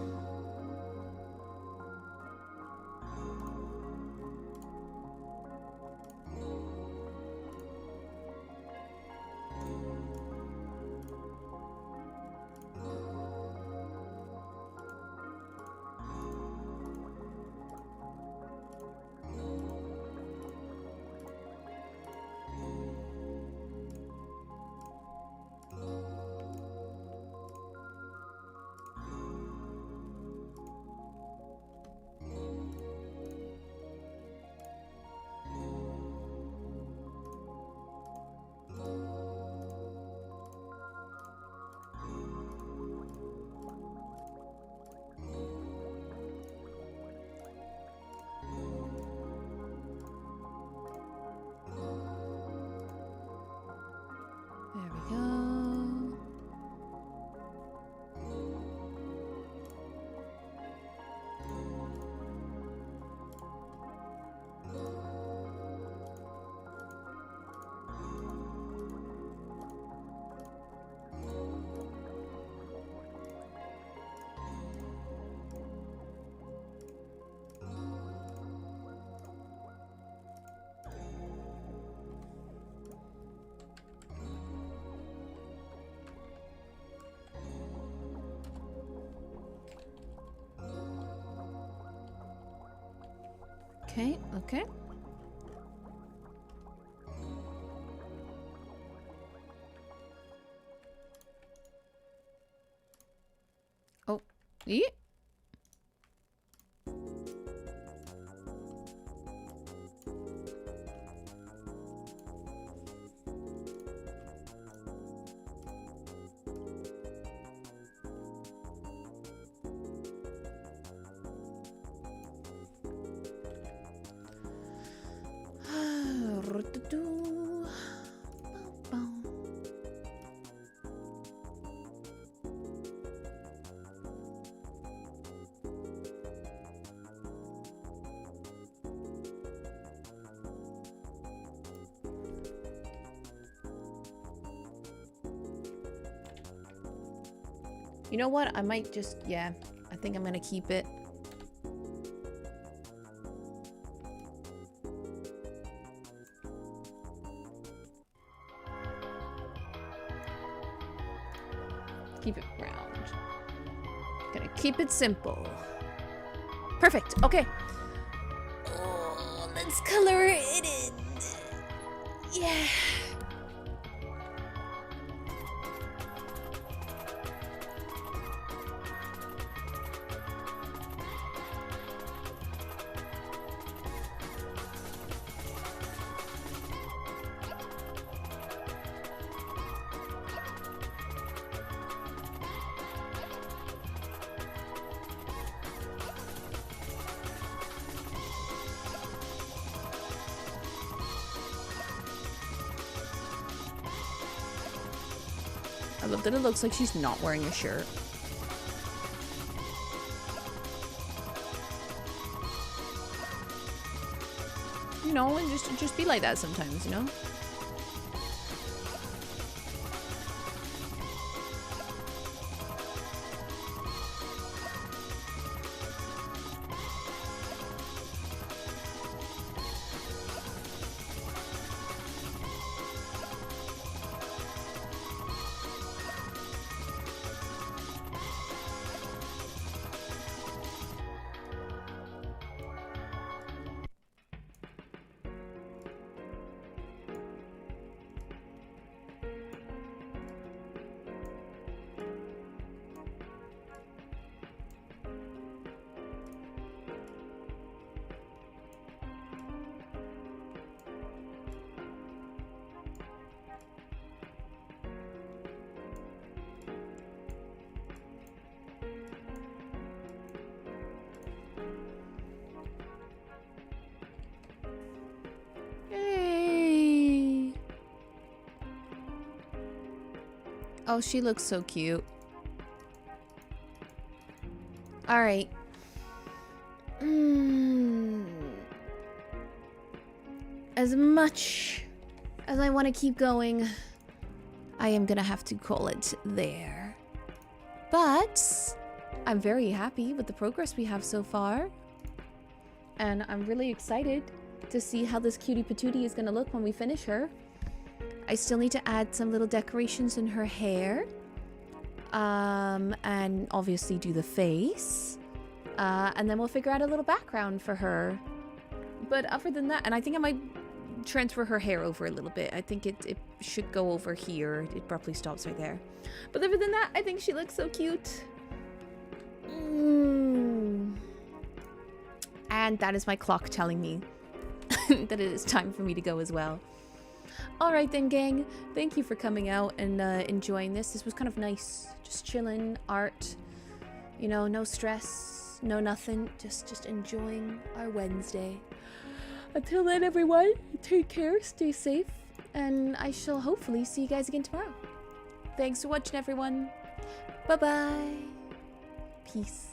There we go. Okay, okay. Oh, Yeah. You know what? I might just, yeah, I think I'm gonna keep it. Keep it round. Gonna keep it simple. Perfect. Okay. Oh, let's color it in. Yeah. I love that it looks like she's not wearing a shirt. You know, and just be like that sometimes, you know? Hey. Oh, she looks so cute. All right. As much as I want to keep going, I am gonna have to call it there. But I'm very happy with the progress we have so far. And I'm really excited to see how this cutie patootie is gonna look when we finish her. I still need to add some little decorations in her hair. And obviously do the face. And then we'll figure out a little background for her. But other than that, and I think I might transfer her hair over a little bit. I think it should go over here. It probably stops right there. But other than that, I think she looks so cute. And that is my clock telling me that it is time for me to go as well. Alright then, gang. Thank you for coming out and enjoying this. This was kind of nice. Just chilling, art. You know, no stress, no nothing. Just enjoying our Wednesday. Until then, everyone, take care, stay safe, and I shall hopefully see you guys again tomorrow. Thanks for watching, everyone. Bye-bye. Peace.